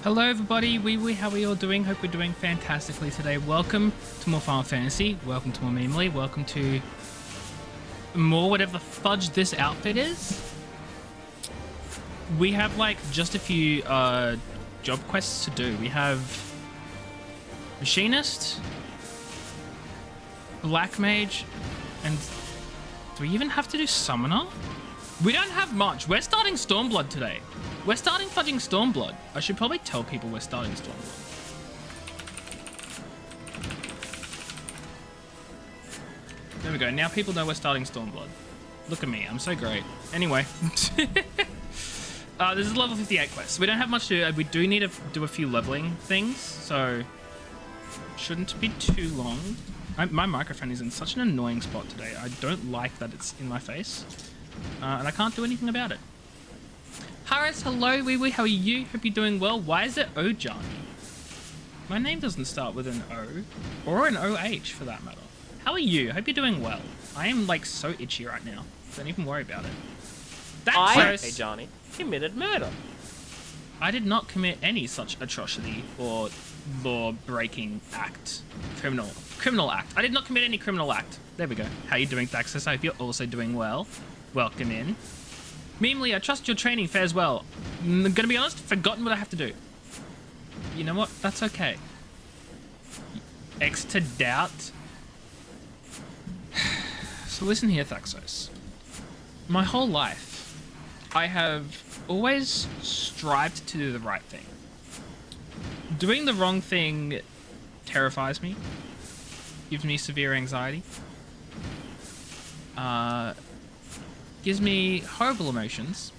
Hello everybody, how are you all doing? Hope we're doing fantastically today. Welcome to more Final Fantasy, welcome to more Memely, welcome to more whatever the fudge this outfit is. We have like just a few job quests to do. We have Machinist, Black Mage, and do we even have to do Summoner? We don't have much. We're starting Stormblood today. We're starting fudging Stormblood. I should probably tell people we're starting Stormblood. There we go. Now people know we're starting Stormblood. Look at me. I'm so great. Anyway. This is level 58 quest. We don't have much to do. We do need to do a few leveling things, so shouldn't be too long. My microphone is in such an annoying spot today. I don't like that it's in my face. And I can't do anything about it. Haris, hello, Wee Wee, how are you? Hope you're doing well. Why is it Ojani? My name doesn't start with an O, or an OH for that matter. How are you? I hope you're doing well. I am like so itchy right now. Don't even worry about it. Hey Johnny, committed murder. I did not commit any such atrocity or law-breaking act. Criminal act. I did not commit any criminal act. There we go. How you doing, Thaxus? I hope you're also doing well. Welcome in. Meanly, I trust your training fares well. I'm gonna be honest, forgotten what I have to do. You know what? That's okay. X to doubt. So listen here, Thaxos. My whole life, I have always strived to do the right thing. Doing the wrong thing terrifies me, gives me severe anxiety, gives me horrible emotions,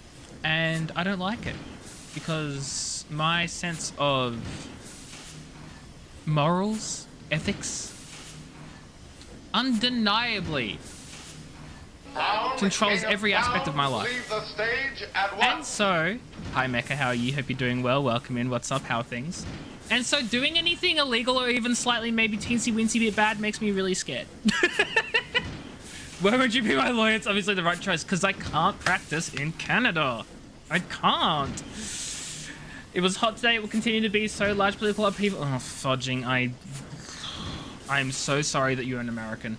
and I don't like it because my sense of morals, ethics, undeniably controls every aspect of my life. And so, hi Mecha, how are you? Hope you're doing well. Welcome in. What's up? How are things? And so doing anything illegal or even slightly maybe teensy-weensy bit bad makes me really scared. Why would you be my lawyer? It's obviously the right choice because I can't practice in Canada. I can't. It was hot today. It will continue to be so. Large political upheaval. Oh, fudging. I'm so sorry that you're an American.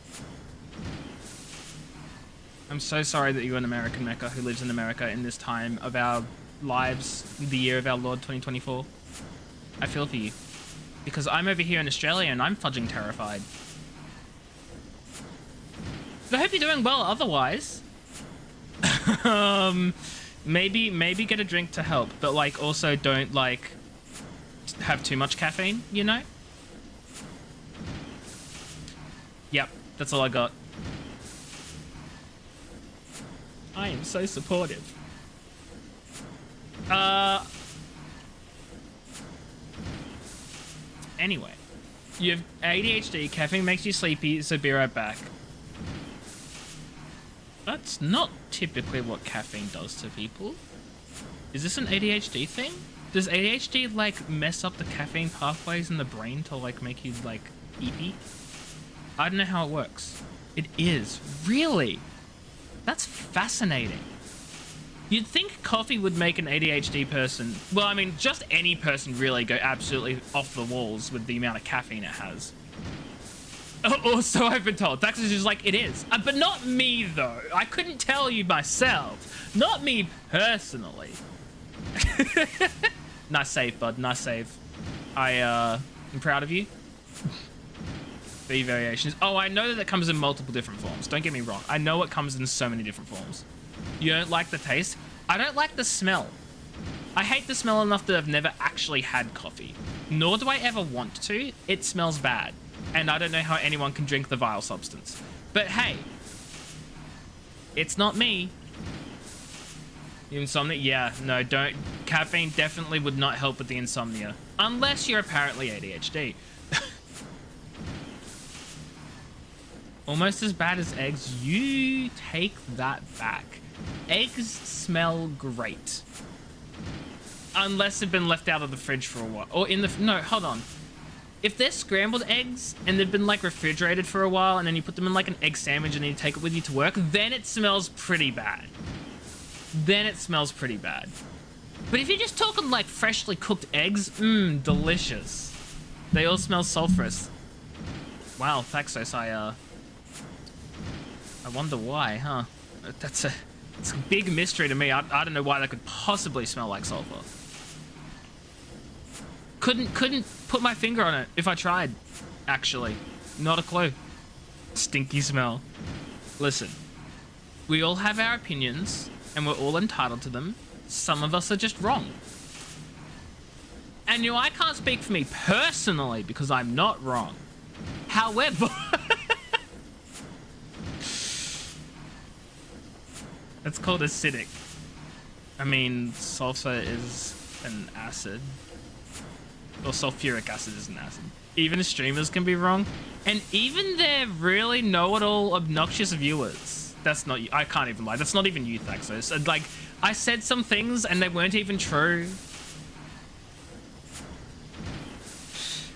I'm so sorry that you're an American Mecha who lives in America in this time of our lives, the year of our Lord 2024. I feel for you. Because I'm over here in Australia and I'm fudging terrified. But I hope you're doing well otherwise. Maybe get a drink to help, but like also don't like have too much caffeine, you know? Yep, that's all I got. I am so supportive. Anyway, you have ADHD, caffeine makes you sleepy, so be right back. That's not typically what caffeine does to people. Is this an ADHD thing? Does ADHD like mess up the caffeine pathways in the brain to like make you like eepy? I don't know how it works. It is. Really? That's fascinating. You'd think coffee would make an ADHD person, well, I mean, just any person really go absolutely off the walls with the amount of caffeine it has. Or so I've been told. Dax is just like, it is. But not me, though. I couldn't tell you myself. Not me personally. Nice save, bud. Nice save. I'm proud of you. B variations. Oh, I know that it comes in multiple different forms. Don't get me wrong. I know it comes in so many different forms. You don't like the taste? I don't like the smell. I hate the smell enough that I've never actually had coffee. Nor do I ever want to. It smells bad. And I don't know how anyone can drink the vile substance. But hey, it's not me. Insomnia? Yeah, no, don't. Caffeine definitely would not help with the insomnia. Unless you're apparently ADHD. Almost as bad as eggs. You take that back. Eggs smell great. Unless they've been left out of the fridge for a while. Or in the... No, hold on. If they're scrambled eggs and they've been like refrigerated for a while and then you put them in like an egg sandwich and you take it with you to work, then it smells pretty bad. Then it smells pretty bad. But if you're just talking like freshly cooked eggs, delicious. They all smell sulfurous. Wow, Thaxos, I wonder why, huh? It's a big mystery to me. I don't know why that could possibly smell like sulfur. Couldn't put my finger on it if I tried, actually. Not a clue. Stinky smell. Listen, we all have our opinions and we're all entitled to them. Some of us are just wrong. And you know, I can't speak for me personally because I'm not wrong. However... That's called acidic. I mean, sulfur is an acid. Or sulfuric acid is an acid. Even streamers can be wrong. And even their really know-it-all obnoxious viewers. That's not you. I can't even lie. That's not even you, Thaxos. And like, I said some things and they weren't even true.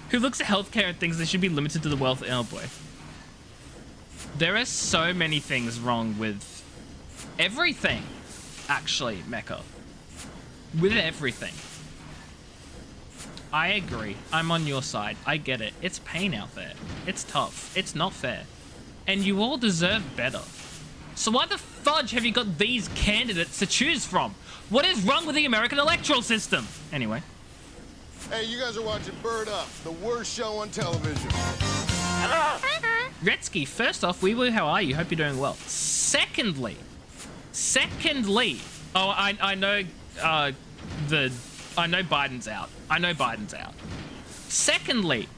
Who looks at healthcare and thinks they should be limited to the wealth? Oh boy. There are so many things wrong with everything, actually, Mecha. With everything. I agree. I'm on your side. I get it. It's pain out there. It's tough. It's not fair. And you all deserve better. So why the fudge have you got these candidates to choose from? What is wrong with the American electoral system? Anyway. Hey, you guys are watching Bird Up, the worst show on television. Retsky, first off, wee woo, how are you? Hope you're doing well. Secondly, oh, I know Biden's out. I know Biden's out. Secondly,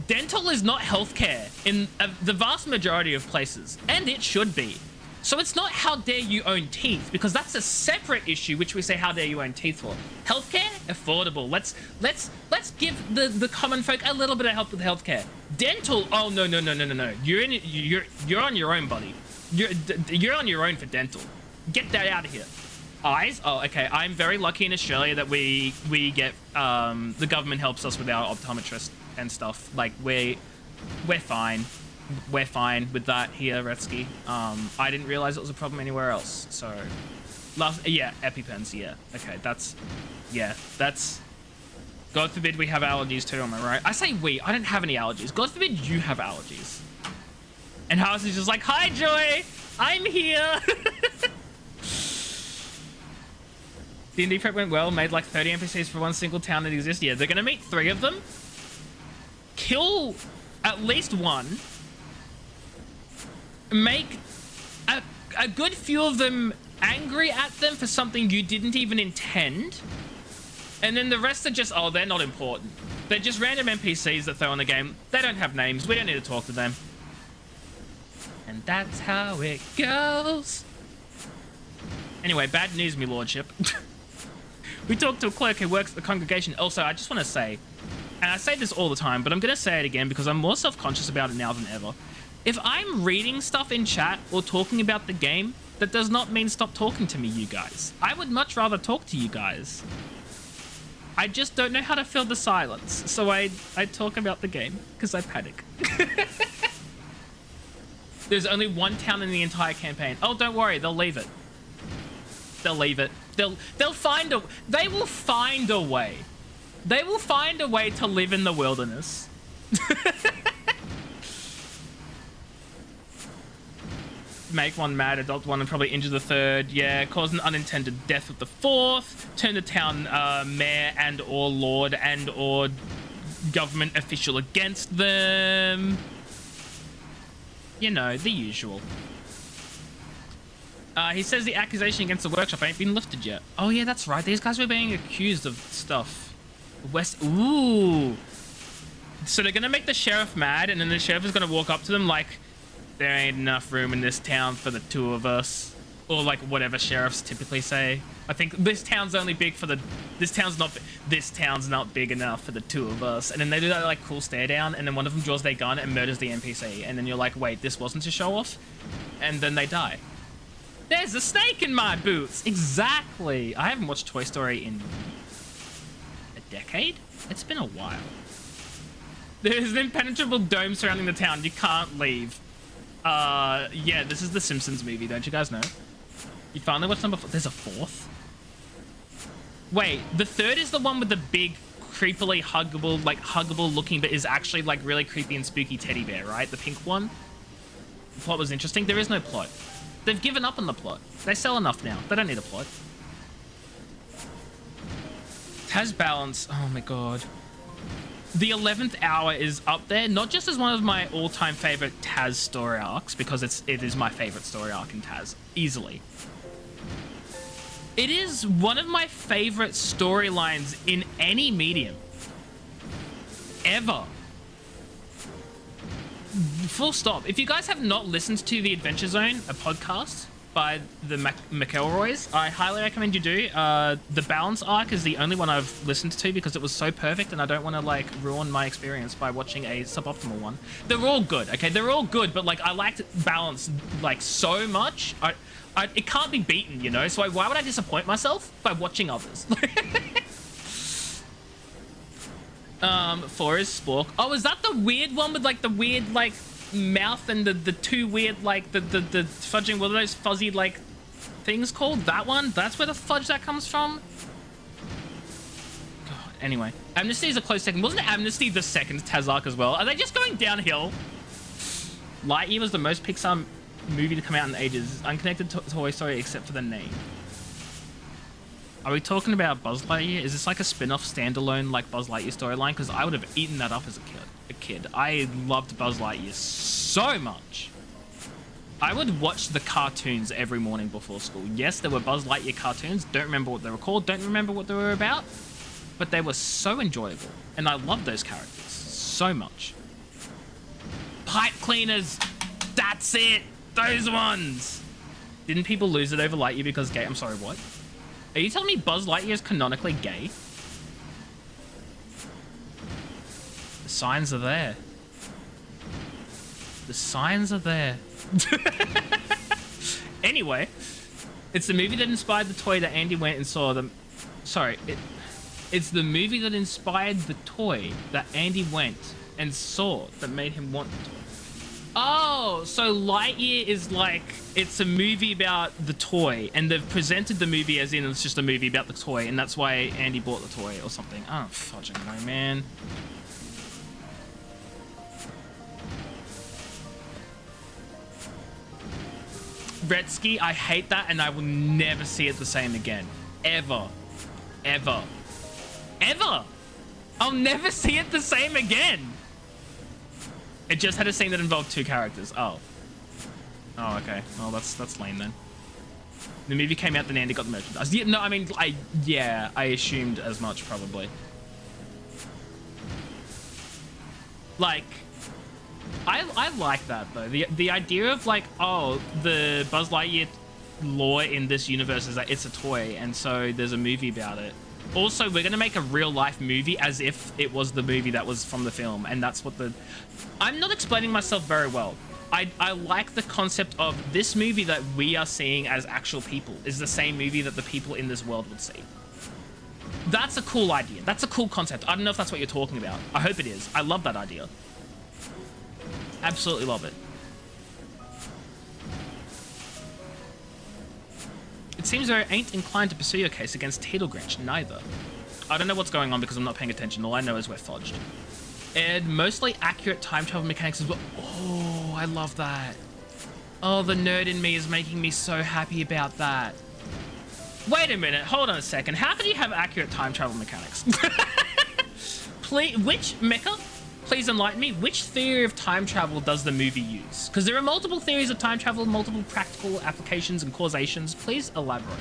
dental is not healthcare in the vast majority of places, and it should be. So it's not how dare you own teeth, because that's a separate issue, which we say how dare you own teeth for. Healthcare, affordable. Let's give the common folk a little bit of help with healthcare. Dental, oh no. You're on your own, buddy. You're on your own for dental. Get that out of here. Eyes? Oh, okay. I'm very lucky in Australia that we get the government helps us with our optometrist and stuff. Like we're fine. We're fine with that here, Retsky. I didn't realize it was a problem anywhere else. So, yeah, EpiPens, yeah. Okay, that's. God forbid we have allergies too, am I right? I say we, I don't have any allergies. God forbid you have allergies. And House is just like, hi, Joy! I'm here! D&D prep went well, made like 30 NPCs for one single town that exists. Yeah, they're gonna meet 3 of them. Kill at least 1. Make a good few of them angry at them for something you didn't even intend. And then the rest are just, oh, they're not important. They're just random NPCs that throw in the game. They don't have names. We don't need to talk to them. And that's how it goes. Anyway, bad news, me lordship. We talked to a clerk who works at the congregation. Also, I just want to say, and I say this all the time, but I'm going to say it again because I'm more self-conscious about it now than ever. If I'm reading stuff in chat or talking about the game, that does not mean stop talking to me, you guys. I would much rather talk to you guys. I just don't know how to fill the silence, so I talk about the game because I panic. There's only 1 town in the entire campaign. Oh, don't worry, they'll leave it. They'll leave it. They will find a way. They will find a way to live in the wilderness. Make 1 mad, adopt 1, and probably injure the 3rd. Yeah, cause an unintended death with the 4th. Turn the town mayor and or lord and or government official against them. You know, the usual. He says the accusation against the workshop ain't been lifted yet. Oh yeah, that's right. These guys were being accused of stuff. Ooh. So they're gonna make the sheriff mad, and then the sheriff is gonna walk up to them like, there ain't enough room in this town for the 2 of us. Or like whatever sheriffs typically say. I think this town's only big for the... This town's not big enough for the 2 of us. And then they do that like cool stare down, and then one of them draws their gun and murders the NPC. And then you're like, wait, this wasn't to show off? And then they die. There's a snake in my boots! Exactly! I haven't watched Toy Story in a decade? It's been a while. There's an impenetrable dome surrounding the town. You can't leave. Yeah, this is the Simpsons movie, don't you guys know? You finally watched number 4. There's a 4th? Wait, the 3rd is the one with the big, creepily huggable looking, but is actually like really creepy and spooky teddy bear, right? The pink one? The plot was interesting. There is no plot. They've given up on the plot. They sell enough now. They don't need a plot. Taz Balance. Oh my god. The 11th Hour is up there, not just as one of my all-time favorite Taz story arcs, because it is my favorite story arc in Taz, easily. It is one of my favorite storylines in any medium. Ever. Full stop. If you guys have not listened to The Adventure Zone, a podcast by the McElroys, I highly recommend you do. The Balance arc is the only one I've listened to because it was so perfect, and I don't want to like ruin my experience by watching a suboptimal one. They're all good, okay? They're all good, but like I liked Balance like so much. It can't be beaten, you know? So why would I disappoint myself by watching others? 4 is Spork. Oh, is that the weird one with like the weird like mouth and the two weird like the fudging, what are those fuzzy like things called? That one? That's where the fudge that comes from? God, anyway. Amnesty is a close second. Wasn't Amnesty the second Tazark as well? Are they just going downhill? Lightyear was the most Pixar movie to come out in ages. Unconnected to Toy Story except for the name. Are we talking about Buzz Lightyear? Is this like a spin-off standalone like Buzz Lightyear storyline? Because I would have eaten that up as a kid. I loved Buzz Lightyear so much. I would watch the cartoons every morning before school. Yes, there were Buzz Lightyear cartoons. Don't remember what they were called. Don't remember what they were about. But they were so enjoyable. And I loved those characters so much. Pipe cleaners. That's it. Those ones. Didn't people lose it over Lightyear because gay? I'm sorry, what? Are you telling me Buzz Lightyear is canonically gay? The signs are there. The signs are there. Anyway, it's the movie that inspired the toy that Andy went and saw them. Sorry, it's the movie that inspired the toy that Andy went and saw that made him want the toy. Oh, so Lightyear is like, it's a movie about the toy, and they've presented the movie as in it's just a movie about the toy, and that's why Andy bought the toy or something. I don't fudging know, man. Redsky, I hate that, and I will never see it the same again. Ever. Ever. Ever! I'll never see it the same again! It just had a scene that involved 2 characters. Oh. Oh, okay. Well, that's lame then. The movie came out, then Andy got the merchandise. Yeah, no, I mean, I assumed as much, probably. Like, I like that, though. The idea of, like, oh, the Buzz Lightyear lore in this universe is that it's a toy, and so there's a movie about it. Also, we're going to make a real-life movie as if it was the movie that was from the film, and that's what the... I'm not explaining myself very well. I like the concept of this movie that we are seeing as actual people is the same movie that the people in this world would see. That's a cool idea. That's a cool concept. I don't know if that's what you're talking about. I hope it is. I love that idea. Absolutely love it. It seems they ain't inclined to pursue your case against Teedlegrinch, neither. I don't know what's going on because I'm not paying attention. All I know is we're fudged. And mostly accurate time travel mechanics as well. Oh, I love that. Oh, the nerd in me is making me so happy about that. Wait a minute, hold on a second. How can you have accurate time travel mechanics? Please, which mecha? Please enlighten me. Which theory of time travel does the movie use? Because there are multiple theories of time travel, multiple practical applications and causations. Please elaborate.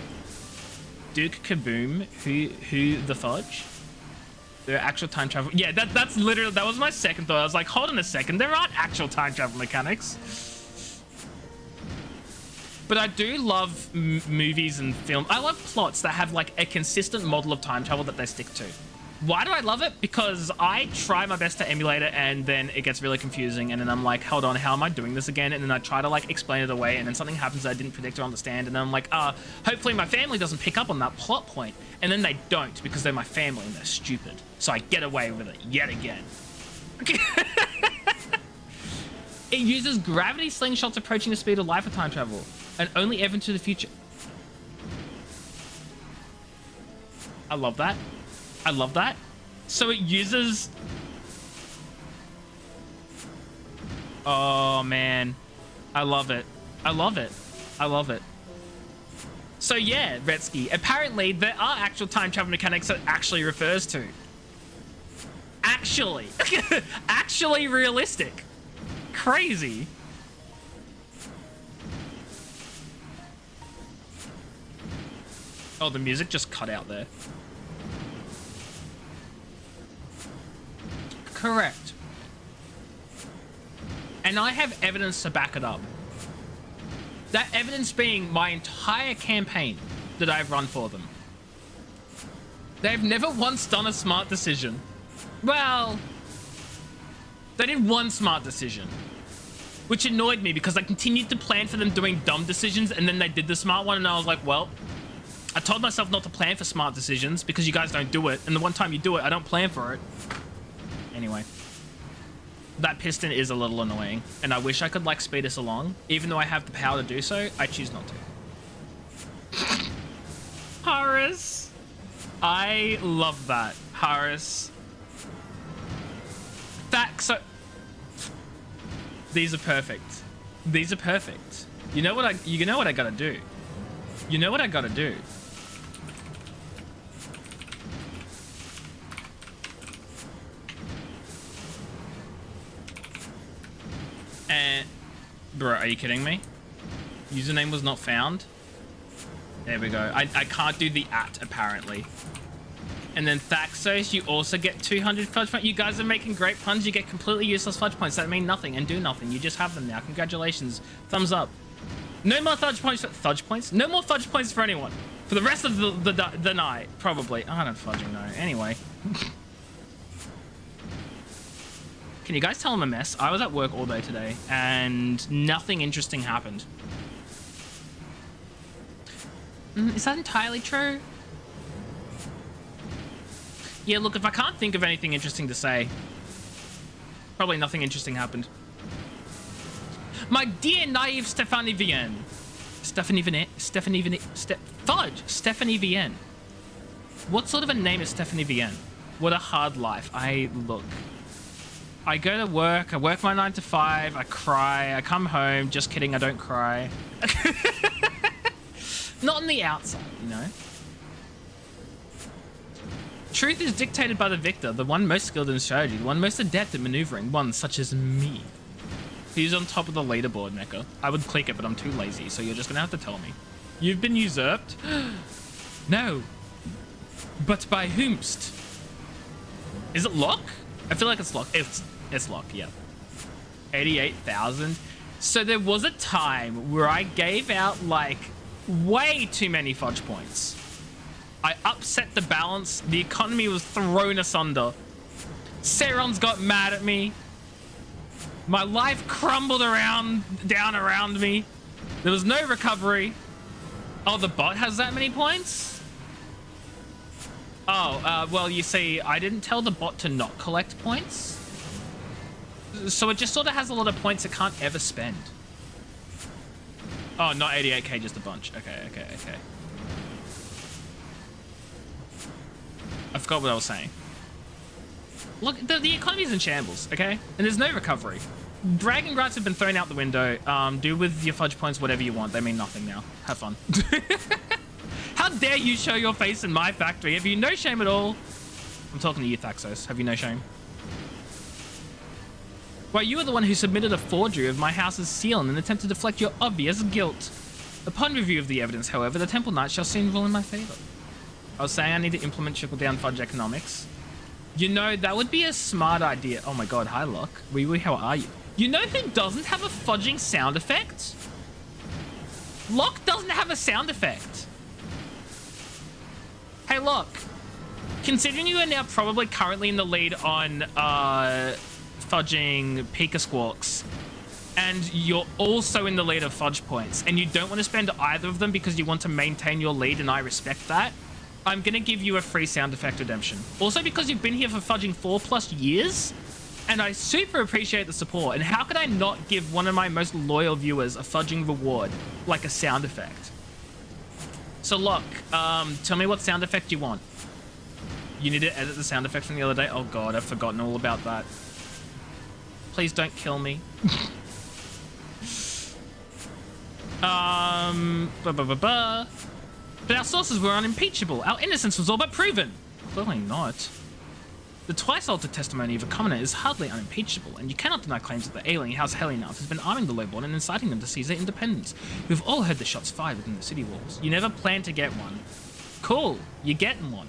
Duke Kaboom, who the fudge? There are actual time travel. Yeah, that's literally, that was my second thought. I was like, hold on a second. There aren't actual time travel mechanics. But I do love movies and film. I love plots that have like a consistent model of time travel that they stick to. Why do I love it? Because I try my best to emulate it and then it gets really confusing and then I'm like, hold on, how am I doing this again? And then I try to like explain it away and then something happens that I didn't predict or understand and then I'm like, hopefully my family doesn't pick up on that plot point. And then they don't because they're my family and they're stupid. So I get away with it yet again. It uses gravity slingshots approaching the speed of light for time travel and only ever into the future. I love that. I love that. So it uses... Oh, man. I love it. I love it. I love it. So yeah, Retsky, apparently there are actual time travel mechanics that it actually refers to. Actually. Actually realistic. Crazy. Oh, the music just cut out there. Correct. And I have evidence to back it up. That evidence being my entire campaign that I've run for them. They've never once done a smart decision. Well, they did one smart decision, which annoyed me because I continued to plan for them doing dumb decisions and then they did the smart one and I was like, well, I told myself not to plan for smart decisions because you guys don't do it. And the one time you do it, I don't plan for it. Anyway. That piston is a little annoying, and I wish I could, like, speed us along. Even though I have the power to do so, I choose not to. Harris! I love that. Harris. So... These are perfect. These are perfect. You know what I gotta do? You know what I gotta do? And... Bro, are you kidding me? Username was not found? There we go. I can't do the @ apparently. And then Thaxos, you also get 200 fudge points. You guys are making great puns. You get completely useless fudge points that mean nothing and do nothing. You just have them now. Congratulations. Thumbs up. No more fudge points for... Fudge points? No more fudge points for anyone. For the rest of the night. Probably. I don't fudging know. Anyway. Can you guys tell I'm a mess? I was at work all day today and nothing interesting happened. Is that entirely true? Yeah, look, if I can't think of anything interesting to say, probably nothing interesting happened. My dear naive Stephanie Vienne. Stephanie Vienne. What sort of a name is Stephanie Vienne? What a hard life. I go to work, I work my 9 to 5, I cry, I come home. Just kidding, I don't cry. Not on the outside, you know? Truth is dictated by the victor, the one most skilled in strategy, the one most adept at maneuvering, one such as me. Who's on top of the leaderboard, Mecha? I would click it, but I'm too lazy, so you're just gonna have to tell me. You've been usurped? No. But by whomst? Is it Locke? I feel like it's Locke. It's Locke, yeah. 88,000. So there was a time where I gave out, like, way too many fudge points. I upset the balance. The economy was thrown asunder. Seron's got mad at me. My life crumbled down around me. There was no recovery. Oh, the bot has that many points? Oh, well, you see, I didn't tell the bot to not collect points. So it just sort of has a lot of points it can't ever spend. Oh, not 88k, just a bunch. Okay. I forgot what I was saying. Look, the economy's in shambles, okay? And there's no recovery. Dragon Grants have been thrown out the window. Do with your fudge points whatever you want. They mean nothing now. Have fun. How dare you show your face in my factory? Have you no shame at all? I'm talking to you, Thaxos. Have you no shame? Well, you are the one who submitted a forgery of my house's seal in an attempt to deflect your obvious guilt. Upon review of the evidence, however, the Temple Knight shall soon rule in my favor. I was saying I need to implement trickle-down fudge economics. You know, that would be a smart idea. Oh my god, hi, Locke. Wee, how are you? You know who doesn't have a fudging sound effect? Locke doesn't have a sound effect. Hey, Locke. Considering you are now probably currently in the lead on fudging Pika Squawks, and you're also in the lead of fudge points, and you don't want to spend either of them because you want to maintain your lead, and I respect that, I'm going to give you a free sound effect redemption. Also because you've been here for fudging 4+ years, and I super appreciate the support, and how could I not give one of my most loyal viewers a fudging reward, like a sound effect? So Locke, tell me what sound effect you want. You need to edit the sound effect from the other day? Oh god, I've forgotten all about that. Please don't kill me. But our sources were unimpeachable. Our innocence was all but proven. Clearly not. The twice-altered testimony of a commoner is hardly unimpeachable, and you cannot deny claims that the alien House Helionaut has been arming the lowborn and inciting them to seize their independence. We've all heard the shots fired within the city walls. You never planned to get one. Cool, you're getting one.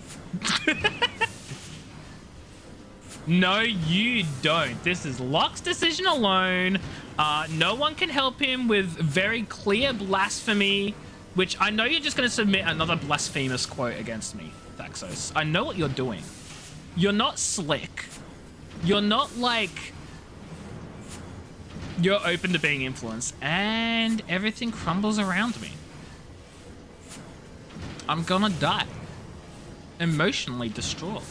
No, you don't. This is Locke's decision alone. No one can help him with very clear blasphemy, which I know you're just going to submit another blasphemous quote against me, Thaxos. I know what you're doing. You're not slick. You're not like... You're open to being influenced, and everything crumbles around me. I'm gonna die. Emotionally distraught.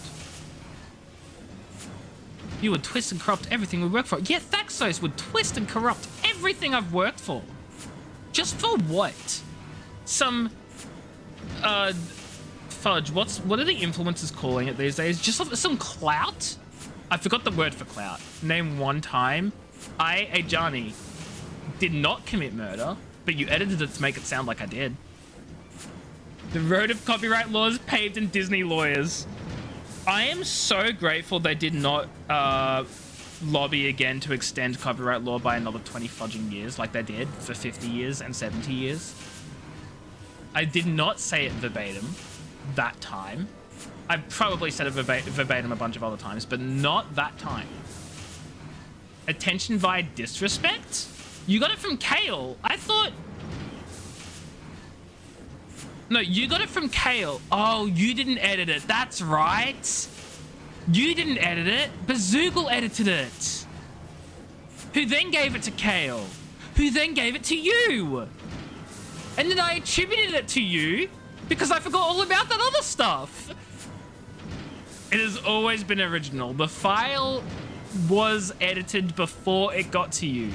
You would twist and corrupt everything we work for. Yeah, Thaxos would twist and corrupt everything I've worked for. Just for what? Some, fudge. What are the influencers calling it these days? Just some clout? I forgot the word for clout. Name one time I, Ajani, did not commit murder, but you edited it to make it sound like I did. The road of copyright laws paved in Disney lawyers. I am so grateful they did not lobby again to extend copyright law by another 20 fudging years like they did for 50 years and 70 years. I did not say it verbatim that time. I've probably said it verbatim a bunch of other times, but not that time. Attention via disrespect? You got it from Kale. I thought... No, you got it from Kale. Oh, you didn't edit it. That's right. You didn't edit it. Bazoogle edited it. Who then gave it to Kale. Who then gave it to you. And then I attributed it to you because I forgot all about that other stuff. It has always been original. The file was edited before it got to you.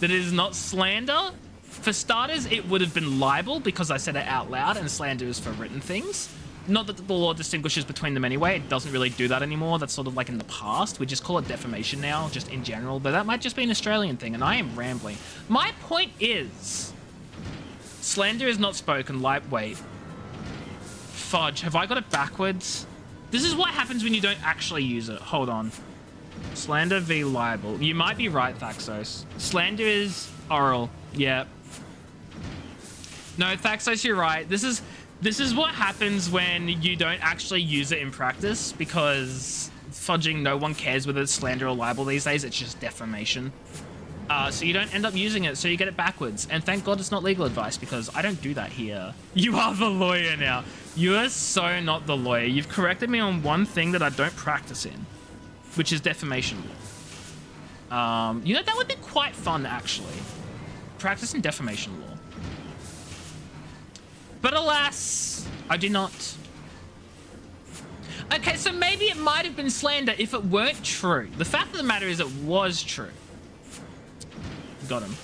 That is not slander. For starters, it would have been libel because I said it out loud, and slander is for written things. Not that the law distinguishes between them anyway. It doesn't really do that anymore. That's sort of like in the past. We just call it defamation now, just in general. But that might just be an Australian thing, and I am rambling. My point is, slander is not spoken. Wait. Fudge, have I got it backwards? This is what happens when you don't actually use it. Hold on. Slander v libel. You might be right, Thaxos. Slander is oral. Yep. No, Thaxos, you're right. This is what happens when you don't actually use it in practice, because fudging, no one cares whether it's slander or libel these days. It's just defamation. So you don't end up using it, so you get it backwards. And thank God it's not legal advice, because I don't do that here. You are the lawyer now. You are so not the lawyer. You've corrected me on one thing that I don't practice in, which is defamation law. You know, that would be quite fun, actually. Practice in defamation law. But alas, I do not. Okay, so maybe it might have been slander if it weren't true. The fact of the matter is it was true. Got him.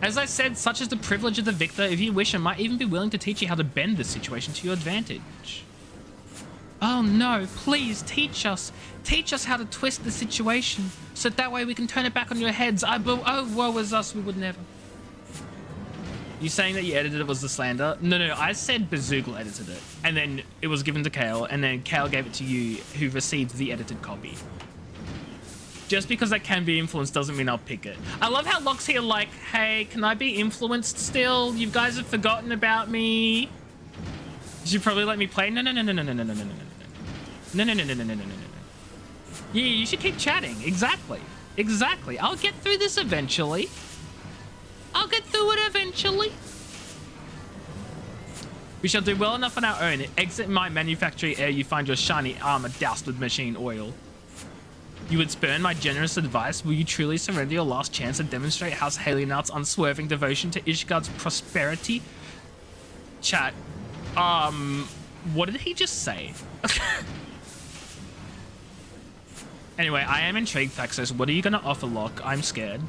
As I said, such is the privilege of the victor. If you wish, I might even be willing to teach you how to bend the situation to your advantage. Oh no, please teach us. Teach us how to twist the situation, so that way we can turn it back on your heads. Oh, woe is us, we would never. You saying that you edited it was the slander? No, I said Bazoogle edited it, and then it was given to Kale, and then Kale gave it to you, who received the edited copy. Just because I can be influenced doesn't mean I'll pick it. I love how Locke's here like, hey, can I be influenced still? You guys have forgotten about me. You should probably let me play. No. Yeah, you should keep chatting. Exactly. I'll get through this eventually. We shall do well enough on our own. Exit my manufactory ere you find your shiny armor doused with machine oil. You would spurn my generous advice. Will you truly surrender your last chance and demonstrate House Halionart's unswerving devotion to Ishgard's prosperity? Chat. What did he just say? Anyway, I am intrigued, Thaxos. What are you going to offer, Locke? I'm scared.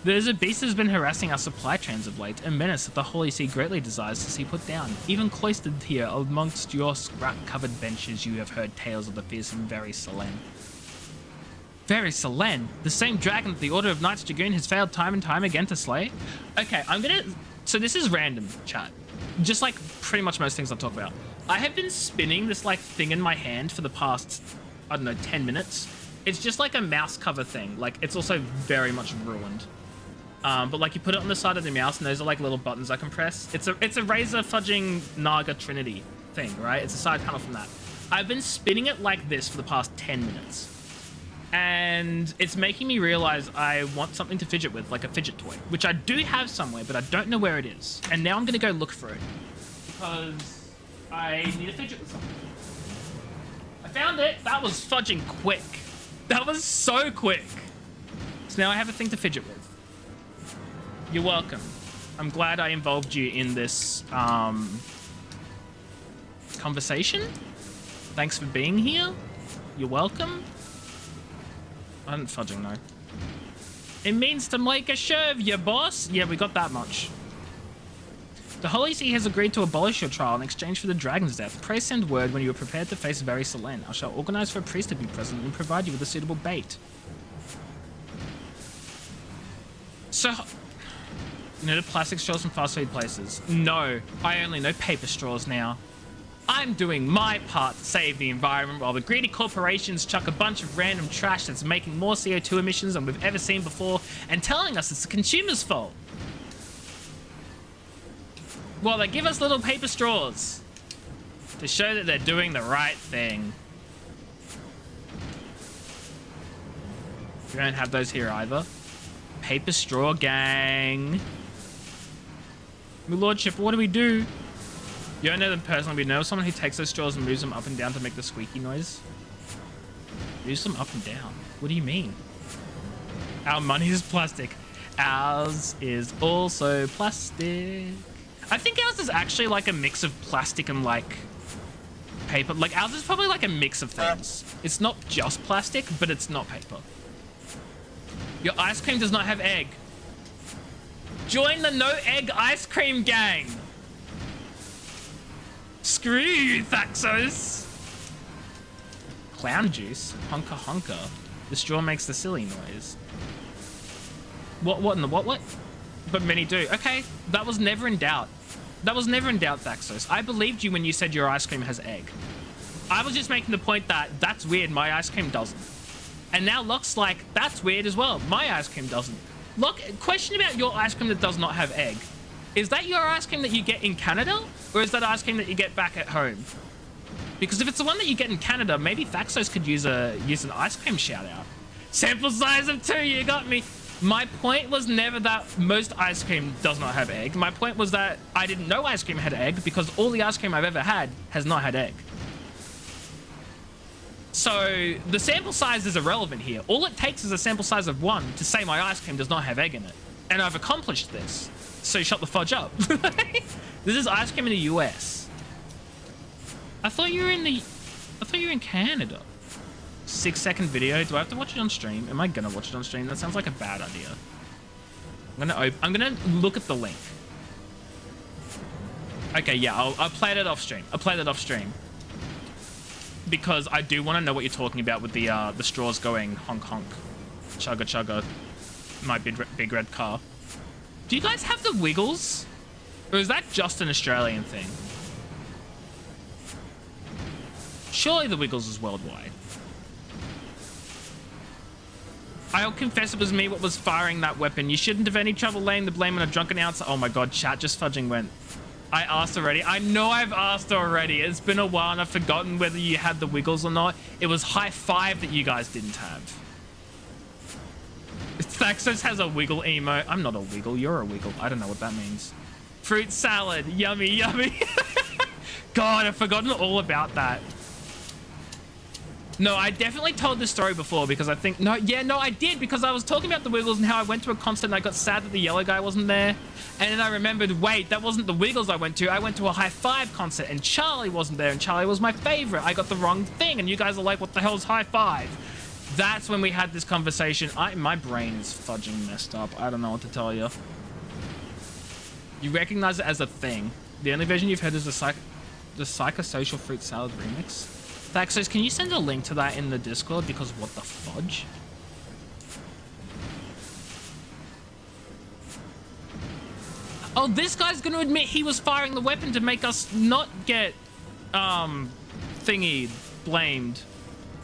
There's a beast that has been harassing our supply trains of late, a menace that the Holy See greatly desires to see put down. Even cloistered here amongst your scrap-covered benches, you have heard tales of the fearsome Very-Selen. Very-Selen? The same dragon that the Order of Knights Dragoon has failed time and time again to slay? Okay, so this is random, chat. Just like pretty much most things I'll talk about. I have been spinning this like thing in my hand for the past, I don't know, 10 minutes. It's just like a mouse cover thing. Like, it's also very much ruined. But like you put it on the side of the mouse and those are like little buttons I can press. It's a Razer fudging Naga Trinity thing, right? It's a side panel from that. I've been spinning it like this for the past 10 minutes. And it's making me realize I want something to fidget with, like a fidget toy, which I do have somewhere, but I don't know where it is. And now I'm gonna go look for it because I need a fidget with something. I found it. That was fudging quick. That was so quick. So now I have a thing to fidget with. You're welcome. I'm glad I involved you in this conversation. Thanks for being here. You're welcome? I didn't fudging, no. It means to make a show of you, boss. Yeah, we got that much. The Holy See has agreed to abolish your trial in exchange for the dragon's death. Pray send word when you are prepared to face very Selene. I shall organize for a priest to be present and provide you with a suitable bait. So, you know the plastic straws from fast food places? No, I only know paper straws now. I'm doing my part to save the environment while the greedy corporations chuck a bunch of random trash that's making more CO2 emissions than we've ever seen before and telling us it's the consumer's fault. Well, they give us little paper straws to show that they're doing the right thing. We don't have those here either. Paper straw gang. My lordship, what do we do? You don't know them personally, but you know someone who takes those straws and moves them up and down to make the squeaky noise? Moves them up and down? What do you mean? Our money is plastic. Ours is also plastic. I think ours is actually like a mix of plastic and like paper. Like ours is probably like a mix of things. It's not just plastic, but it's not paper. Your ice cream does not have egg. Join the no egg ice cream gang. Screw you, Thaxos. Clown juice? Honka honka. The straw makes the silly noise. What in the what? But many do. Okay, that was never in doubt. That was never in doubt, Thaxos. I believed you when you said your ice cream has egg. I was just making the point that that's weird, my ice cream doesn't. And now Locke's like, that's weird as well. My ice cream doesn't. Locke, question about your ice cream that does not have egg. Is that your ice cream that you get in Canada? Or is that ice cream that you get back at home? Because if it's the one that you get in Canada, maybe Thaxos could use an ice cream shout out. Sample size of 2, you got me. My point was never that most ice cream does not have egg. My point was that I didn't know ice cream had egg because all the ice cream I've ever had has not had egg. So the sample size is irrelevant here. All it takes is a sample size of 1 to say my ice cream does not have egg in it. And I've accomplished this. So shut the fudge up. This is ice cream in the US. I thought you were in Canada. 6-second video. Do I have to watch it on stream? Am I gonna watch it on stream? That sounds like a bad idea. I'm gonna look at the link. Okay, yeah, I'll play it off stream. I'll play that off stream. Because I do want to know what you're talking about with the straws going honk honk, chugga chugga, my big red car. Do you guys have the Wiggles? Or is that just an Australian thing? Surely the Wiggles is worldwide. I'll confess it was me what was firing that weapon. You shouldn't have any trouble laying the blame on a drunken announcer. Oh my god, chat just fudging went. I asked already. I know I've asked already. It's been a while and I've forgotten whether you had the Wiggles or not. It was high 5 that you guys didn't have. Thaxos has a Wiggle emo. I'm not a Wiggle. You're a Wiggle. I don't know what that means. Fruit salad. Yummy, yummy. God, I've forgotten all about that. No, I definitely told this story before because I think... No, I did because I was talking about the Wiggles and how I went to a concert and I got sad that the yellow guy wasn't there. And then I remembered, wait, that wasn't the Wiggles I went to. I went to a High Five concert and Charlie wasn't there and Charlie was my favorite. I got the wrong thing and you guys are like, what the hell is High Five? That's when we had this conversation. My brain is fudging messed up. I don't know what to tell you. You recognize it as a thing. The only version you've heard is the psychosocial fruit salad remix. Thaxos, can you send a link to that in the Discord? Because what the fudge? Oh, this guy's going to admit he was firing the weapon to make us not get, thingy blamed.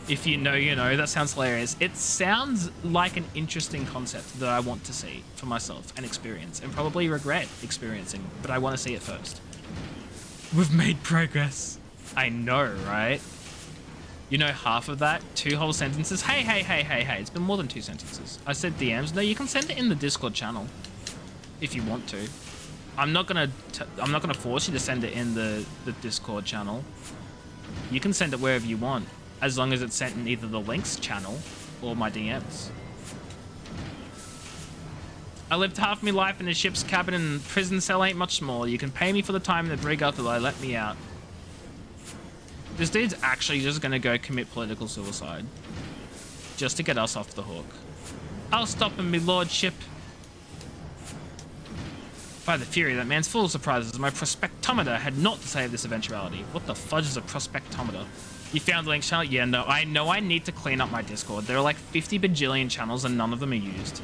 If you know, you know. That sounds hilarious. It sounds like an interesting concept that I want to see for myself and experience and probably regret experiencing, but I want to see it first. We've made progress. I know, right? You know, half of that, 2 whole sentences. Hey. It's been more than 2 sentences. I said DMs. No, you can send it in the Discord channel if you want to. I'm not gonna force you to send it in the Discord channel. You can send it wherever you want, as long as it's sent in either the links channel or my DMs. I lived half my life in a ship's cabin and prison cell ain't much smaller. You can pay me for the time in the brig after they let me out. This dude's actually just gonna go commit political suicide. Just to get us off the hook. I'll stop him, me lordship. By the Fury, that man's full of surprises. My prospectometer had naught to say of this eventuality. What the fudge is a prospectometer? You found the link channel? Yeah, no, I know I need to clean up my Discord. There are like 50 bajillion channels and none of them are used.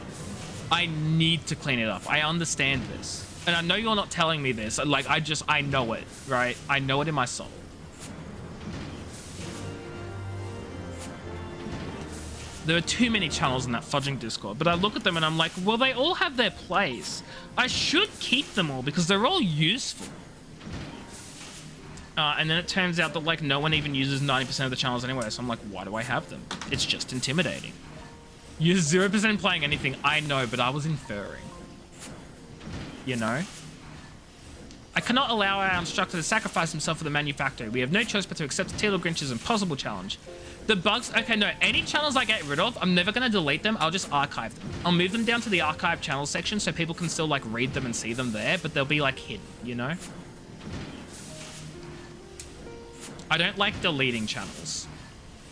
I need to clean it up. I understand this. And I know you're not telling me this. Like, I know it, right? I know it in my soul. There are too many channels in that fudging Discord, but I look at them and I'm like, well, they all have their place. I should keep them all because they're all useful. And then it turns out that like no one even uses 90% of the channels anyway, so I'm like, why do I have them? It's just intimidating. You're 0% playing anything, I know, but I was inferring. You know? I cannot allow our instructor to sacrifice himself for the manufacturer. We have no choice but to accept Teal Grinch's impossible challenge. The bugs, okay, no, any channels I get rid of, I'm never gonna delete them, I'll just archive them. I'll move them down to the archive channel section so people can still like read them and see them there, but they'll be like hidden, you know? I don't like deleting channels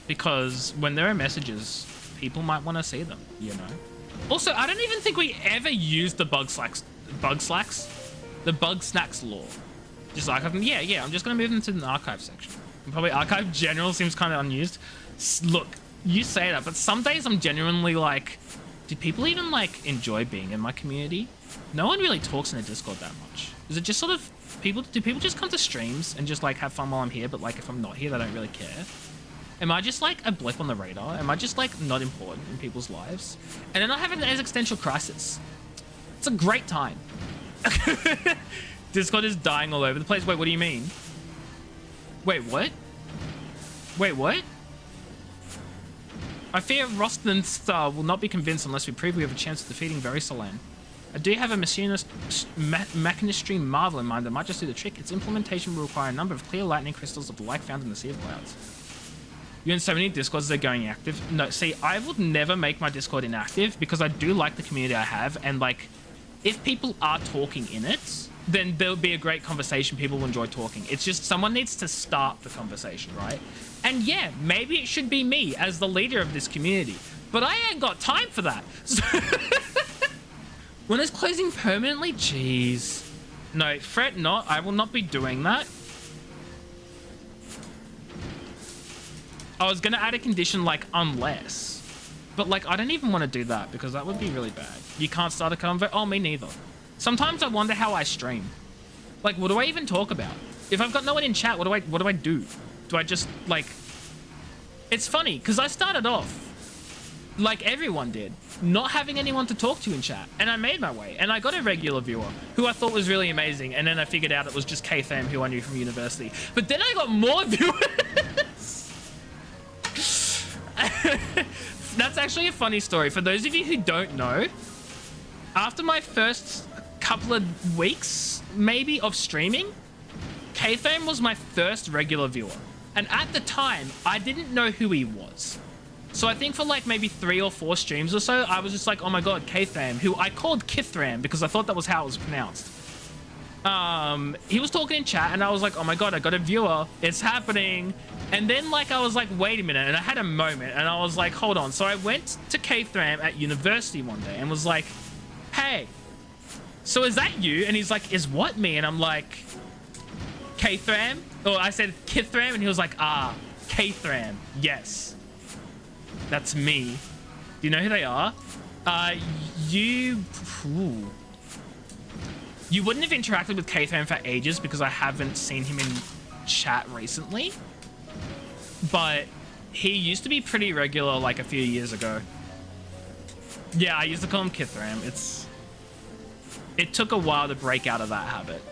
because when there are messages, people might want to see them, you know? Also, I don't even think we ever used the bug snacks lore. Just archive them. Yeah, I'm just gonna move them to the archive section. And probably archive general seems kind of unused. Look, you say that, but some days I'm genuinely like, do people even like enjoy being in my community? No one really talks in a Discord that much. Is it just sort of do people just come to streams and just like have fun while I'm here, but like if I'm not here, they don't really care? Am I just like a blip on the radar? Am I just like not important in people's lives? And then I have an existential crisis. It's a great time. Discord is dying all over the place. Wait, what do you mean? Wait, what? Wait, what? I fear Roston Star will not be convinced unless we prove we have a chance of defeating Verisolan. I do have a mechanistry marvel in mind that might just do the trick. Its implementation will require a number of clear lightning crystals of the like found in the Sea of Clouds. You're in so many Discords they're going active. No, see, I would never make my Discord inactive because I do like the community I have, and like, if people are talking in it, then there'll be a great conversation. People will enjoy talking. It's just someone needs to start the conversation, right? And yeah, maybe it should be me as the leader of this community, but I ain't got time for that. When it's closing permanently? Jeez. No, fret not. I will not be doing that. I was going to add a condition like unless, but like I don't even want to do that because that would be really bad. You can't start a convo. Oh, me neither. Sometimes I wonder how I stream. Like, what do I even talk about? If I've got no one in chat, what do I do? Do I just like... It's funny because I started off like everyone did, not having anyone to talk to in chat, and I made my way and I got a regular viewer who I thought was really amazing, and then I figured out it was just K-Tham who I knew from university, but then I got more viewers. That's actually a funny story. For those of you who don't know, after my first couple of weeks maybe of streaming, K-Tham was my first regular viewer, and at the time I didn't know who he was. So I think for like maybe 3 or 4 streams or so, I was just like, oh my god, K-Tham, who I called Kithram because I thought that was how it was pronounced. He was talking in chat and I was like, oh my god, I got a viewer, it's happening. And then like I was like, wait a minute, and I had a moment and I was like, hold on. So I went to K-Tham at university one day and was like, hey, so is that you? And he's like, is what me? And I'm like, K-Tham? Or I said Kithram, and he was like, ah, K-Tham, yes. That's me. Do you know who they are? You wouldn't have interacted with K-Tham for ages because I haven't seen him in chat recently. But he used to be pretty regular like a few years ago. Yeah, I used to call him Kithram. It took a while to break out of that habit.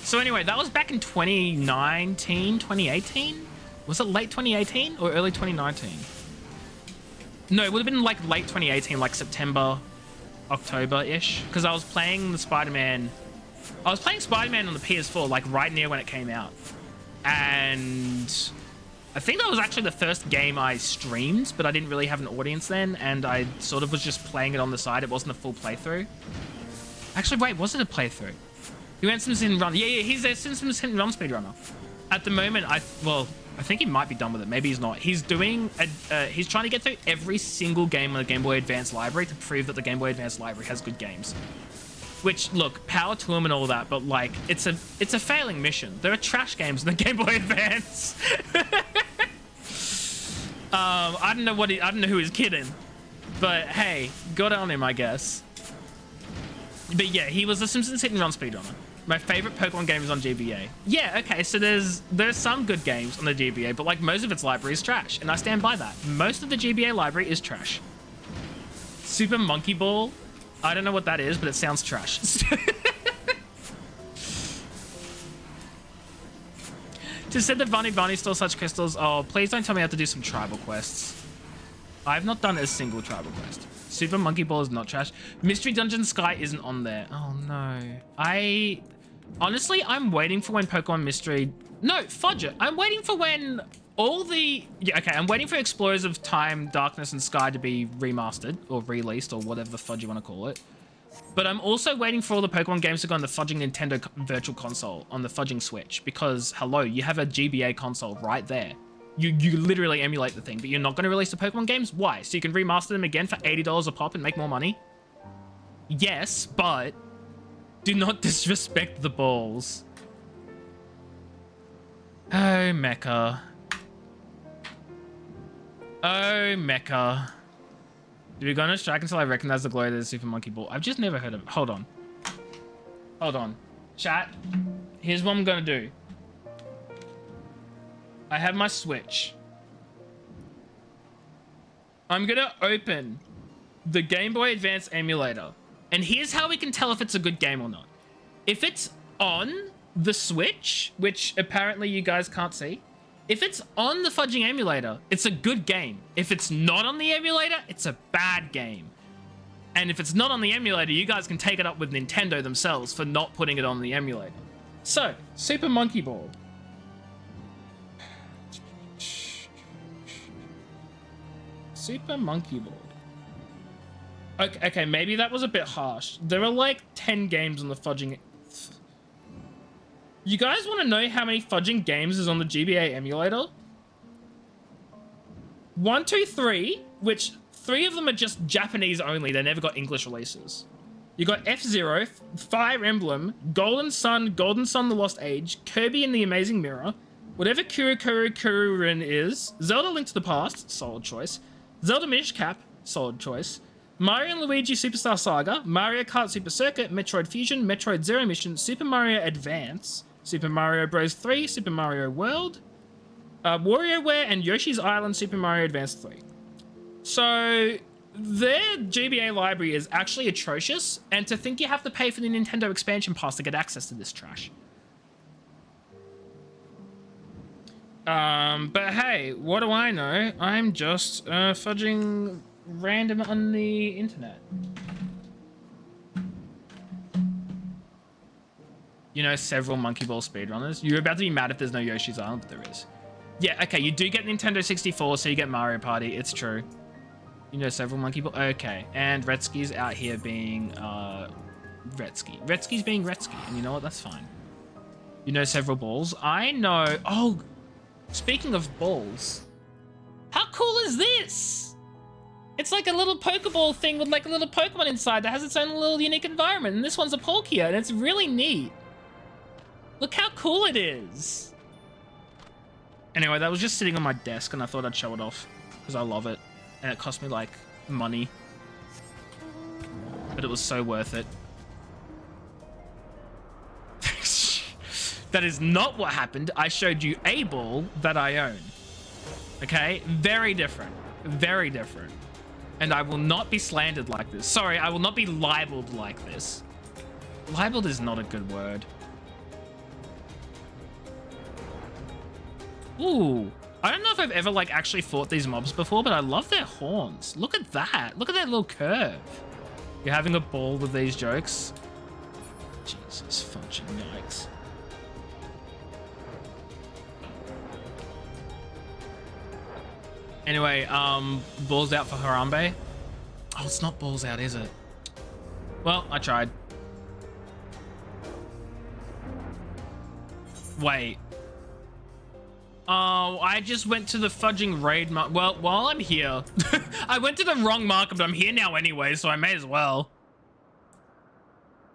So anyway, that was back in 2019, 2018? Was it late 2018 or early 2019? No, it would have been like late 2018, like September, October-ish. Because I was playing the Spider-Man... I was playing Spider-Man on the PS4, like right near when it came out. And I think that was actually the first game I streamed, but I didn't really have an audience then. And I sort of was just playing it on the side. It wasn't a full playthrough. Actually, wait, was it a playthrough? He went Sims Hit and Run. Yeah, he's a Sims Hit and Run speedrunner. At the moment, I think he might be done with it. Maybe he's not. He's doing he's trying to get through every single game on the Game Boy Advance library to prove that the Game Boy Advance library has good games. Which, look, power to him and all that, but like, it's a failing mission. There are trash games in the Game Boy Advance. I don't know who he's kidding, but hey, good on him, I guess. But yeah, he was a Simpsons Hit and Run speedrunner. My favorite Pokemon game is on GBA. Yeah, okay, so there's some good games on the GBA, but like most of its library is trash, and I stand by that. Most of the GBA library is trash. Super Monkey Ball, I don't know what that is, but it sounds trash. Just said that Bunny stole such crystals. Oh, please don't tell me I have to do some tribal quests. I've not done a single tribal quest. Super Monkey Ball is not trash. Mystery Dungeon Sky isn't on there. Oh no. Honestly, I'm waiting for when Pokemon Mystery... No, fudge it. I'm waiting for when all the... Yeah, okay, I'm waiting for Explorers of Time, Darkness, and Sky to be remastered or released or whatever the fudge you want to call it. But I'm also waiting for all the Pokemon games to go on the fudging Nintendo Virtual Console, on the fudging Switch, because, hello, you have a GBA console right there. You literally emulate the thing, but you're not going to release the Pokemon games? Why? So you can remaster them again for $80 a pop and make more money? Yes, but do not disrespect the balls. Oh, Mecha. Oh, Mecha. Do we go on a strike until I recognize the glory of the Super Monkey Ball? I've just never heard of it. Hold on. Hold on. Chat, here's what I'm going to do. I have my Switch. I'm going to open the Game Boy Advance emulator. And here's how we can tell if it's a good game or not. If it's on the Switch, which apparently you guys can't see, if it's on the fudging emulator, it's a good game. If it's not on the emulator, it's a bad game. And if it's not on the emulator, you guys can take it up with Nintendo themselves for not putting it on the emulator. So, Super Monkey Ball. Super Monkey Ball. Okay, maybe that was a bit harsh. There are like 10 games on the fudging... You guys want to know how many fudging games is on the GBA emulator? 1, 2, 3, which 3 of them are just Japanese only. They never got English releases. You got F-Zero, Fire Emblem, Golden Sun the Lost Age, Kirby and the Amazing Mirror, whatever Kururin is, Zelda Link to the Past, solid choice, Zelda Minish Cap, solid choice, Mario & Luigi Superstar Saga, Mario Kart Super Circuit, Metroid Fusion, Metroid Zero Mission, Super Mario Advance, Super Mario Bros. 3, Super Mario World, WarioWare, and Yoshi's Island Super Mario Advance 3. So, their GBA library is actually atrocious, and to think you have to pay for the Nintendo expansion pass to get access to this trash. But hey, what do I know? I'm just fudging random on the internet. You know several Monkey Ball speedrunners. You're about to be mad if there's no Yoshi's Island, but there is. Yeah, okay, you do get Nintendo 64, so you get Mario Party. It's true. You know several Monkey Ball. Okay, and Retsky's out here being Retsky. Retsky's being Retsky, and you know what? That's fine. You know several balls. I know. Oh, speaking of balls, how cool is this? It's like a little Pokeball thing with like a little Pokemon inside that has its own little unique environment. And this one's a Palkia, and it's really neat. Look how cool it is. Anyway, that was just sitting on my desk, and I thought I'd show it off because I love it. And it cost me like money, but it was so worth it. That is not what happened. I showed you a ball that I own. Okay? Very different. Very different. And I will not be slandered like this. Sorry, I will not be libeled like this. Libeled is not a good word. Ooh. I don't know if I've ever like actually fought these mobs before, but I love their horns. Look at that. Look at that little curve. You're having a ball with these jokes. Jesus fucking yikes. Anyway, balls out for Harambe. Oh, it's not balls out, is it? Well, I tried. Wait. Oh, I just went to the fudging raid mark. Well, while I'm here, I went to the wrong marker, but I'm here now anyway, so I may as well.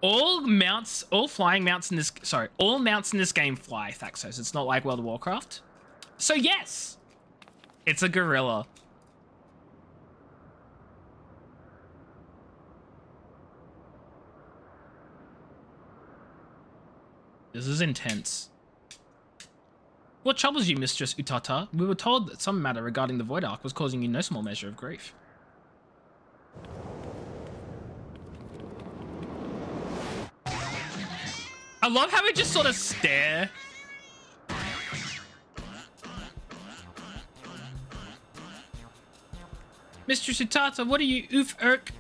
All mounts in this game fly, Thaxos. It's not like World of Warcraft. So yes, it's a gorilla. This is intense. What troubles you, Mistress Utata? We were told that some matter regarding the Void Ark was causing you no small measure of grief. I love how we just sort of stare. Mistress Utata, what are you, oof irk?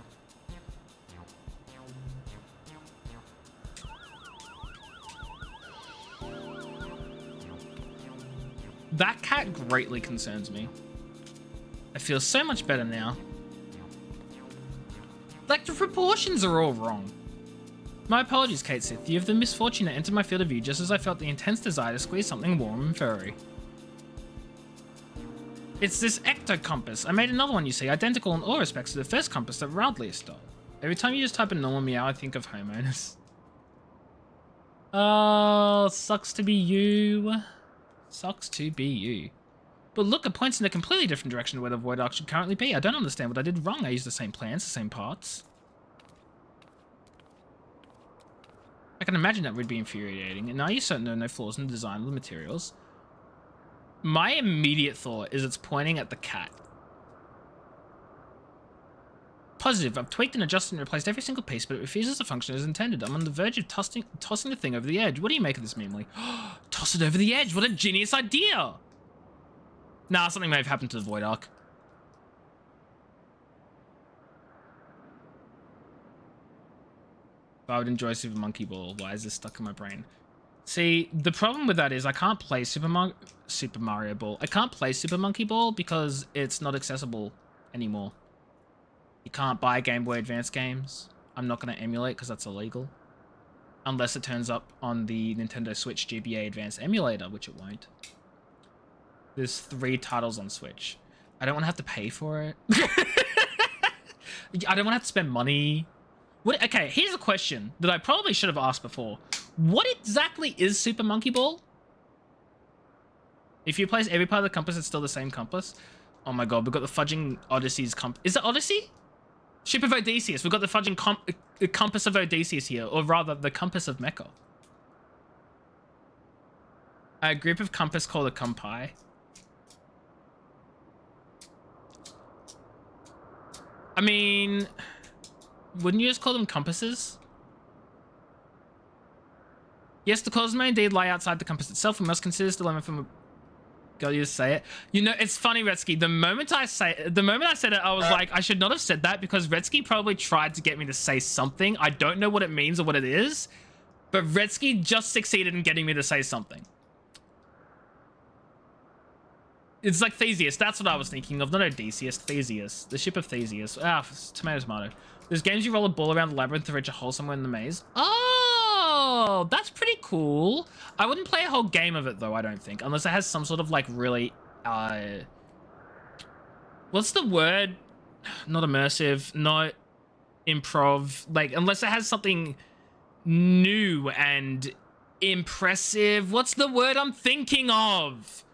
That cat greatly concerns me. I feel so much better now. Like, the proportions are all wrong. My apologies, Kate Sith. You have the misfortune to enter my field of view just as I felt the intense desire to squeeze something warm and furry. It's this ecto compass. I made another one, you see, identical in all respects to the first compass that Roundlier stole. Every time you just type a normal meow, I think of homeowners. Oh, sucks to be you. Sucks to be you. But look, it points in a completely different direction to where the Void Ark should currently be. I don't understand what I did wrong. I used the same plans, the same parts. I can imagine that would be infuriating, and now you certainly know no flaws in the design of the materials. My immediate thought is it's pointing at the cat. Positive, I've tweaked and adjusted and replaced every single piece, but it refuses to function as intended. I'm on the verge of tossing the thing over the edge. What do you make of this, Meemly? Toss it over the edge, what a genius idea! Nah, something may have happened to the Void Ark. I would enjoy Super Monkey Ball. Why is this stuck in my brain? See, the problem with that is I can't play Super Mario Ball. I can't play Super Monkey Ball because it's not accessible anymore. You can't buy Game Boy Advance games. I'm not going to emulate because that's illegal. Unless it turns up on the Nintendo Switch GBA Advance emulator, which it won't. There's 3 titles on Switch. I don't want to have to pay for it. I don't want to have to spend money. Okay, here's a question that I probably should have asked before. What exactly is Super Monkey Ball? If you place every part of the compass, it's still the same compass. Oh my god, we've got the fudging Odyssey's compass. Is it Odyssey? Ship of Odysseus. We've got the fudging compass of Odysseus here, or rather, the compass of Mecca. A group of compass called a Kumpai. I mean, wouldn't you just call them compasses? Yes, the cause may indeed lie outside the compass itself. We must consider this dilemma from a... God, you just say it. You know, it's funny, Retsky. The moment I said it, I was like, I should not have said that because Retsky probably tried to get me to say something. I don't know what it means or what it is, but Retsky just succeeded in getting me to say something. It's like Theseus. That's what I was thinking of. Not Odysseus, Theseus. The ship of Theseus. Ah, tomato, tomato. There's games you roll a ball around the labyrinth to reach a hole somewhere in the maze. Oh, that's pretty cool. I wouldn't play a whole game of it, though, I don't think. Unless it has some sort of, like, really... what's the word? Not immersive, not improv. Like, unless it has something new and impressive. What's the word I'm thinking of?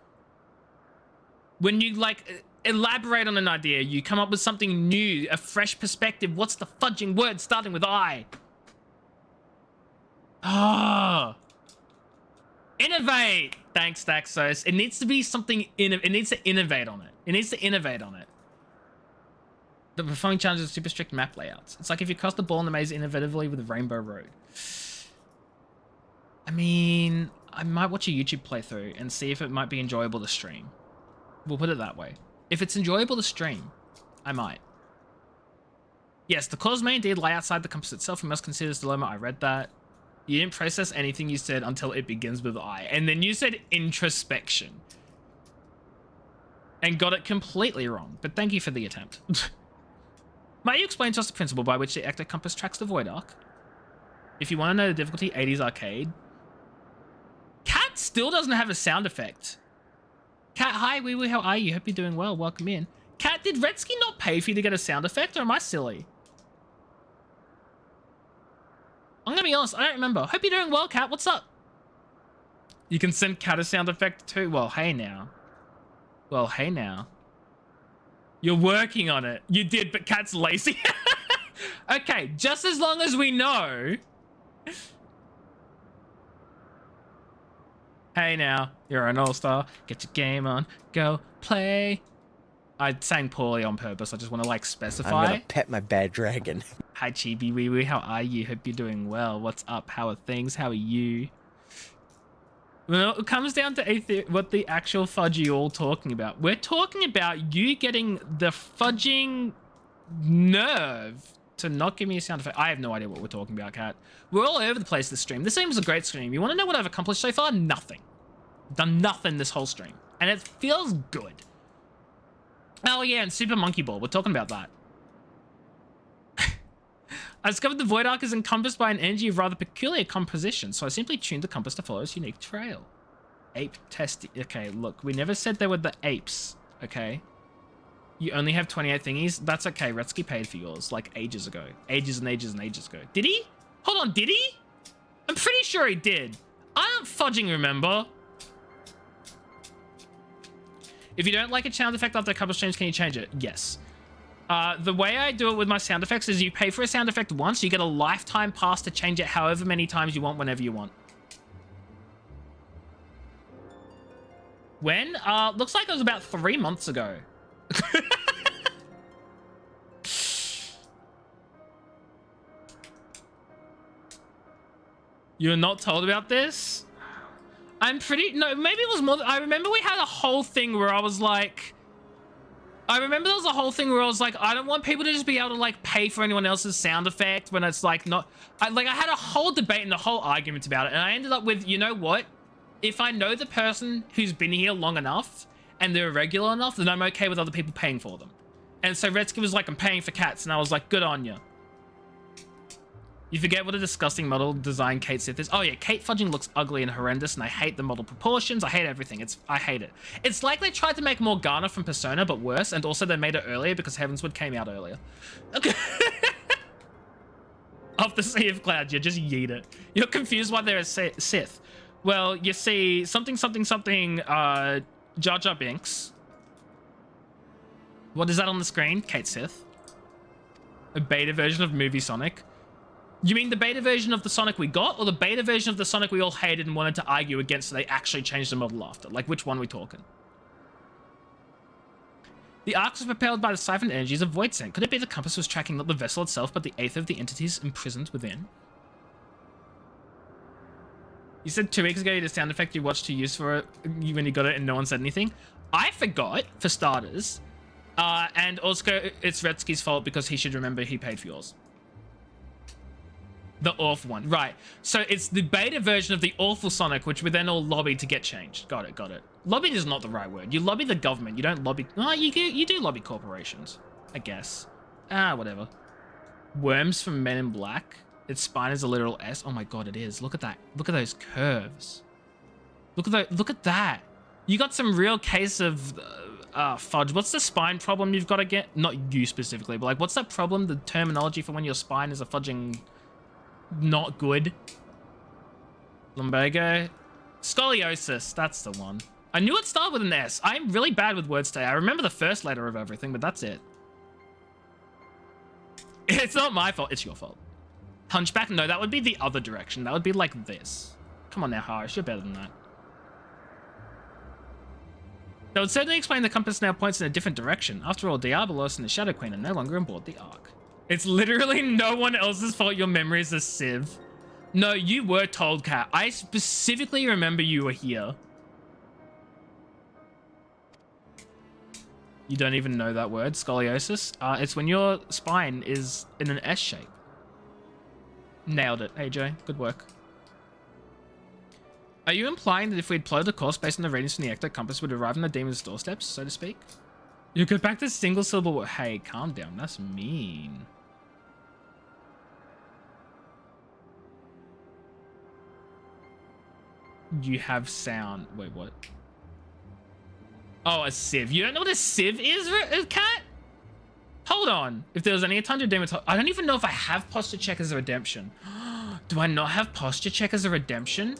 When you, like... elaborate on an idea, you come up with something new, a fresh perspective. What's the fudging word starting with I? Ah, innovate. Thanks, Daxos. It needs to be something. It needs to innovate on it. It needs to innovate on it. The performing challenges are super strict map layouts. It's like if you cross the ball in the maze innovatively with a Rainbow Road. I mean, I might watch a YouTube playthrough and see if it might be enjoyable to stream. We'll put it that way. If it's enjoyable to stream, I might. Yes, the cause may indeed lie outside the compass itself. We must consider this dilemma. I read that. You didn't process anything you said until it begins with I. And then you said introspection. And got it completely wrong. But thank you for the attempt. Might you explain to us the principle by which the ecto compass tracks the Void Ark? If you want to know the difficulty, 80s arcade. Cat still doesn't have a sound effect. Cat, hi, wee wee, how are you? Hope you're doing well. Welcome in. Cat, did Retsky not pay for you to get a sound effect, or am I silly? I'm gonna be honest, I don't remember. Hope you're doing well, Cat. What's up? You can send Cat a sound effect too. Well, hey now. Well, hey now. You're working on it. You did, but Cat's lazy. Okay, just as long as we know. Hey now, you're an all-star. Get your game on. Go play. I sang poorly on purpose. I just want to like specify. I'm gonna pet my bad dragon. Hi Chibi Wee Wee, how are you? Hope you're doing well. What's up? How are things? How are you? Well, it comes down to what the actual fudge are you all talking about. We're talking about you getting the fudging nerve to not give me a sound effect. I have no idea what we're talking about, Cat. We're all over the place this stream. This stream was a great stream. You want to know what I've accomplished so far? Nothing. Done nothing this whole stream. And it feels good. Oh yeah, and Super Monkey Ball. We're talking about that. I discovered the Void Arc is encompassed by an energy of rather peculiar composition, so I simply tuned the compass to follow its unique trail. Ape test. Okay, look, we never said they were the apes, okay? You only have 28 thingies? That's okay, Retsky paid for yours, like ages ago. Ages and ages and ages ago. Did he? Hold on, did he? I'm pretty sure he did. I don't fudging remember. If you don't like a sound effect after a couple streams, can you change it? Yes. The way I do it with my sound effects is you pay for a sound effect once, you get a lifetime pass to change it however many times you want, whenever you want. When? Looks like it was about 3 months ago. You're not told about this? I'm pretty... No, maybe it was more... I remember we had a whole thing where I was like... I remember there was a whole thing where I was like, I don't want people to just be able to like pay for anyone else's sound effect when it's like not... I had a whole debate and a whole argument about it. And I ended up with, you know what? If I know the person who's been here long enough and they're regular enough, then I'm okay with other people paying for them. And so Retsky was like, I'm paying for cats. And I was like, good on you. You forget what a disgusting model design Kate Sith is. Oh yeah, Kate fudging looks ugly and horrendous, and I hate the model proportions. I hate everything. I hate it. It's like they tried to make Morgana from Persona, but worse, and also they made it earlier because Heavensward came out earlier. Okay. Off the Sea of Clouds, you just yeet it. You're confused why they're a Sith. Well, you see something, Jar Jar Binks. What is that on the screen? Kate Sith. A beta version of Movie Sonic. You mean the beta version of the Sonic we got, or the beta version of the Sonic we all hated and wanted to argue against so they actually changed the model after? Like, which one are we talking? The arc was propelled by the siphoned energies of Void Scent. Could it be the compass was tracking not the vessel itself, but the eighth of the entities imprisoned within? You said 2 weeks ago you had a sound effect you watched to use for it when you got it and no one said anything. I forgot, for starters. And also, it's Retsky's fault because he should remember he paid for yours. The awful one. Right. So it's the beta version of the awful Sonic, which we then all lobbied to get changed. Got it, got it. Lobbied is not the right word. You lobby the government. You don't lobby... Oh, you do lobby corporations, I guess. Whatever. Worms from Men in Black. Its spine is a literal S. Oh my god, it is. Look at that. Look at those curves. Look at that. You got some real case of... fudge. What's the spine problem you've got to get? Not you specifically, but like, what's that problem? The terminology for when your spine is a fudging... not good. Lumbago. Scoliosis. That's the one. I knew it started with an S. I'm really bad with words today. I remember the first letter of everything, but that's it. It's not my fault. It's your fault. Hunchback? No, that would be the other direction. That would be like this. Come on now, Harsh. You're better than that. That would certainly explain the compass now points in a different direction. After all, Diabolos and the Shadow Queen are no longer on board the Ark. It's literally no one else's fault your memory is a sieve. No, you were told, Kat. I specifically remember you were here. You don't even know that word, scoliosis? It's when your spine is in an S shape. Nailed it, AJ. Good work. Are you implying that if we'd plotted a course based on the readings from the Ecto Compass, we'd arrive on the demon's doorsteps, so to speak? You go back to single syllable. Hey, calm down. That's mean. You have sound. Wait, what? Oh, a sieve. You don't know what a sieve is, Cat? Hold on. If there was any Tundra Dematology... I don't even know if I have Posture Check as a redemption. Do I not have Posture Check as a redemption?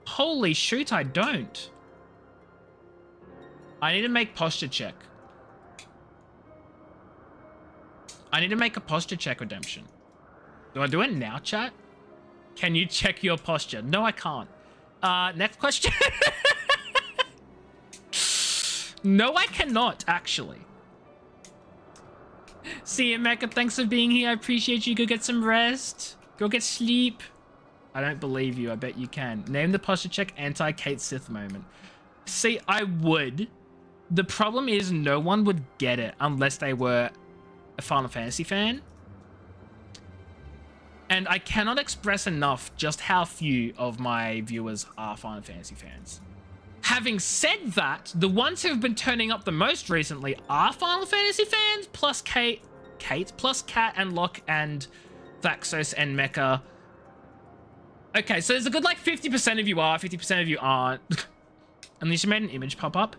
Holy shoot, I don't. I need to make Posture Check. I need to make a Posture Check redemption. Do I do it now, chat? Can you check your posture? No, I can't. Next question. No, I cannot, actually. See you, Mecha. Thanks for being here. I appreciate you. Go get some rest. Go get sleep. I don't believe you. I bet you can. Name the Posture Check anti-Kate Sith moment. See, I would. The problem is no one would get it unless they were a Final Fantasy fan. And I cannot express enough just how few of my viewers are Final Fantasy fans. Having said that, the ones who have been turning up the most recently are Final Fantasy fans, plus Kate, plus Kat and Locke and Thaxos and Mecha. Okay, so there's a good like 50% of you are, 50% of you aren't. Unless you made an image pop up.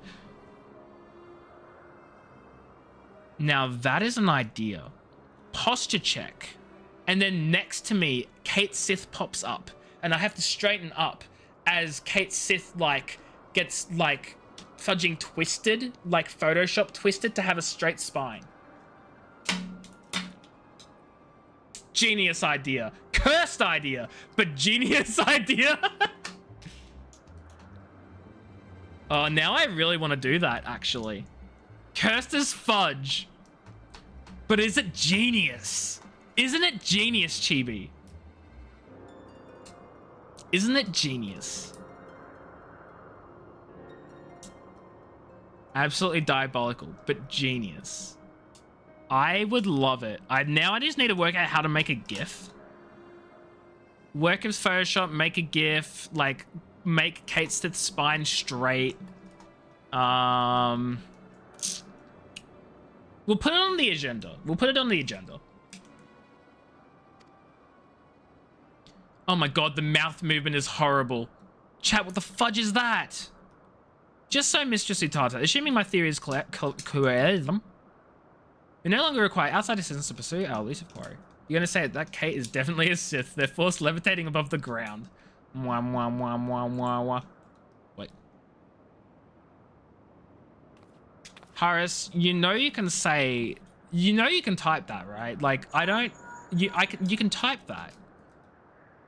Now that is an idea. Posture check. And then next to me, Kate Sith pops up. And I have to straighten up as Kate Sith, like, gets, like, fudging twisted, like Photoshop twisted to have a straight spine. Genius idea. Cursed idea, but genius idea. Oh, now I really want to do that, actually. Cursed as fudge. But is it genius? Isn't it genius, Chibi? Isn't it genius? Absolutely diabolical, but genius. I would love it. Now I just need to work out how to make a GIF. Work with Photoshop, make a GIF, like make Kate Sith's spine straight. We'll put it on the agenda. We'll put it on the agenda. Oh my god, the mouth movement is horrible. Chat, what the fudge is that? Just so Mistress Utata, assuming my theory is correct, we no longer require outside assistance to pursue our elusive quarry. You're gonna say that Kate is definitely a Sith. They're forced levitating above the ground. Mwah, mwah, mwah, mwah, mwah, mwah. Wait. Harris, you know you can say... You know you can type that, right? Like, I don't... You can type that.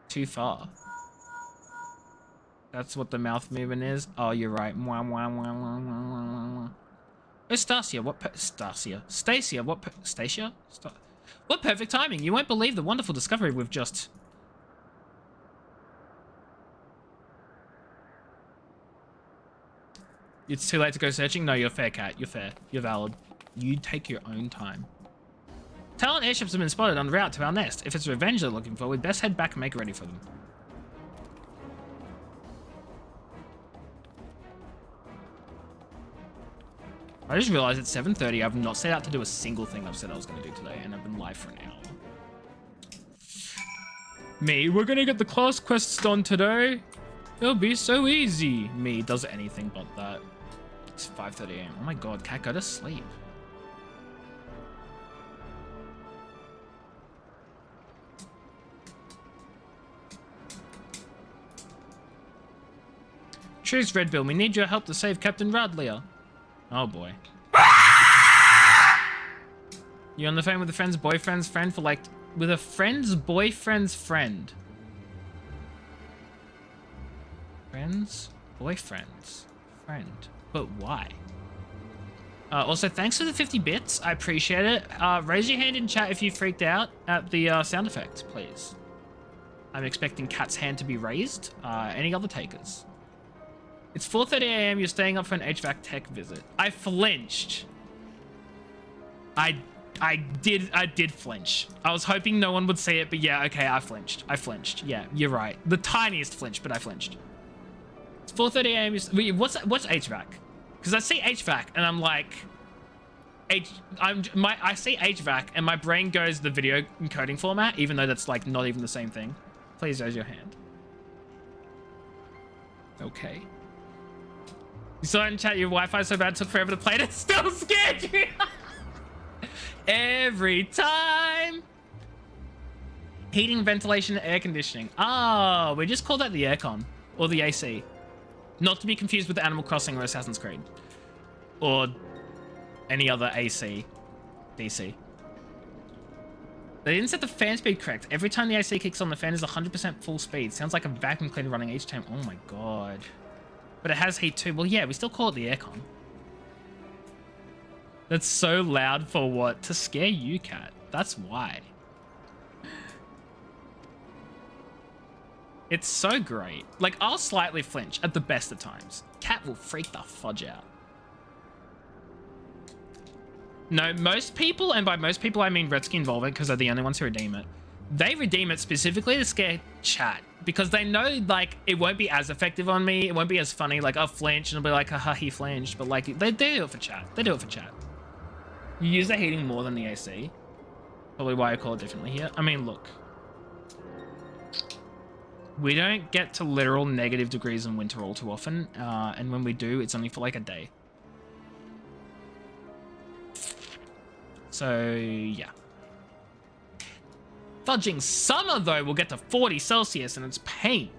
Too far. That's what the mouth movement is. Oh, you're right. Mwah, mwah, mwah, mwah, mwah, mwah, mwah. Oh, Stacia, Stacia, what perfect timing. You won't believe the wonderful discovery we've just... It's too late to go searching? No, you're fair, Cat. You're fair. You're valid. You take your own time. Talon airships have been spotted en route to our nest. If it's revenge they're looking for, we'd best head back and make ready for them. I just realized it's 7:30. I've not set out to do a single thing I've said I was going to do today, and I've been live for an hour. Me, we're going to get the class quests done today. It'll be so easy. Me does anything but that. It's 5:30 AM. Oh my god, Cat, go to sleep. Choose Red Bill. We need your help to save Captain Radlier. Oh boy. You're on the phone with a friend's boyfriend's friend for like... With a friend's boyfriend's friend. Friend's boyfriend's friend. But why? Also, thanks for the 50 bits. I appreciate it. Raise your hand in chat if you freaked out at the sound effect, please. I'm expecting Cat's hand to be raised. Any other takers? It's 4:30 AM. You're staying up for an HVAC tech visit. I flinched. I did flinch. I was hoping no one would see it, but yeah, okay, I flinched. Yeah, you're right. The tiniest flinch, but I flinched. It's 4:30 AM. Wait, what's HVAC? Because I see HVAC and I'm like, I see HVAC and my brain goes the video encoding format, even though that's like not even the same thing. Please raise your hand. Okay. You saw in chat your Wi-Fi so bad it took forever to play it. It still scared you. Every time. Heating, ventilation, air conditioning. Oh, we just call that the aircon or the AC. Not to be confused with Animal Crossing or Assassin's Creed. Or any other AC. DC. They didn't set the fan speed correct. Every time the AC kicks on, the fan is 100% full speed. Sounds like a vacuum cleaner running each time. Oh my god. But it has heat too. Well, yeah, we still call it the aircon. That's so loud for what? To scare you, Cat. That's why. It's so great. Like, I'll slightly flinch at the best of times. Cat will freak the fudge out. No, most people, and by most people I mean Redskin Volvic because they're the only ones who redeem it. They redeem it specifically to scare chat because they know, like, it won't be as effective on me. It won't be as funny. Like, I'll flinch and it'll be like, haha, he flinched. But, like, they do it for chat. They do it for chat. You use the heating more than the AC. Probably why I call it differently here. I mean, look. We don't get to literal negative degrees in winter all too often. And when we do, it's only for, like, a day. So, yeah. Fudging summer, though, will get to 40 Celsius, and it's pain.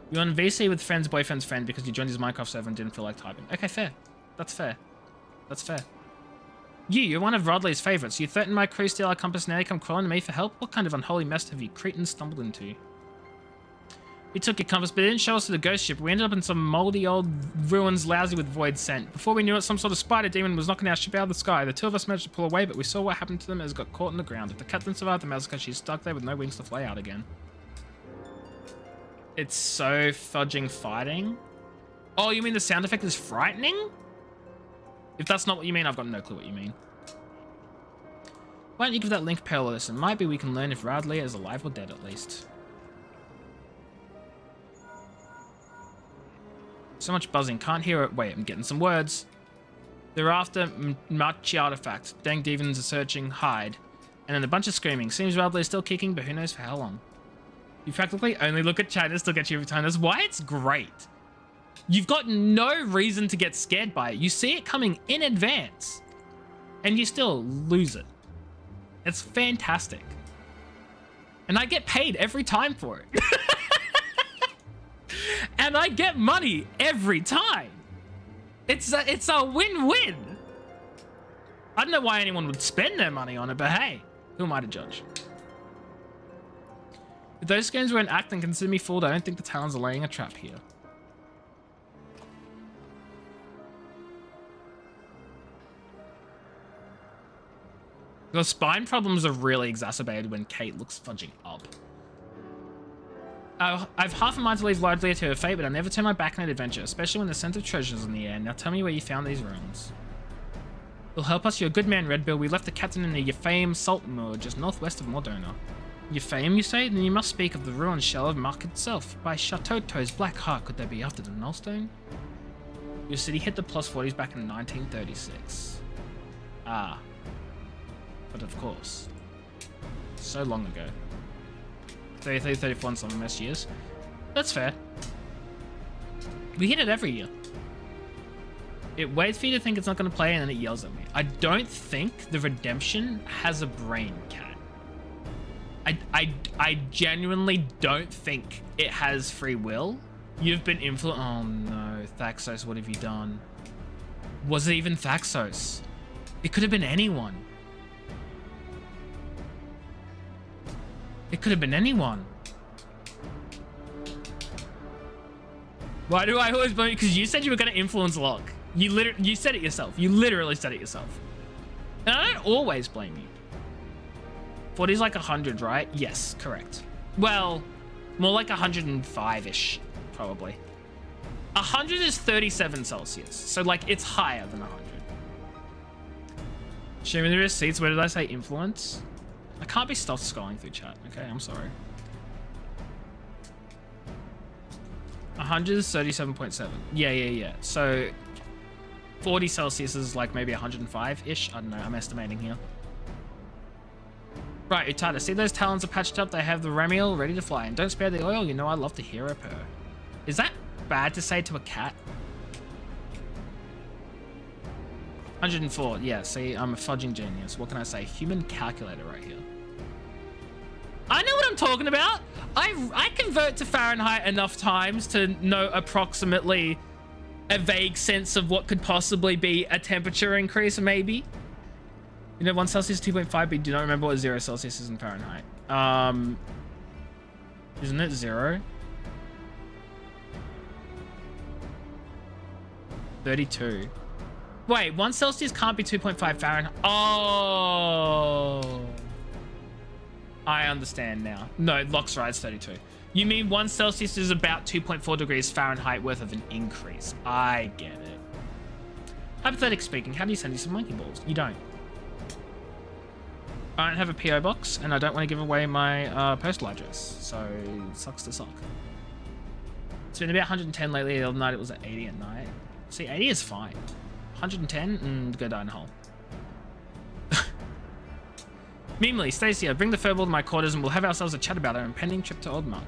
You're on VC with friend's boyfriend's friend because you joined his Minecraft server and didn't feel like typing. Okay, fair. That's fair. That's fair. You're one of Rodley's favorites. You threatened my crew, steal our compass, now you come crawling to me for help? What kind of unholy mess have you cretins stumbled into? We took your compass, but it didn't show us to the ghost ship. We ended up in some moldy old ruins, lousy with void scent. Before we knew it, some sort of spider demon was knocking our ship out of the sky. The two of us managed to pull away, but we saw what happened to them as it got caught in the ground. If the cat didn't survive the massacre, she's stuck there with no wings to fly out again. It's so fudging fighting. Oh, you mean the sound effect is frightening? If that's not what you mean, I've got no clue what you mean. Why don't you give that link Pearl a listen? Might be we can learn if Radley is alive or dead at least. So much buzzing, can't hear it. Wait, I'm getting some words. They're after Machi artifact. Dang demons are searching, hide. And then a bunch of screaming. Seems Radley is still kicking, but who knows for how long. You practically only look at chat and still get you every time. That's why it's great. You've got no reason to get scared by it. You see it coming in advance. And you still lose it. It's fantastic. And I get paid every time for it. And I get money every time. It's a win-win. I don't know why anyone would spend their money on it, but hey, who am I to judge? If those games weren't acting, consider me fooled. I don't think the Talons are laying a trap here. The spine problems are really exacerbated when Kate looks fudging up. I've half a mind to leave largely to her fate, but I never turn my back on an adventure, especially when the scent of treasures in the air. Now tell me where you found these ruins. It'll help us. You're a good man, Redbill. We left the captain in the Yafame salt moor, just northwest of Mordona. Yafame, you say? Then you must speak of the ruined shell of Mark itself. By Chateauto's black heart, could that be after the Nullstone? Your city hit the plus 40s back in 1936. Ah. But of course. So long ago. 33, 34 and some of most years. That's fair. We hit it every year. It waits for you to think it's not going to play and then it yells at me. I don't think the Redemption has a brain, Cat. I genuinely don't think it has free will. You've been influenced. Oh no, Thaxos, what have you done? Was it even Thaxos? It could have been anyone. It could have been anyone. Why do I always blame you? Because you said you were going to influence Locke. You said it yourself. You literally said it yourself. And I don't always blame you. 40 is like 100, right? Yes, correct. Well, more like 105-ish, probably. 100 is 37 Celsius. So, like, it's higher than 100. Show me the receipts. Where did I say influence? I can't be stopped scrolling through chat. Okay, I'm sorry. 100 is 37.7. Yeah. So 40 Celsius is like maybe 105-ish. I don't know. I'm estimating here. Right, Utada. See those talons are patched up? They have the Ramiel ready to fly. And don't spare the oil. You know I love to hear a purr. Is that bad to say to a cat? 104. Yeah, see, I'm a fudging genius. What can I say? Human calculator right here. I know what I'm talking about. I convert to Fahrenheit enough times to know approximately a vague sense of what could possibly be a temperature increase, maybe. You know, 1 Celsius, 2.5, but you do not remember what 0 Celsius is in Fahrenheit. Isn't it 0? 32. Wait, 1 Celsius can't be 2.5 Fahrenheit. Oh. I understand now. No, Locke's right, it's 32. You mean 1 Celsius is about 2.4 degrees Fahrenheit worth of an increase. I get it. Hypothetically speaking, how do you send you some monkey balls? You don't. I don't have a PO box, and I don't want to give away my postal address, so it sucks to suck. It's been about 110 lately. The other night it was at 80 at night. See, 80 is fine. 110, go die in a hole. Memely, Stacia, bring the furball to my quarters and we'll have ourselves a chat about our impending trip to Old Mark.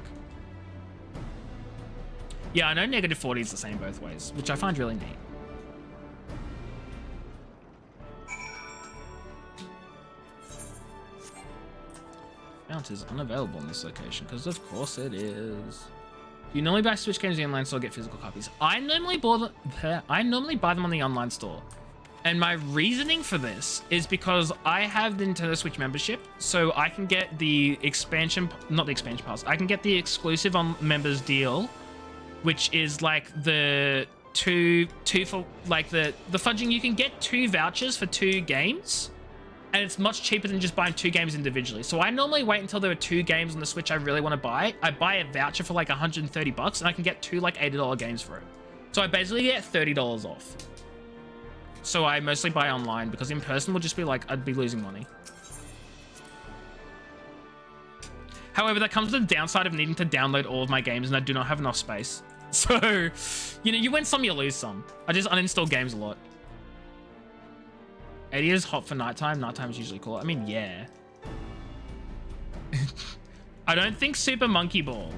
Yeah, I know negative 40 is the same both ways, which I find really neat. Mount is unavailable in this location, because of course it is. Do you normally buy Switch games in the online store or get physical copies? I normally buy them on the online store. And my reasoning for this is because I have the Nintendo Switch membership, so I can get the expansion, not the expansion pass, I can get the exclusive on members deal, which is like the two for like the fudging. You can get 2 vouchers for 2 games, and it's much cheaper than just buying 2 games individually. So I normally wait until there are 2 games on the Switch I really want to buy. I buy a voucher for like $130, and I can get 2 like $80 games for it. So I basically get $30 off. So I mostly buy online because in person will just be like, I'd be losing money. However, that comes with the downside of needing to download all of my games and I do not have enough space. So, you know, you win some, you lose some. I just uninstall games a lot. 80 is hot for nighttime. Nighttime is usually cool. I mean, yeah. I don't think Super Monkey Ball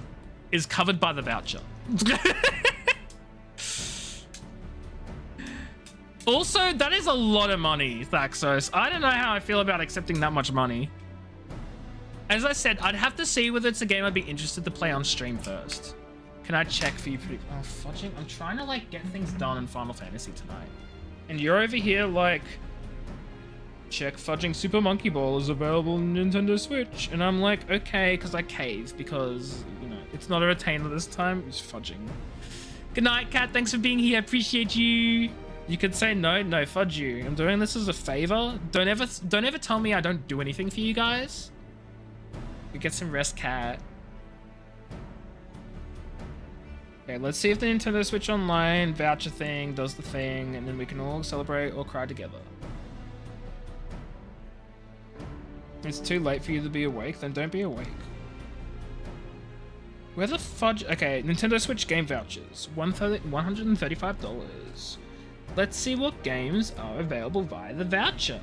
is covered by the voucher. Also, that is a lot of money, Thaxos. I don't know how I feel about accepting that much money. As I said, I'd have to see whether it's a game I'd be interested to play on stream first. Can I check for you? Oh, fudging. I'm trying to, like, get things done in Final Fantasy tonight. And you're over here, like, check fudging Super Monkey Ball is available on Nintendo Switch. And I'm like, okay, because I cave, because, you know, it's not a retainer this time. It's fudging. Good night, Kat. Thanks for being here. Appreciate you. You could say no, fudge you. I'm doing this as a favor. Don't ever tell me I don't do anything for you guys. We get some rest, Cat. Okay, let's see if the Nintendo Switch Online voucher thing does the thing, and then we can all celebrate or cry together. It's too late for you to be awake, then don't be awake. Where the fudge? Okay, Nintendo Switch game vouchers, $135. Let's see what games are available via the voucher.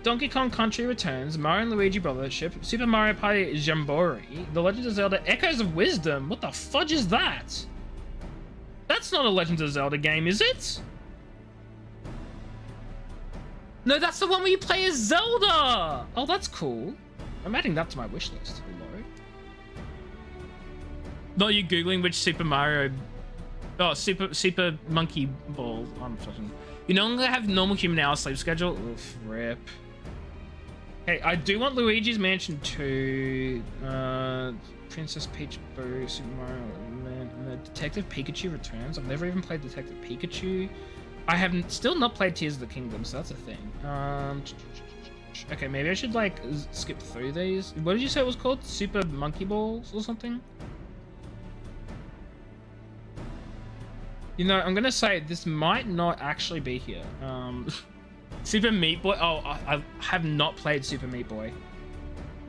Donkey Kong Country Returns, Mario and Luigi Brothership, Super Mario Party Jamboree, The Legend of Zelda Echoes of Wisdom. What the fudge is that? That's not a Legend of Zelda game, is it? No, that's the one where you play as Zelda! Oh, that's cool. I'm adding that to my wish list. Hello. Not you Googling which Super Mario... Oh, Super Monkey Ball. I'm fucking... You no longer have normal human hour sleep schedule? Oof, rip. Okay, I do want Luigi's Mansion 2. Princess Peach Boo, Super Mario... Detective Pikachu Returns. I've never even played Detective Pikachu. I have still not played Tears of the Kingdom, so that's a thing. Okay, maybe I should, like, skip through these. What did you say it was called? Super Monkey Balls or something? You know, I'm gonna say this might not actually be here. Super Meat Boy. Oh, I have not played Super Meat Boy.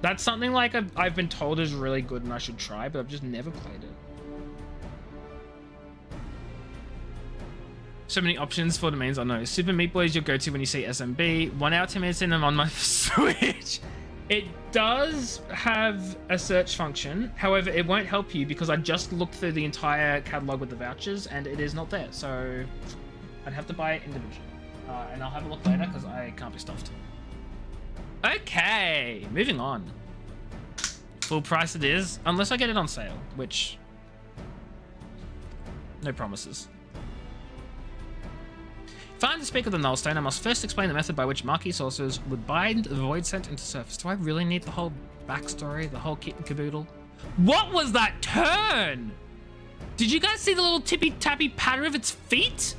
That's something like I've been told is really good and I should try, but I've just never played it. So many options for the mains I know. Super Meat Boy is your go-to when you see SMB. 1 hour, 10 minutes in, I'm on my Switch. It does have a search function. However, it won't help you because I just looked through the entire catalog with the vouchers and it is not there. So I'd have to buy it individually. And I'll have a look later because I can't be stuffed. Okay, moving on. Full price it is, unless I get it on sale, which... no promises. If I am to speak of the Nullstone, I must first explain the method by which Marquis sorcerers would bind the Void Scent into surface. Do I really need the whole backstory, the whole kit and caboodle? What was that turn? Did you guys see the little tippy-tappy patter of its feet?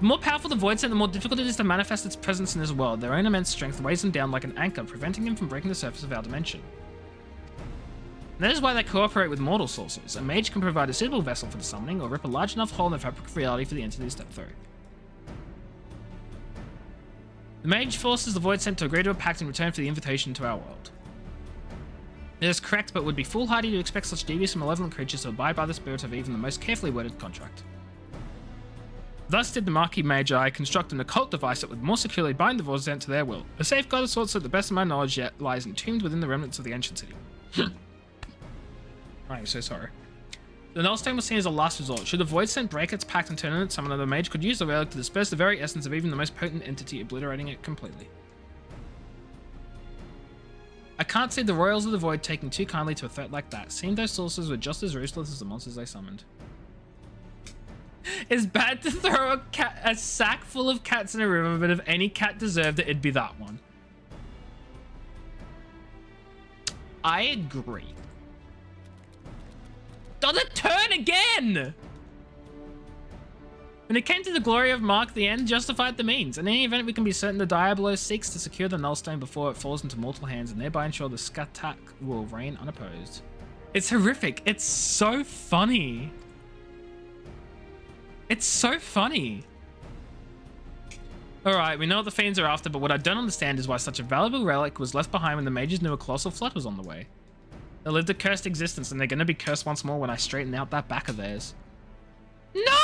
The more powerful the Void Scent, the more difficult it is to manifest its presence in this world. Their own immense strength weighs them down like an anchor, preventing them from breaking the surface of our dimension. And that is why they cooperate with mortal sorcerers. A mage can provide a suitable vessel for the summoning, or rip a large enough hole in the fabric of reality for the entity to step through. The mage forces the Void Scent to agree to a pact in return for the invitation to our world. It is correct, but would be foolhardy to expect such devious and malevolent creatures to abide by the spirit of even the most carefully worded contract. Thus did the Marquis Magi construct an occult device that would more securely bind the Void Scent to their will. A safeguard of sorts that, to the best of my knowledge, yet lies entombed within the remnants of the ancient city. I am so sorry. The Nullstone was seen as a last resort. Should the Void Scent break its pact and turn on its summoner, the mage could use the relic to disperse the very essence of even the most potent entity, obliterating it completely. I can't see the Royals of the Void taking too kindly to a threat like that. Seemed those sorcerers were just as ruthless as the monsters they summoned. It's bad to throw a sack full of cats in a river, but if any cat deserved it, it'd be that one. I agree. Oh, the turn again! When it came to the glory of Mark, the end justified the means. In any event, we can be certain the Diablo seeks to secure the Nullstone before it falls into mortal hands and thereby ensure the Skatak will reign unopposed. It's horrific. It's so funny. It's so funny. Alright, we know what the fiends are after, but what I don't understand is why such a valuable relic was left behind when the mages knew a colossal flood was on the way. They lived a cursed existence, and they're going to be cursed once more when I straighten out that back of theirs. No!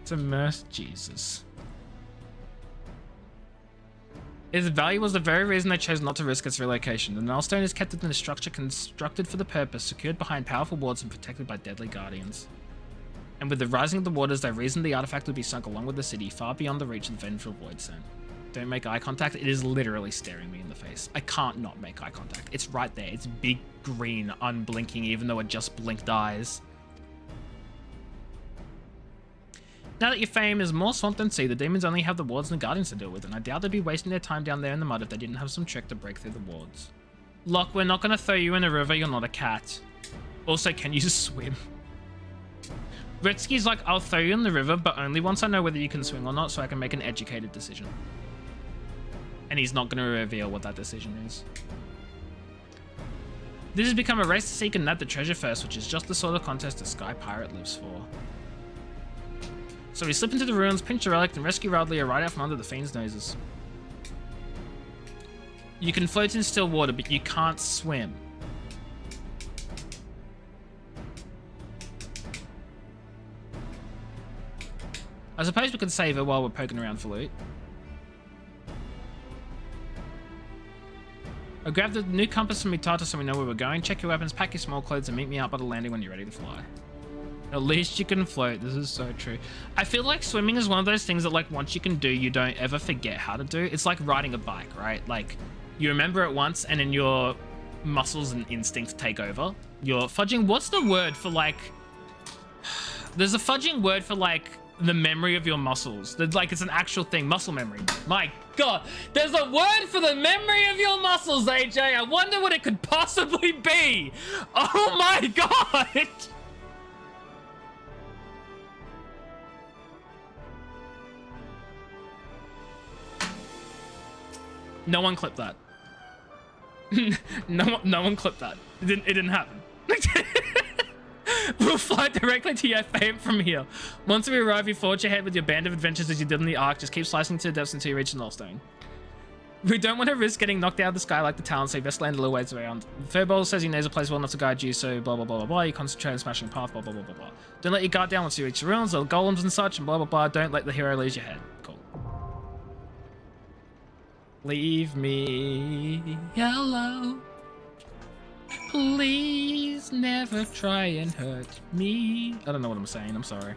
To immerse Jesus. Its value was the very reason they chose not to risk its relocation. The Nullstone is kept within a structure constructed for the purpose, secured behind powerful wards and protected by deadly guardians. And with the rising of the waters, they reasoned the artifact would be sunk along with the city, far beyond the reach of the vengeful Void Scent. Don't make eye contact. It is literally staring me in the face. I can't not make eye contact. It's right there. It's big, green, unblinking, even though it just blinked eyes. Now that your fame is more swamp than sea, the demons only have the wards and the guardians to deal with, and I doubt they'd be wasting their time down there in the mud if they didn't have some trick to break through the wards. Locke, we're not going to throw you in a river. You're not a cat. Also, can you swim? Retsky's like, I'll throw you in the river, but only once I know whether you can swim or not, so I can make an educated decision. And he's not going to reveal what that decision is. This has become a race to seek and nab the treasure first, which is just the sort of contest a Sky Pirate lives for. So we slip into the ruins, pinch the relic, and rescue Radlia right out from under the fiend's noses. You can float in still water, but you can't swim. I suppose we could save her while we're poking around for loot. I'll grab the new compass from Mitata so we know where we're going. Check your weapons, pack your small clothes, and meet me out by the landing when you're ready to fly. At least you can float. This is so true. I feel like swimming is one of those things that, like, once you can do, you don't ever forget how to do. It's like riding a bike, right? Like, you remember it once, and then your muscles and instincts take over. You're fudging. What's the word for, like... There's a fudging word for, like, the memory of your muscles. Like, it's an actual thing. Muscle memory. My God. There's a word for the memory of your muscles, AJ. I wonder what it could possibly be. Oh my God. No one clipped that. no one clipped that. It didn't happen. We'll fly directly to your fame from here. Once we arrive, you forge ahead with your band of adventures as you did in the Ark. Just keep slicing to the depths until you reach the Nullstone. We don't want to risk getting knocked out of the sky like the Talon, so you best land a little ways around. Furbolg says he knows a place well enough to guide you, so blah, blah, blah, blah, blah. You concentrate on smashing the path, blah, blah, blah, blah, blah. Don't let your guard down once you reach the ruins, or golems and such, and blah, blah, blah. Don't let the hero lose your head. Cool. Leave me alone. Please never try and hurt me. I don't know what I'm saying. I'm sorry.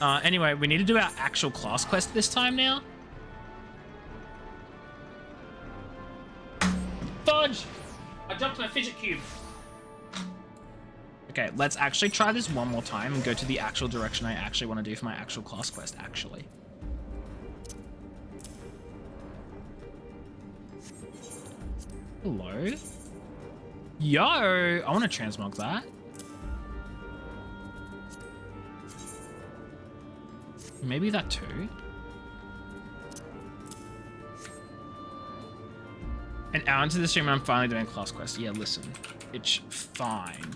Anyway, we need to do our actual class quest this time now. Fudge! I jumped my fidget cube. Okay, let's actually try this one more time and go to the actual direction I actually want to do for my actual class quest, actually. Hello? Yo! I want to transmog that. Maybe that too. An hour into the stream, I'm finally doing class quest. Yeah, listen, it's fine.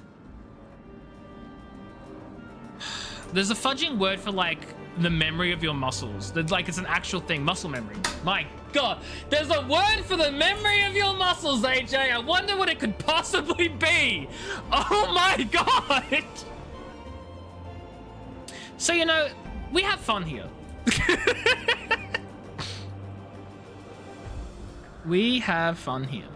There's a fudging word for like the memory of your muscles. Like it's an actual thing, muscle memory. My God, there's a word for the memory of your muscles, AJ. I wonder what it could possibly be. Oh my God. So, you know, we have fun here. We have fun here.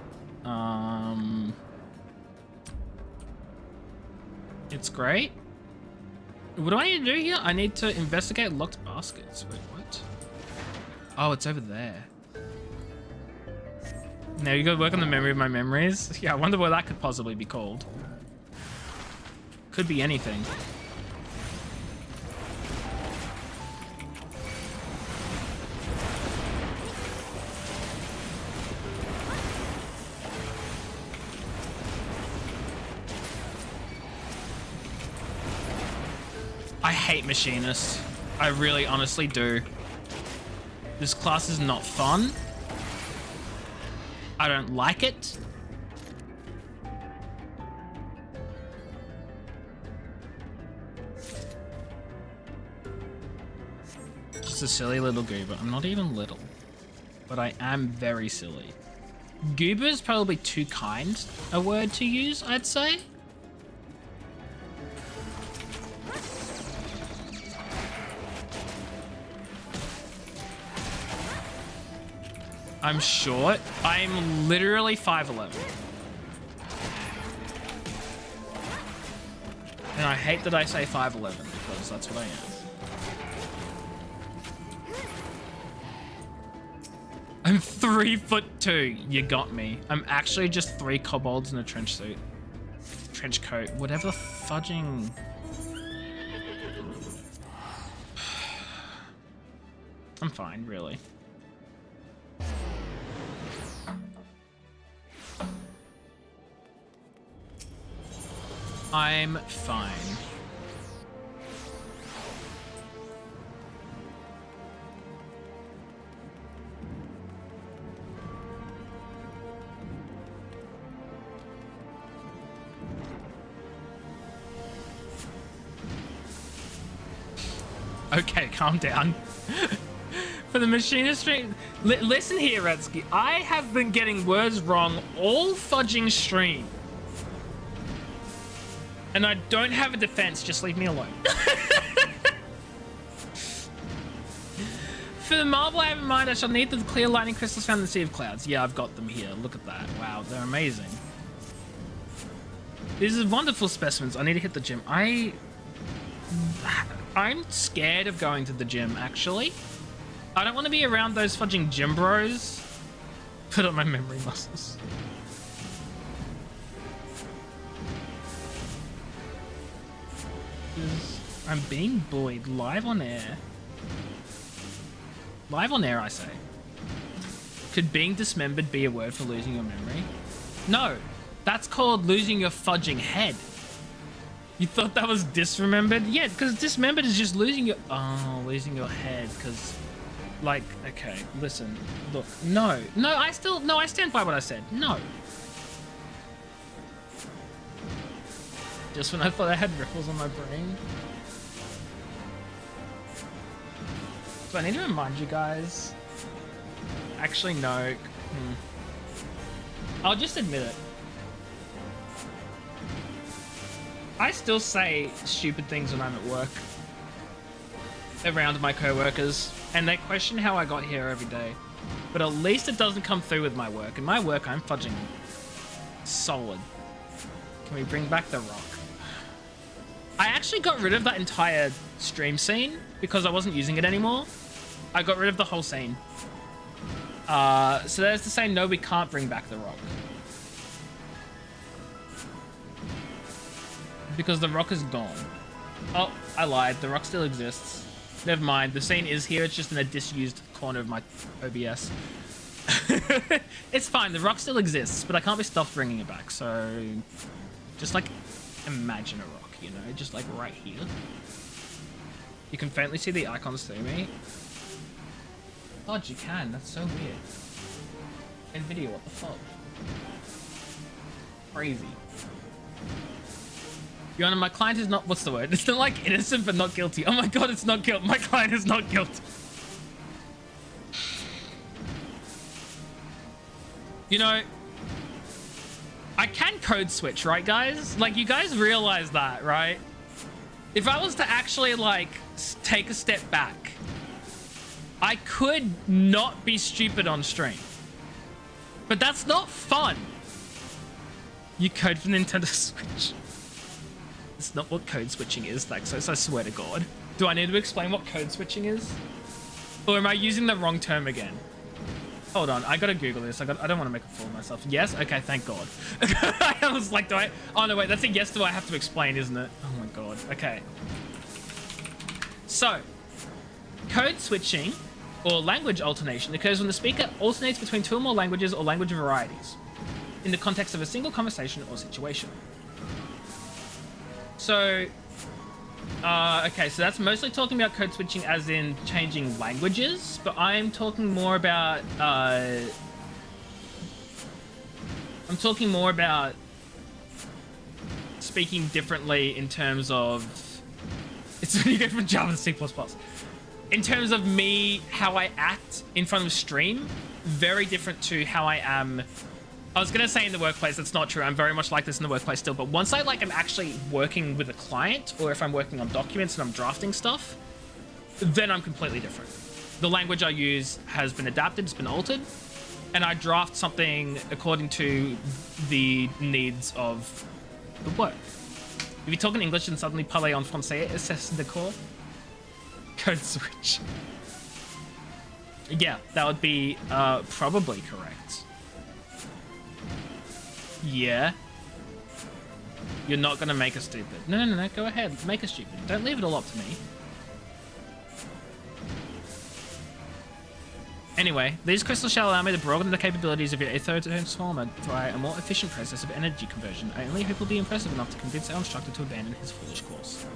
It's great. What do I need to do here? I need to investigate locked baskets. Wait, what? Oh, it's over there. Now you gotta work on the memory of my memories. Yeah, I wonder what that could possibly be called. Could be anything. I hate machinists. I really honestly do. This class is not fun. I don't like it. Just a silly little goober. I'm not even little, but I am very silly. Goober is probably too kind a word to use, I'd say. I'm short. I'm literally 5'11". And I hate that I say 5'11", because that's what I am. I'm 3'2". You got me. I'm actually just 3 kobolds in a trench suit. Trench coat. Whatever fudging... I'm fine, really. I'm fine. Okay, calm down. For the machinist stream, listen here, Redsky. I have been getting words wrong all fudging stream. And I don't have a defense, just leave me alone. For the marble I have in mind, I shall need the clear lightning crystals found in the Sea of Clouds. Yeah, I've got them here. Look at that. Wow, they're amazing. These are wonderful specimens. I need to hit the gym. I'm scared of going to the gym, actually. I don't want to be around those fudging gym bros. Put on my memory muscles. I'm being bullied live on air. Live on air, I say. Could being dismembered be a word for losing your memory? No, that's called losing your fudging head. You thought that was disremembered? Yeah, because dismembered is just losing your... Oh, losing your head, because... Like, okay, listen, look, no, I stand by what I said, no. Just when I thought I had ripples on my brain. Do I need to remind you guys? Actually, no. I'll just admit it. I still say stupid things when I'm at work around my co-workers, and they question how I got here every day. But at least it doesn't come through with my work. In my work, I'm fudging solid. Can we bring back the rock? I actually got rid of that entire stream scene because I wasn't using it anymore. I got rid of the whole scene. So there's to say, no, we can't bring back the rock. Because the rock is gone. Oh, I lied. The rock still exists. Never mind. The scene is here. It's just in a disused corner of my OBS. It's fine. The rock still exists, but I can't be stopped bringing it back. So just like imagine a rock, you know, just like right here. You can faintly see the icons through me. God, you can. That's so weird. NVIDIA, what the fuck? Crazy. Your Honor, my client is not... What's the word? It's still like innocent but not guilty. Oh my god, it's not guilt. My client is not guilty. You know, I can code switch, right, guys? Like, you guys realize that, right? If I was to actually, like, take a step back, I could not be stupid on stream. But that's not fun. You code for Nintendo Switch. It's not what code switching is, Thaxos, I swear to God. Do I need to explain what code switching is? Or am I using the wrong term again? Hold on, I gotta Google this. I don't want to make a fool of myself. Yes? Okay, thank God. I was like, do I... Oh, no, wait, that's a yes do I have to explain, isn't it? Oh my God, okay. So, code switching, or language alternation, occurs when the speaker alternates between two or more languages or language varieties in the context of a single conversation or situation. So, okay, so that's mostly talking about code switching as in changing languages, but I'm talking more about, speaking differently in terms of, it's when you go from Java to C++. In terms of me, how I act in front of stream, very different to how I am. I was gonna say in the workplace, that's not true. I'm very much like this in the workplace still, but once I am actually working with a client, or if I'm working on documents and I'm drafting stuff, then I'm completely different. The language I use has been adapted, it's been altered, and I draft something according to the needs of the work. If you talk in English and suddenly parler en français, c'est d'accord? Code switch. Yeah, that would be probably correct. Yeah. You're not gonna make us stupid. No, go ahead. Make us stupid. Don't leave it all up to me. Anyway, these crystals shall allow me to broaden the capabilities of your Aether Transformer via a more efficient process of energy conversion. I only hope will be impressive enough to convince our instructor to abandon his foolish course.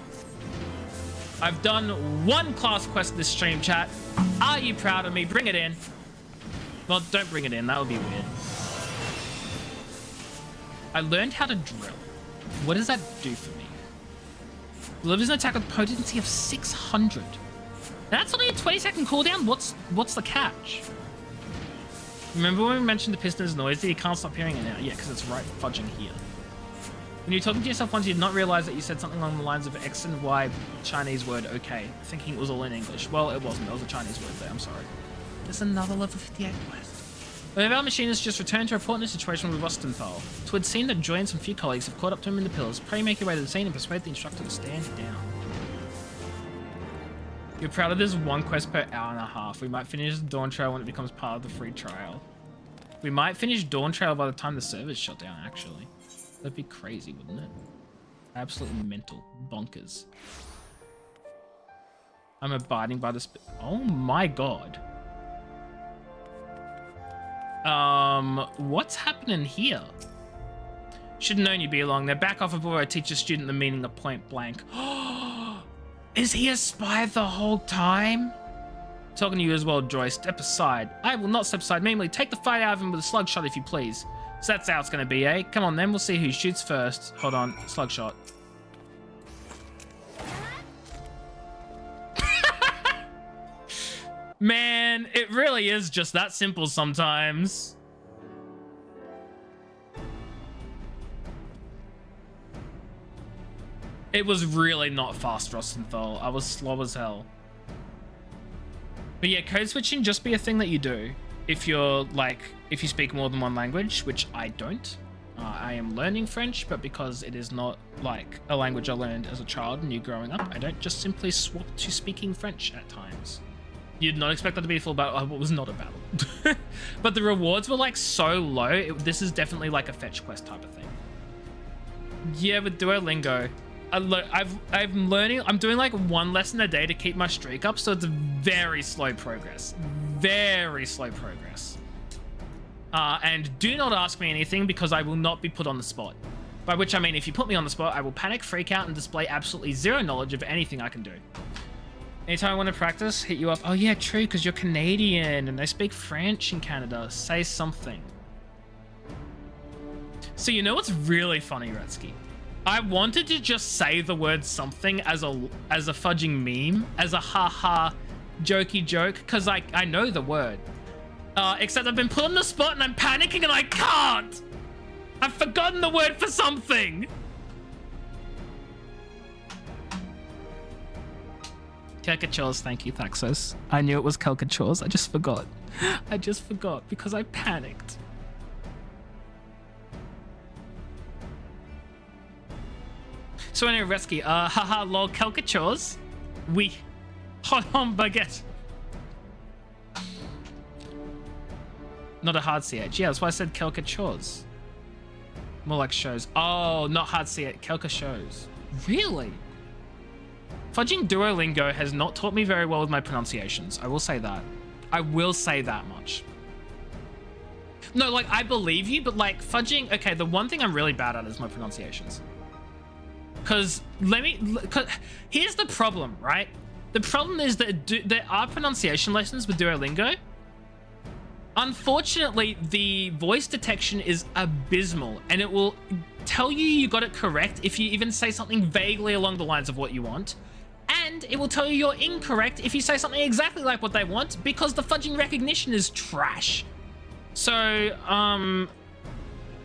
I've done one class quest this stream, chat. Are you proud of me? Bring it in. Well, don't bring it in. That would be weird. I learned how to drill. What does that do for me? Delivers an attack with potency of 600. That's only a 20-second cooldown? What's the catch? Remember when we mentioned the piston is noisy? You can't stop hearing it now. Yeah, because it's right fudging here. When you're talking to yourself once, you did not realize that you said something along the lines of X and Y Chinese word okay, thinking it was all in English. Well, it wasn't. There was a Chinese word there. I'm sorry. There's another level 58 quest. One of our machinists just returned to report in a situation with Rostenthal. It would seem that Joy and some few colleagues have caught up to him in the pillars. Pray make your way to the scene and persuade the instructor to stand down. You're proud of this one quest per hour and a half. We might finish Dawn Trail when it becomes part of the free trial. We might finish Dawn Trail by the time the servers shut down, actually. That'd be crazy, wouldn't it? Absolutely mental. Bonkers. I'm abiding by the oh my god. What's happening here? Should've known you'd be along there. Back off before I teach a student the meaning of point blank. Is he a spy the whole time? Talking to you as well, Joy. Step aside. I will not step aside. Namely, take the fight out of him with a slug shot if you please. So that's how it's gonna be, eh? Come on then, we'll see who shoots first. Hold on, slug shot. Man. man, it really is just that simple sometimes. It was really not fast, Rostenthal. I was slow as hell. But yeah, code switching just be a thing that you do if you're like, if you speak more than one language, which I don't. I am learning French, but because it is not like a language I learned as a child and you growing up, I don't just simply swap to speaking French at times. You'd not expect that to be a full battle. It was not a battle. But the rewards were like so low. This is definitely like a fetch quest type of thing. Yeah, with Duolingo, I'm learning. I'm doing like one lesson a day to keep my streak up, so it's very slow progress. Very slow progress. And do not ask me anything because I will not be put on the spot. By which I mean, if you put me on the spot, I will panic, freak out, and display absolutely zero knowledge of anything I can do. Anytime I want to practice, hit you up. Oh yeah, true, because you're Canadian and they speak French in Canada. Say something. So you know what's really funny, Retsky? I wanted to just say the word something as a fudging meme, as a haha jokey joke, because I know the word. Except I've been put on the spot and I'm panicking and I can't! I've forgotten the word for something! Caricatures, thank you, Thaxos. I knew it was caricatures, I just forgot. I just forgot because I panicked. So anyway, Resky, haha, lol, caricatures. Oui. Hot on baguette. Not a hard CH. Yeah, that's why I said caricatures. More like shows. Oh, not hard CH. Caricatures. Really? Fudging Duolingo has not taught me very well with my pronunciations. I will say that. I will say that much. No, like, I believe you, but like, fudging... Okay, the one thing I'm really bad at is my pronunciations. Because, here's the problem, right? The problem is that there are pronunciation lessons with Duolingo. Unfortunately, the voice detection is abysmal, and it will tell you got it correct if you even say something vaguely along the lines of what you want, and it will tell you you're incorrect if you say something exactly like what they want, because the fudging recognition is trash. So,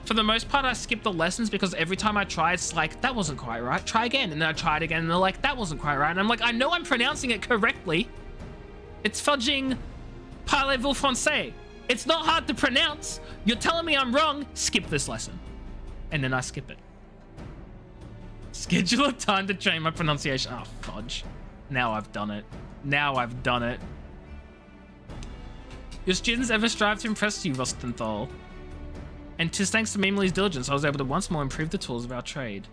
for the most part, I skip the lessons because every time I try, it's like, that wasn't quite right. Try again. And then I try it again, and they're like, that wasn't quite right. And I'm like, I know I'm pronouncing it correctly. It's fudging parlez-vous français. It's not hard to pronounce. You're telling me I'm wrong. Skip this lesson. And then I skip it. Schedule a time to train my pronunciation. Oh, fudge. Now I've done it. Now I've done it. Your students ever strive to impress you, Rostenthal? And 'tis thanks to Memely's diligence, I was able to once more improve the tools of our trade.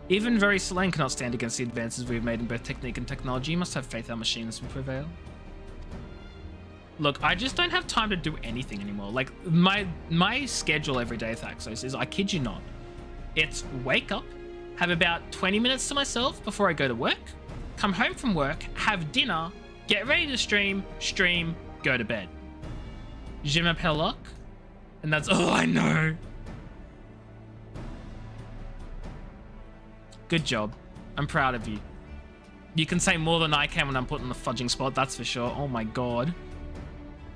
Even very Selene cannot stand against the advances we have made in both technique and technology. You must have faith our machines will prevail. Look, I just don't have time to do anything anymore. Like, my schedule every day, Thaxos, is, I kid you not, it's wake up, have about 20 minutes to myself before I go to work, come home from work, have dinner, get ready to stream, go to bed. Je m'appelle Locke, and that's all I know. Good job. I'm proud of you. You can say more than I can when I'm put in the fudging spot, that's for sure. Oh my god.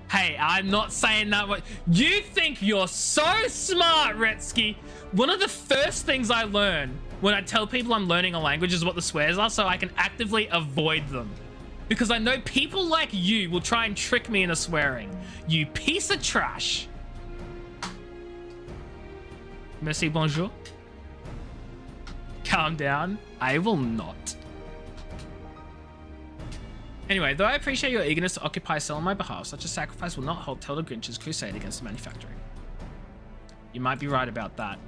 Hey, I'm not saying that. You think you're so smart, Retsky. One of the first things I learn when I tell people I'm learning a language is what the swears are, so I can actively avoid them. Because I know people like you will try and trick me into swearing. You piece of trash. Merci, bonjour. Calm down. I will not. Anyway, though I appreciate your eagerness to occupy a cell on my behalf, such a sacrifice will not halt Telda Grinch's crusade against the manufactory. You might be right about that.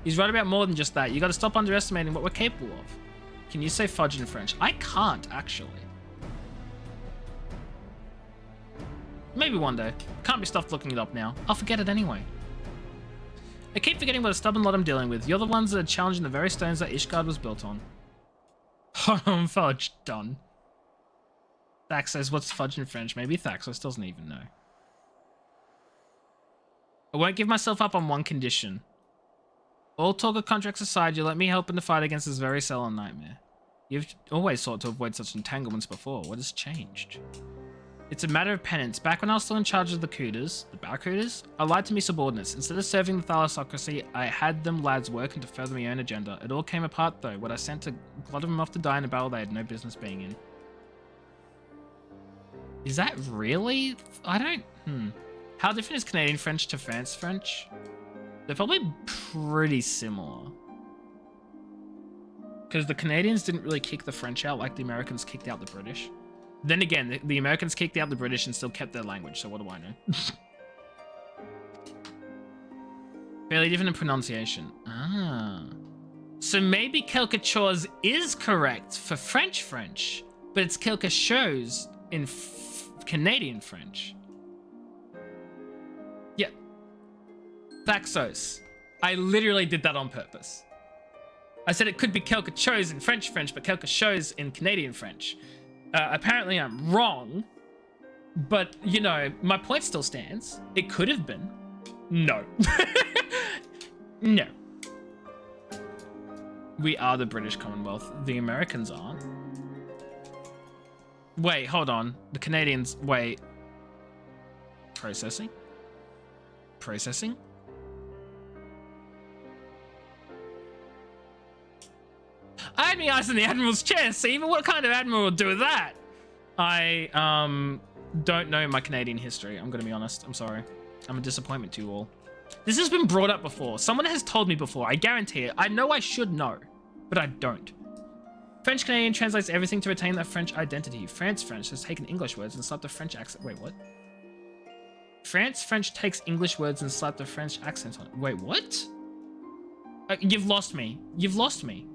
He's right about more than just that. You gotta stop underestimating what we're capable of. Can you say fudge in French? I can't, actually. Maybe one day. Can't be stuffed looking it up now. I'll forget it anyway. I keep forgetting what a stubborn lot I'm dealing with. You're the ones that are challenging the very stones that Ishgard was built on. Fudge, done. Thax says, what's fudge in French? Maybe Thaxos doesn't even know. I won't give myself up on one condition. All talk of contracts aside, you let me help in the fight against this very sullen nightmare. You've always sought to avoid such entanglements before. What has changed? It's a matter of penance. Back when I was still in charge of the Barracudas, I lied to me subordinates. Instead of serving the thalassocracy, I had them lads working to further my own agenda. It all came apart though, when I sent a lot of them off to die in a battle they had no business being in. Is that really? I don't... How different is Canadian French to France French? They're probably pretty similar. Because the Canadians didn't really kick the French out like the Americans kicked out the British. Then again, the Americans kicked out the British and still kept their language, so what do I know? Fairly different in pronunciation. Ah. So maybe quelque chose is correct for French French, but it's quelque chose in Canadian French. Yep. Paxos. I literally did that on purpose. I said it could be quelque chose in French French, but quelque chose in Canadian French. Apparently I'm wrong, but, you know, my point still stands. It could have been. No. No. We are the British Commonwealth. The Americans aren't. Wait, hold on. The Canadians... Wait. Processing? Processing? I had my eyes in the Admiral's chair, see? But what kind of Admiral would do that? I, don't know my Canadian history. I'm gonna be honest. I'm sorry. I'm a disappointment to you all. This has been brought up before. Someone has told me before. I guarantee it. I know I should know, but I don't. French Canadian translates everything to retain that French identity. France French has taken English words and slapped the French accent. Wait, what? France French takes English words and slapped the French accent on it. Wait, what? You've lost me. You've lost me.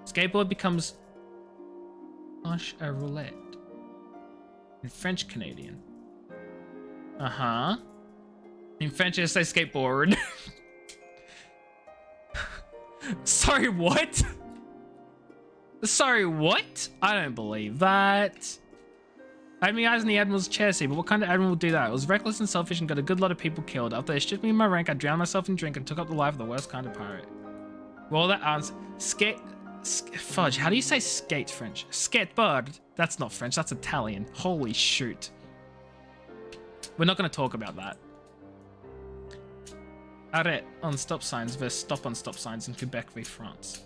Skateboard becomes planche à roulette in French Canadian. Uh-huh. In French, I say skateboard. Sorry, what? Sorry, what? I don't believe that. I had my eyes in the Admiral's chair seat, but what kind of Admiral would do that? It was reckless and selfish and got a good lot of people killed. After they stripped me in my rank, I drowned myself in drink and took up the life of the worst kind of pirate. Well, that answer... Fudge, how do you say skate French? Skateboard. That's not French, that's Italian. Holy shoot. We're not going to talk about that. Arrête on stop signs versus stop on stop signs in Quebec v France.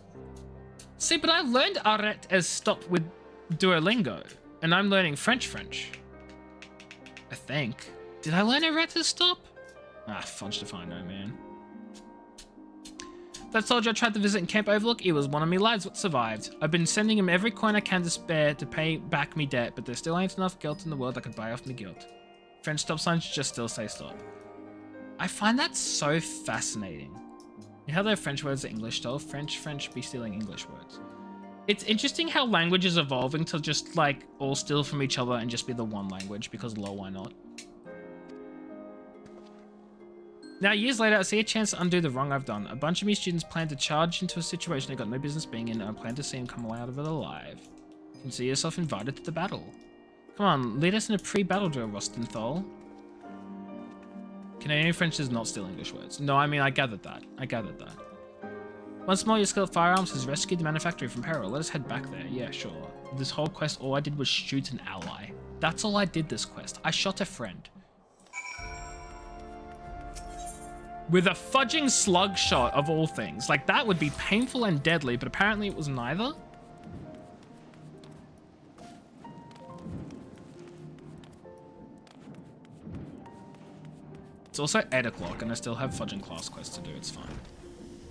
See, but I learned arrête as stop with Duolingo, and I'm learning French. I think. Did I learn arrête as stop? Ah, fudge if I know, man. That soldier I tried to visit in Camp Overlook, he was one of me lads what survived. I've been sending him every coin I can to spare to pay back me debt, but there still ain't enough guilt in the world that could buy off me guilt. French stop signs just still say stop. I find that so fascinating. You know how their French words are English style? French be stealing English words. It's interesting how language is evolving to just like all steal from each other and just be the one language because lol, why not? Now, years later, I see a chance to undo the wrong I've done. A bunch of me students plan to charge into a situation they got no business being in, and I plan to see them come out of it alive. Consider yourself invited to the battle. Come on, lead us in a pre-battle drill, Rostenthal. Canadian French does not steal English words. No, I mean, I gathered that. Once more, your skill at firearms has rescued the manufactory from peril. Let us head back there. Yeah, sure. This whole quest, all I did was shoot an ally. That's all I did this quest. I shot a friend. With a fudging slug shot of all things. Like, that would be painful and deadly, but apparently it was neither. It's also 8 o'clock, and I still have fudging class quests to do. It's fine.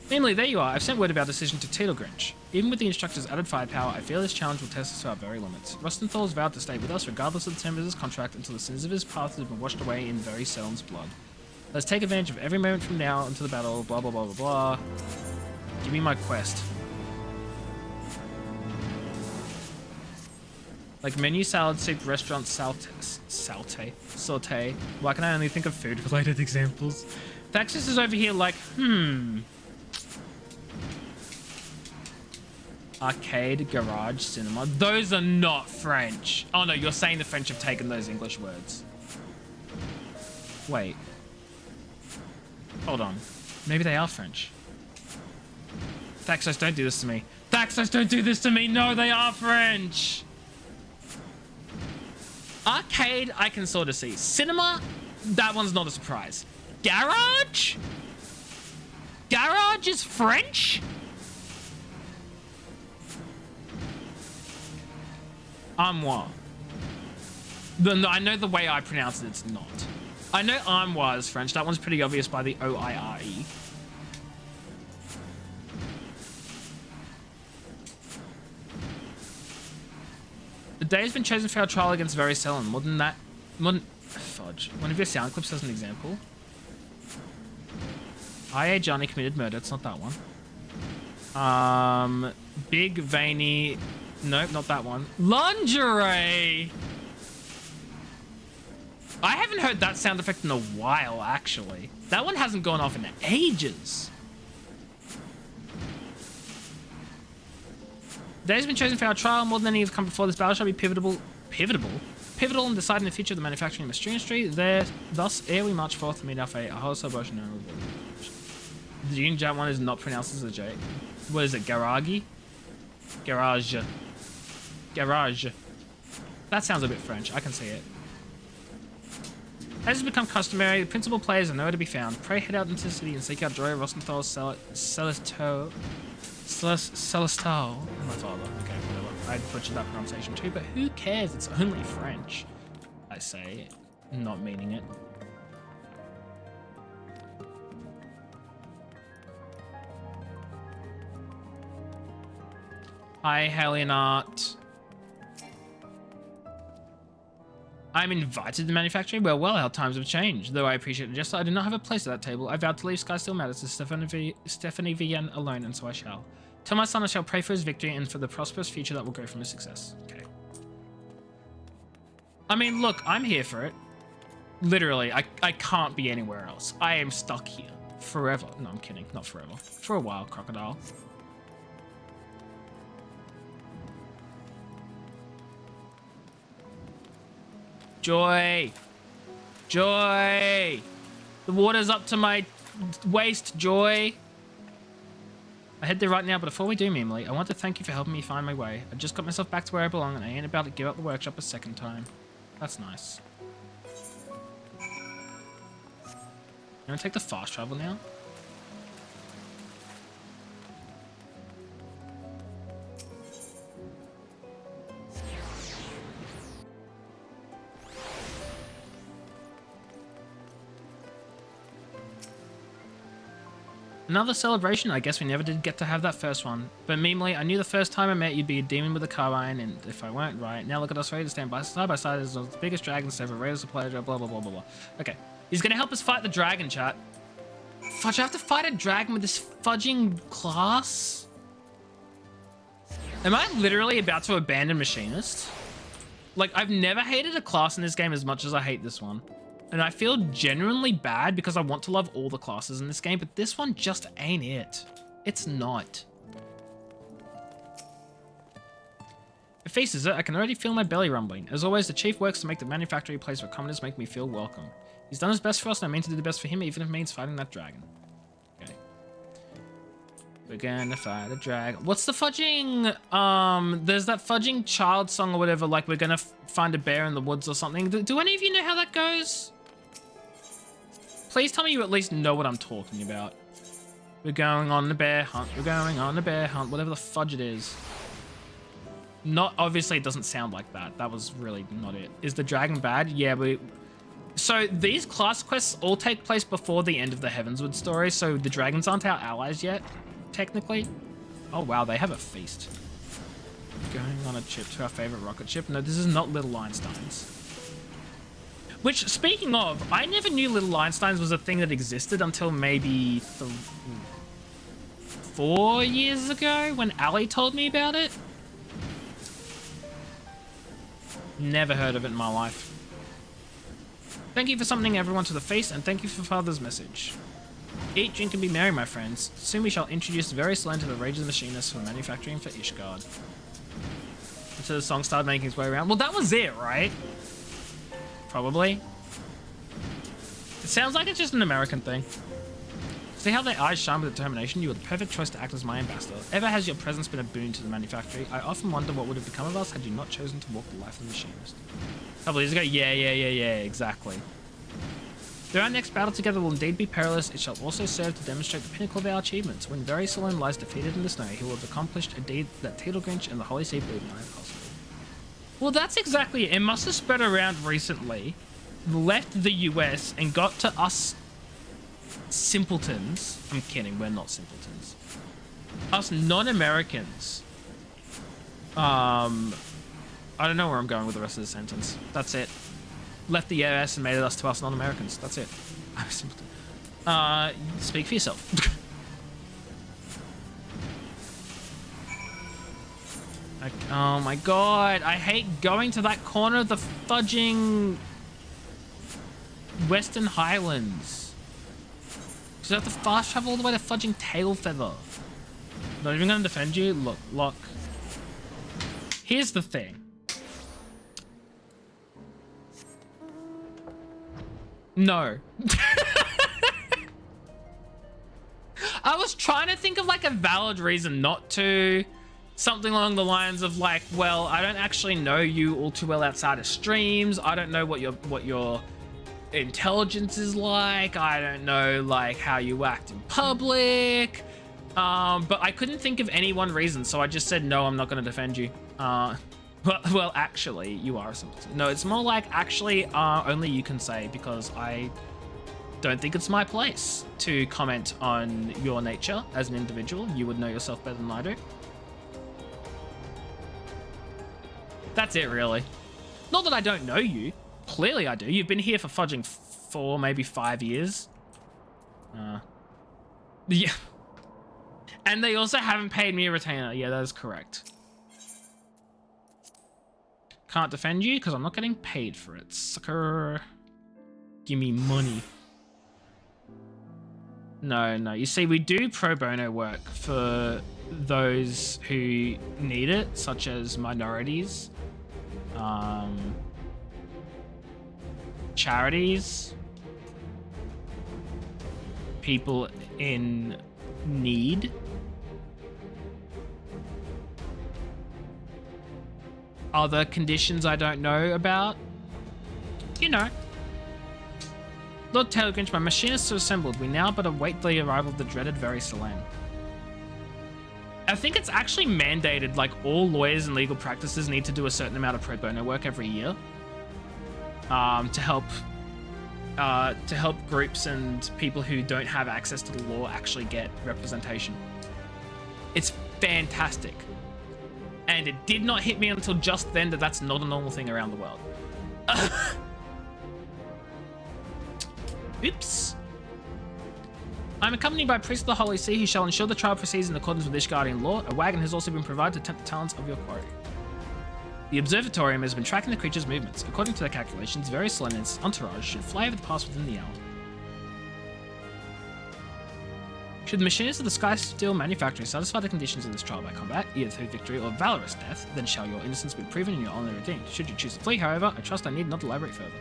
Namely, there you are. I've sent word of our decision to Tito Grinch. Even with the instructor's added firepower, I feel this challenge will test us to our very limits. Rostenthal has vowed to stay with us, regardless of the terms of his contract, until the sins of his past have been washed away in very Selm's blood. Let's take advantage of every moment from now until the battle, blah, blah, blah, blah, blah. Give me my quest. Like menu, salad, soup, restaurant, saute. Why can I only think of food-related examples? Taxis is over here like, Arcade, garage, cinema. Those are not French. Oh no, you're saying the French have taken those English words. Wait. Hold on. Maybe they are French. Thaxos, don't do this to me. Thaxos, don't do this to me! No, they are French! Arcade, I can sort of see. Cinema, that one's not a surprise. Garage? Garage is French? Armoire. No, I know the way I pronounce it, it's not. I know armoire is French. That one's pretty obvious by the O-I-R-E. The day has been chosen for our trial against very Selin. More than that... Fudge. One of your sound clips as an example. I.A. Johnny committed murder. It's not that one. Big, veiny... Nope, not that one. Lingerie! I haven't heard that sound effect in a while, actually. That one hasn't gone off in ages. The day has been chosen for our trial. More than any have come before. This battle shall be pivotal in deciding the future of the manufacturing industry. Thus, ere we march forth to meet our fate, a wholesale motion. The Union Giant one is not pronounced as a J. What is it? Garagi? Garage. Garage. That sounds a bit French. I can see it. As has become customary, the principal players are nowhere to be found. Pray head out into the city and seek out Joy Rosenthal, Celestal. My father. Okay, whatever. I butchered that pronunciation too, but who cares? It's only French. I say, not meaning it. Hi, Hellion Art. I'm invited to the manufacturing. Well, our times have changed. Though I appreciate it, just I do not have a place at that table. I vowed to leave Sky Still Matters to Stephanie Vienne alone, and so I shall. Tell my son I shall pray for his victory and for the prosperous future that will grow from his success. Okay. I mean, look, I'm here for it. Literally, I can't be anywhere else. I am stuck here. Forever. No, I'm kidding. Not forever. For a while, crocodile. Joy! Joy! The water's up to my waist, Joy! I head there right now, but before we do, Mimely, I want to thank you for helping me find my way. I just got myself back to where I belong, and I ain't about to give up the workshop a second time. That's nice. You want to take the fast travel now? Another celebration? I guess we never did get to have that first one. But Mimely, I knew the first time I met you'd be a demon with a carbine, and if I weren't right, now look at us ready to stand side by side as the biggest dragons ever, raise a pleasure, blah blah blah blah blah. Okay. He's gonna help us fight the dragon, chat. Fudge, I have to fight a dragon with this fudging class? Am I literally about to abandon Machinist? Like, I've never hated a class in this game as much as I hate this one. And I feel genuinely bad because I want to love all the classes in this game, but this one just ain't it. It's not. If faces it, I can already feel my belly rumbling. As always, the chief works to make the manufactory place where commoners make me feel welcome. He's done his best for us, and I mean to do the best for him, even if it means fighting that dragon. Okay. We're gonna fight a dragon. What's the fudging, there's that fudging child song or whatever, like we're gonna find a bear in the woods or something. Do any of you know how that goes? Please tell me you at least know what I'm talking about. We're going on the bear hunt. We're going on the bear hunt. Whatever the fudge it is. Not, obviously it doesn't sound like that. That was really not it. Is the dragon bad? Yeah, so these class quests all take place before the end of the Heavensward story, so the dragons aren't our allies yet, technically. Oh wow, they have a feast. Going on a trip to our favorite rocket ship. No, this is not Little Einstein's. Which, speaking of, I never knew Little Einstein's was a thing that existed until maybe 4 years ago when Ali told me about it. Never heard of it in my life. Thank you for summoning everyone to the feast, and thank you for Father's message. Eat, drink, and be merry, my friends. Soon we shall introduce Varys to the Rage of the Machinists for manufacturing for Ishgard. Until the song started making its way around. Well, that was it, right? Probably. It sounds like it's just an American thing. See how their eyes shine with determination? You are the perfect choice to act as my ambassador. Ever has your presence been a boon to the manufactory? I often wonder what would have become of us had you not chosen to walk the life of the machinist. A couple years ago? Yeah, exactly. Though our next battle together will indeed be perilous, it shall also serve to demonstrate the pinnacle of our achievements. When very Solon lies defeated in the snow, he will have accomplished a deed that Teedlegrinch and the Holy See believe nigh impossible. Well, that's exactly it. It must have spread around recently, left the US, and got to us simpletons. I'm kidding, we're not simpletons. Us non-Americans. I don't know where I'm going with the rest of the sentence. That's it. Left the US and made it us to us non-Americans. That's it. I'm a simpleton. Speak for yourself. Oh my god, I hate going to that corner of the fudging Western Highlands. Because I have to fast travel all the way to fudging Tailfeather. Not even gonna defend you. Look. Here's the thing. No. I was trying to think of like a valid reason not to. Something along the lines of like, well, I don't actually know you all too well outside of streams. I don't know what your intelligence is like. I don't know like how you act in public. But I couldn't think of any one reason, so I just said no, I'm not going to defend you. Well, actually, you are a simpleton. No, it's more like actually only you can say, because I don't think it's my place to comment on your nature as an individual. You would know yourself better than I do. That's it, really. Not that I don't know you. Clearly I do. You've been here for fudging 4, maybe 5 years. Yeah. And they also haven't paid me a retainer. Yeah, that is correct. Can't defend you because I'm not getting paid for it. Sucker. Give me money. No. You see, we do pro bono work for those who need it, such as minorities, charities, people in need. Other conditions I don't know about. You know. Lord Tailgrinch, my machinists are assembled. We now but await the arrival of the dreaded Very Solane. I think it's actually mandated, like all lawyers and legal practices need to do a certain amount of pro bono work every year. To help groups and people who don't have access to the law actually get representation. It's fantastic. And it did not hit me until just then that that's not a normal thing around the world. Oops. I'm accompanied by a priest of the Holy See who shall ensure the trial proceeds in accordance with Ishgardian law. A wagon has also been provided to tempt the talents of your quarry. The observatorium has been tracking the creature's movements. According to their calculations, various Solane and its entourage should fly over the pass within the hour. Should the machinists of the Sky Steel Manufactory satisfy the conditions of this trial by combat, either through victory or valorous death, then shall your innocence be proven and your honor redeemed. Should you choose to flee, however, I trust I need not elaborate further.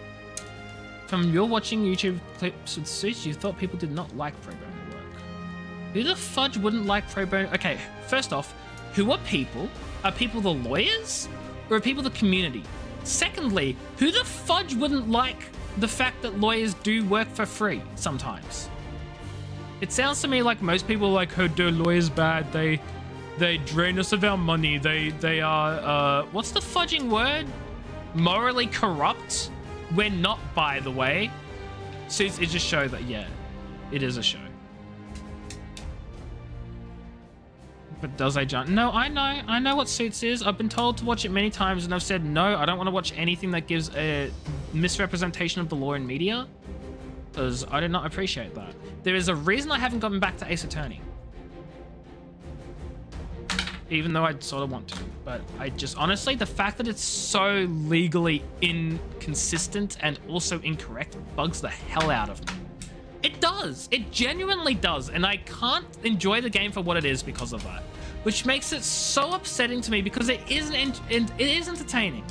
From your watching YouTube clips with suits, you thought people did not like pro bono work. Who the fudge wouldn't like pro bono? Okay, first off, who are people? Are people the lawyers? Or are people the community? Secondly, who the fudge wouldn't like the fact that lawyers do work for free sometimes? It sounds to me like most people are like, oh, do lawyers bad? They drain us of our money. They are, what's the fudging word? Morally corrupt? We're not, by the way. So it just shows that, yeah, it is a show. But does I jump? No, I know what Suits is. I've been told to watch it many times and I've said, no, I don't want to watch anything that gives a misrepresentation of the law in media. Because I did not appreciate that. There is a reason I haven't gotten back to Ace Attorney. Even though I sort of want to. But I just, honestly, the fact that it's so legally inconsistent and also incorrect bugs the hell out of me. It does. It genuinely does. And I can't enjoy the game for what it is because of that. Which makes it so upsetting to me because it is entertaining.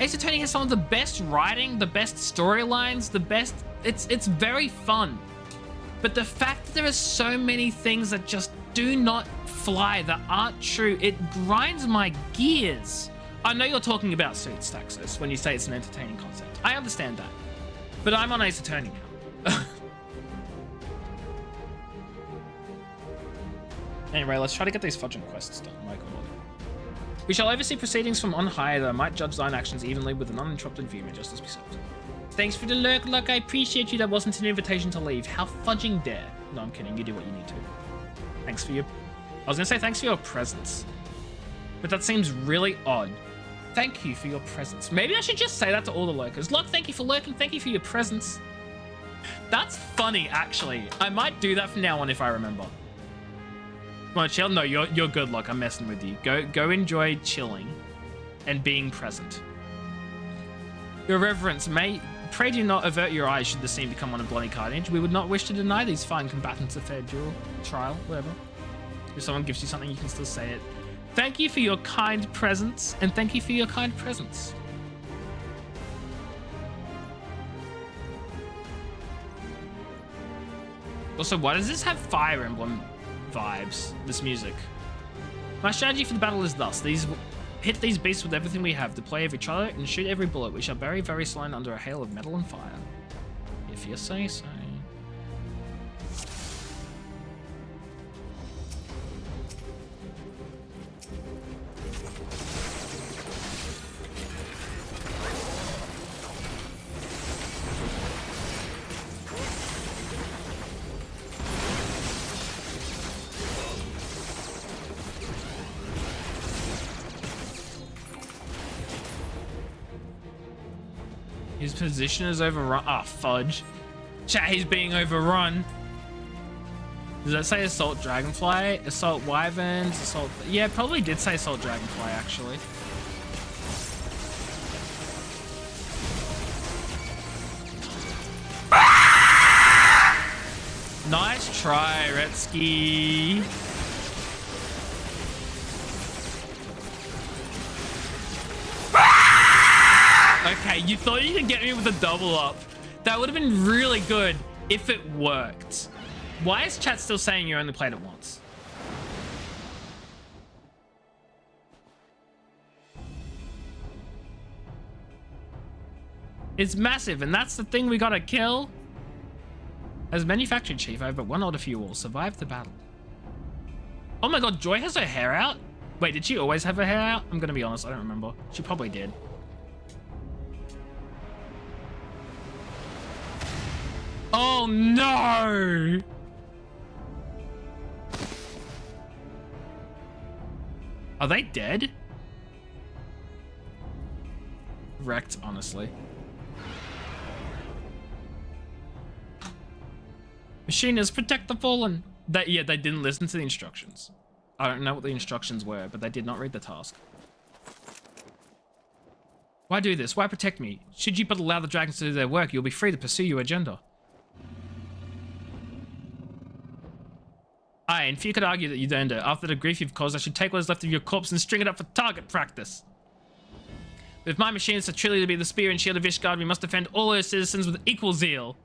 Ace Attorney has some of the best writing, the best storylines, the best... It's very fun. But the fact that there are so many things that just do not fly, that aren't true, it grinds my gears. I know you're talking about suit Staxos when you say it's an entertaining concept. I understand that. But I'm on Ace Attorney now. Anyway, let's try to get these fudging quests done. My God. We shall oversee proceedings from on high that might judge thine actions evenly with an uninterrupted view, may justice be served. Thanks for the lurk, Luck. I appreciate you. That wasn't an invitation to leave. How fudging dare. No, I'm kidding. You do what you need to. Thanks for your... I was going to say thanks for your presence. But that seems really odd. Thank you for your presence. Maybe I should just say that to all the lurkers. Luck, thank you for lurking. Thank you for your presence. That's funny, actually. I might do that from now on if I remember. Come on, chill. No, you're good, Luck. I'm messing with you. Go enjoy chilling and being present. Your reverence, pray do not avert your eyes should the scene become one of bloody carnage. We would not wish to deny these fine combatants a fair duel, trial, whatever. If someone gives you something, you can still say it. Thank you for your kind presence, and thank you for your kind presence. Also, why does this have Fire Emblem vibes, this music? My strategy for the battle is thus. Hit these beasts with everything we have, deploy every trident, and shoot every bullet. We shall bury very slowly under a hail of metal and fire. If you say so. His position is overrun. Ah, fudge. Chat, he's being overrun. Does that say Assault Dragonfly? Assault Wyverns? Assault... Yeah, it probably did say Assault Dragonfly, actually. Nice try, Retsky. Okay, you thought you could get me with a double up. That would have been really good if it worked. Why is chat still saying you only played it once? It's massive, and that's the thing we gotta kill. As manufacturing chief, I have but one order for you all. Survive the battle. Oh my god, Joy has her hair out? Wait, did she always have her hair out? I'm gonna be honest, I don't remember. She probably did. Oh no! Are they dead? Wrecked, honestly. Machiners, protect the fallen! Yeah, they didn't listen to the instructions. I don't know what the instructions were, but they did not read the task. Why do this? Why protect me? Should you but allow the dragons to do their work, you'll be free to pursue your agenda. Aye, and few could argue that you earned it. After the grief you've caused, I should take what is left of your corpse and string it up for target practice. But if my machines are truly to be the spear and shield of Ishgard, we must defend all our citizens with equal zeal.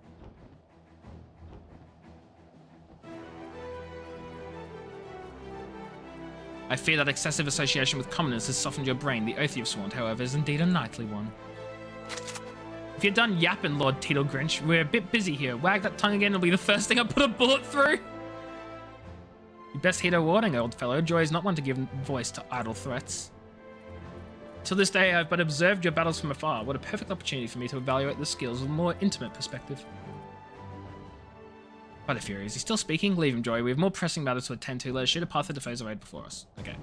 I fear that excessive association with commoners has softened your brain. The oath you've sworn, however, is indeed a knightly one. If you're done yapping, Lord Teetle Grinch, we're a bit busy here. Wag that tongue again, it'll be the first thing I put a bullet through. You best heed a warning, old fellow. Joy is not one to give voice to idle threats. Till this day, I've but observed your battles from afar. What a perfect opportunity for me to evaluate the skills with a more intimate perspective. By the Fury, is he still speaking? Leave him, Joy. We have more pressing matters to attend to. Let us shoot a path to the foes arrayed before us. Okay.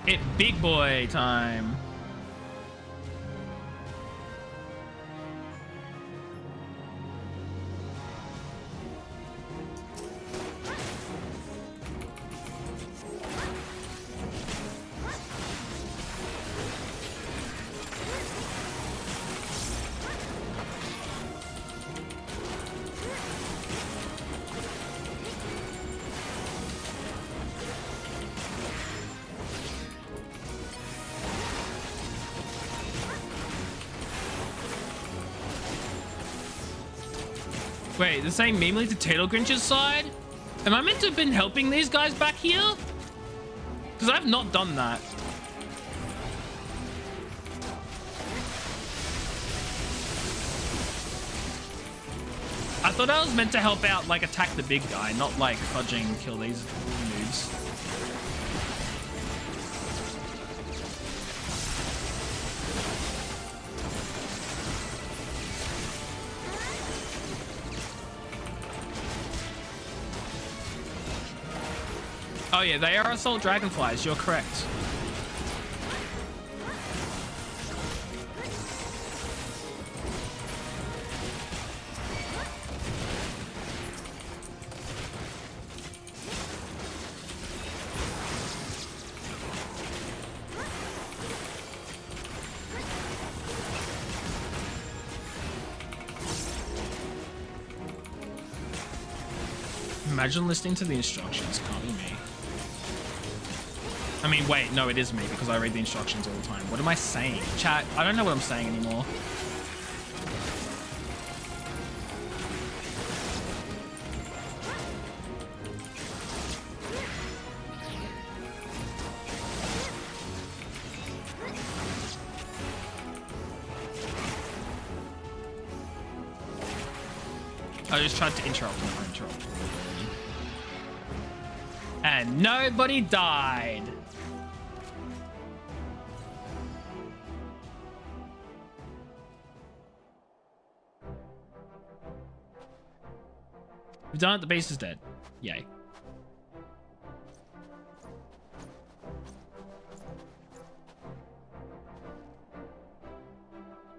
It big boy time. Wait, the same Memely to Tato Grinch's side? Am I meant to have been helping these guys back here? Because I've not done that. I thought I was meant to help out, like, attack the big guy, not, like, fudging kill these noobs. Oh yeah, they are assault dragonflies, you're correct. Imagine listening to the instructions, can't be me. I mean, wait, no, it is me because I read the instructions all the time. What am I saying? Chat, I don't know what I'm saying anymore. I just tried to interrupt and I interrupted. And nobody died. We've done it, the beast is dead. Yay.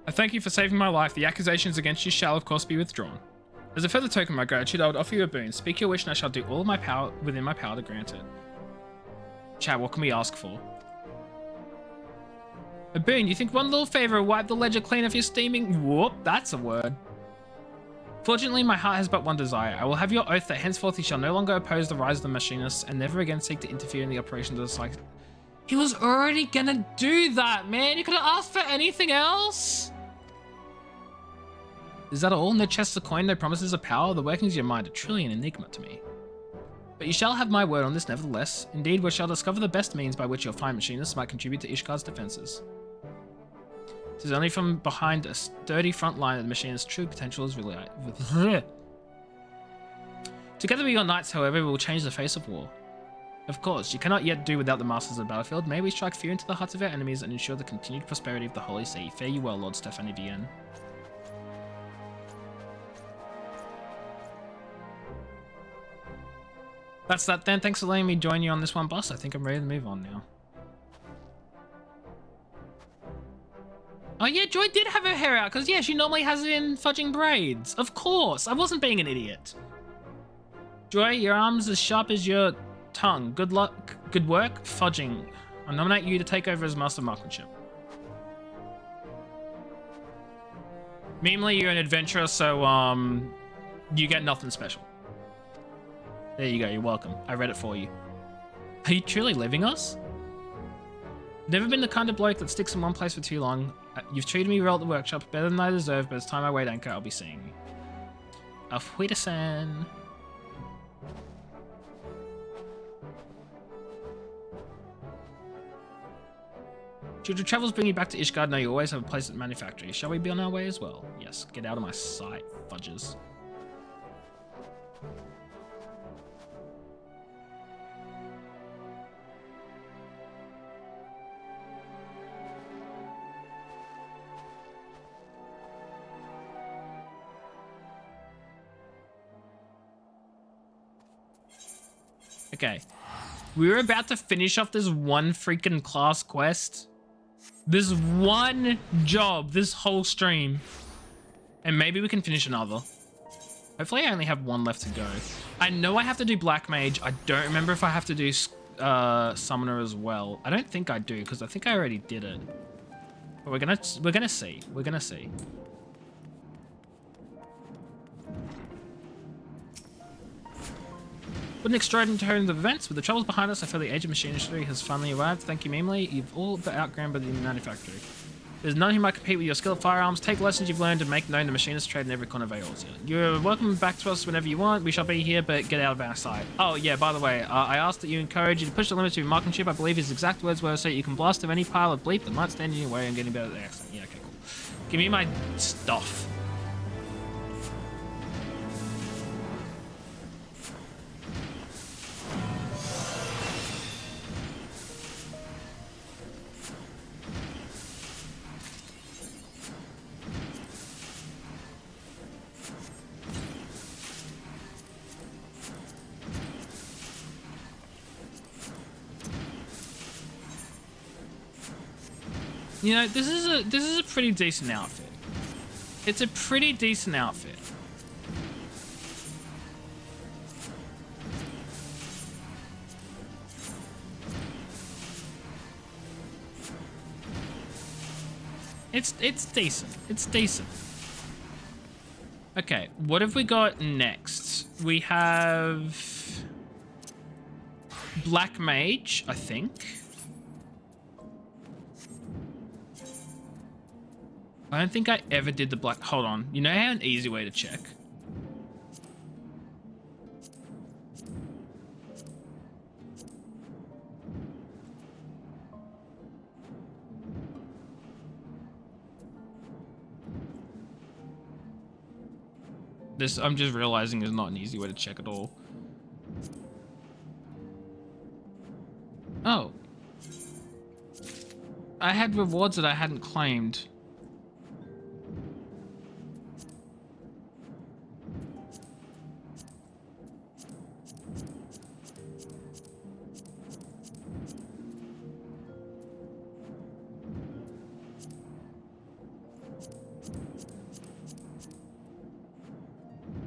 I thank you for saving my life. The accusations against you shall of course be withdrawn. As a further token of my gratitude, I would offer you a boon. Speak your wish and I shall do all my power within my power to grant it. Chat, what can we ask for? A boon, you think one little favor will wipe the ledger clean of your steaming? Whoop, that's a word. Fortunately, my heart has but one desire. I will have your oath that henceforth he shall no longer oppose the rise of the machinists and never again seek to interfere in the operations of the psych. He was already gonna do that, man. You could have asked for anything else. Is that all? No chests of coin, no promises of power? The workings of your mind are truly an enigma to me. But you shall have my word on this nevertheless. Indeed, we shall discover the best means by which your fine machinists might contribute to Ishgar's defenses. It is only from behind a sturdy front line that the machine's true potential is realized. Together with your knights, however, we will change the face of war. Of course, you cannot yet do without the masters of the battlefield. May we strike fear into the hearts of our enemies and ensure the continued prosperity of the Holy See. Fare you well, Lord Stephanie Bien. That's that then. Thanks for letting me join you on this one, boss. I think I'm ready to move on now. Oh yeah, Joy did have her hair out, because yeah, she normally has it in fudging braids. Of course, I wasn't being an idiot. Joy, your arm's as sharp as your tongue. Good luck, good work, fudging. I nominate you to take over as Master of Marksmanship. Meanly, you're an adventurer, so you get nothing special. There you go, you're welcome. I read it for you. Are you truly leaving us? Never been the kind of bloke that sticks in one place for too long. You've treated me well at the workshop, better than I deserve, but it's time I weighed anchor, I'll be seeing you. Auf Wiedersehen. Should your travels bring you back to Ishgard, know you always have a place at the manufactory. Shall we be on our way as well? Yes, get out of my sight, fudges. Okay, we were about to finish off this one freaking class quest. This one job, this whole stream. And maybe we can finish another. Hopefully I only have one left to go. I know I have to do Black Mage. I don't remember if I have to do Summoner as well. I don't think I do, because I think I already did it. But we're gonna see. We're gonna see. What an extraordinary turn of events. With the troubles behind us, I feel the age of machine industry has finally arrived. Thank you, Memely. You've all but outgrown by the manufactory. There's none who might compete with your skill at firearms. Take lessons you've learned and make known the machinist trade in every corner of Eorzea. You're welcome back to us whenever you want. We shall be here, but get out of our sight. Oh, yeah, by the way, I asked that you encourage you to push the limits of your marksmanship. I believe his exact words were so you can blast through any pile of bleep that might stand in your way and getting better at the accent. Yeah, okay, cool. Give me my stuff. You know, this is a pretty decent outfit. It's a pretty decent outfit. It's decent. It's decent. Okay, what have we got next? We have Black Mage, I think. I don't think I ever did the black... Hold on. You know how an easy way to check? This, I'm just realizing, is not an easy way to check at all. Oh. I had rewards that I hadn't claimed.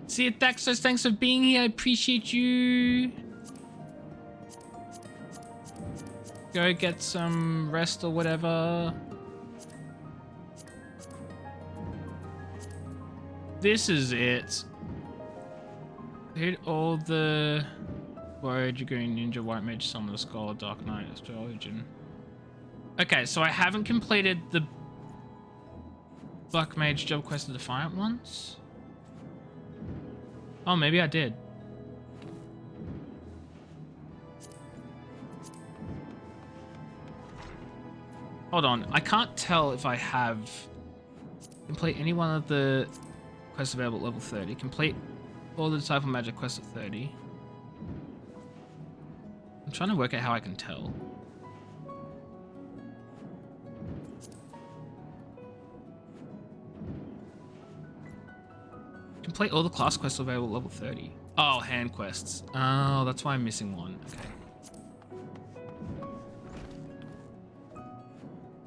See it, Daxos, thanks for being here. I appreciate you. Go get some rest or whatever. This is it. Hit all the Warrior, Dragoon, Ninja, White Mage, Summoner, Scholar, Dark Knight, Astrologian. Okay, so I haven't completed the Black Mage job quest, the Defiant ones. Oh, maybe I did. Hold on, I can't tell if I have complete any one of the quests available at level 30. Complete all the Disciple Magic quests at 30. I'm trying to work out how I can tell. Complete all the class quests available at level 30. Oh, hand quests. Oh, that's why I'm missing one. Okay.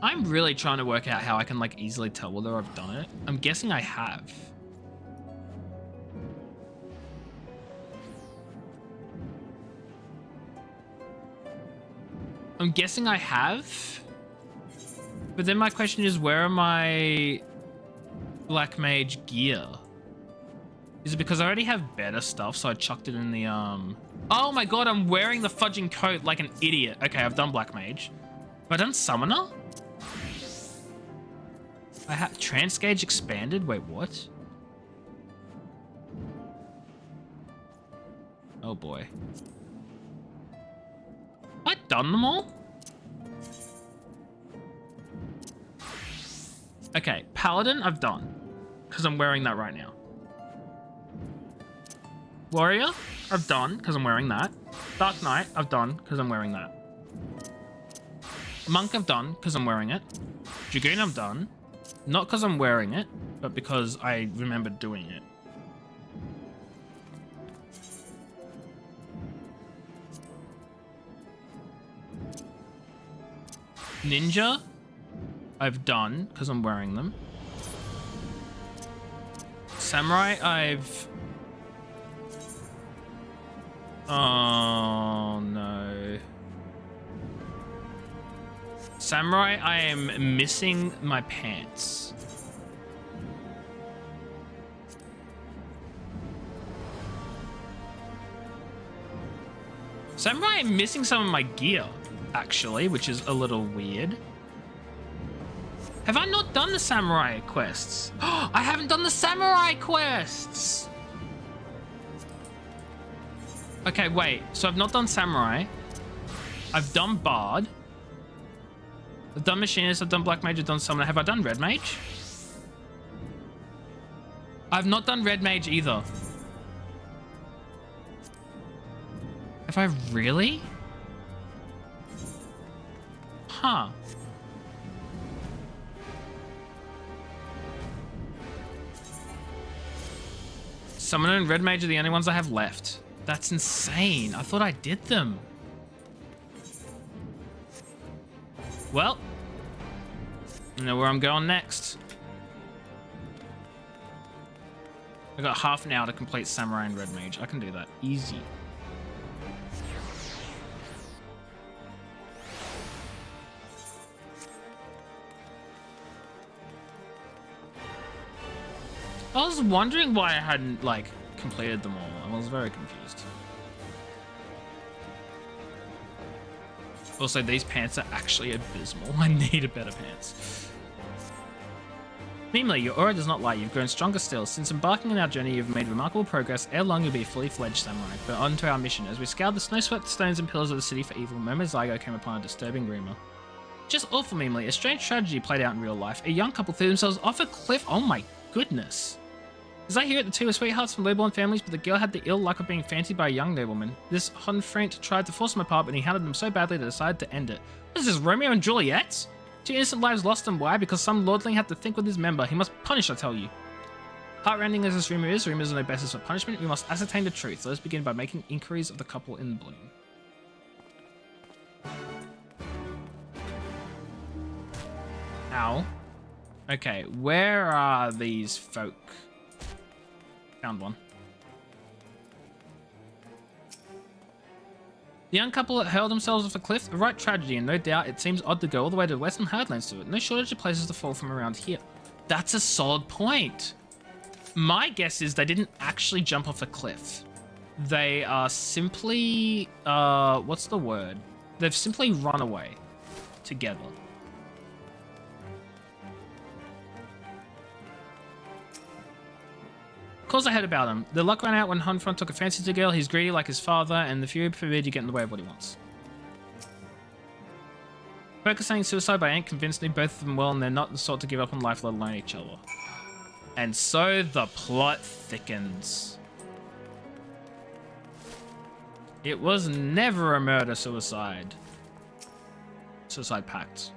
I'm really trying to work out how I can like easily tell whether I've done it. I'm guessing I have. I'm guessing I have. But then my question is, where are my Black Mage gear? Is it because I already have better stuff, so I chucked it in the, Oh my god, I'm wearing the fudging coat like an idiot. Okay, I've done Black Mage. Have I done Summoner? I have Transgauge expanded? Wait, what? Oh boy. Have I done them all? Okay, Paladin I've done, because I'm wearing that right now. Warrior, I've done, because I'm wearing that. Dark Knight, I've done, because I'm wearing that. Monk, I've done, because I'm wearing it. Dragoon, I've done. Not because I'm wearing it, but because I remember doing it. Ninja, I've done, because I'm wearing them. Samurai, I've... Oh, no. Samurai, I am missing my pants. Samurai, I'm missing some of my gear, actually, which is a little weird. Have I not done the samurai quests? I haven't done the samurai quests! Okay, wait. So I've not done samurai. I've done bard. I've done machinist, I've done black mage, I've done summoner. Have I done red mage? I've not done red mage either. Have I really? Huh. Summoner and red mage are the only ones I have left. That's insane. I thought I did them. Well, I know where I'm going next. I got half an hour to complete samurai and red mage. I can do that easy. I was wondering why I hadn't, like, completed them all. I was very confused. Also, these pants are actually abysmal. I need a better pants. Meanwhile, your aura does not lie. You've grown stronger still. Since embarking on our journey, you've made remarkable progress. Ere long, you'll be a fully fledged samurai. But on to our mission. As we scoured the snow-swept stones and pillars of the city for evil, Momo Zygo came upon a disturbing rumor. Just awful, Mimely. A strange tragedy played out in real life. A young couple threw themselves off a cliff. Oh my goodness. As I hear it, the two were sweethearts from low-born families, but the girl had the ill luck of being fancied by a young nobleman. This Honfrant tried to force them apart, but he hounded them so badly they decided to end it. What is this, Romeo and Juliet? Two innocent lives lost, and why? Because some lordling had to think with his member. He must punish, I tell you. Heartrending as this rumors are no basis for punishment. We must ascertain the truth. Let us begin by making inquiries of the couple in bloom. Ow. Okay, where are these folk? Found one. The young couple hurled themselves off a cliff, a right tragedy, and no doubt it seems odd to go all the way to the western heartlands to it. No shortage of places to fall from around here. That's a solid point. My guess is they didn't actually jump off a cliff. They are simply, what's the word? They've simply run away together. Of course I heard about him. The luck ran out when Hunfront took a fancy to the girl. He's greedy like his father, and the fury forbid you get in the way of what he wants. Folk are saying suicide, but I ain't convinced. Knew both of them well, and they're not the sort to give up on life, let alone each other. And so the plot thickens. It was never a murder-suicide. Suicide pact.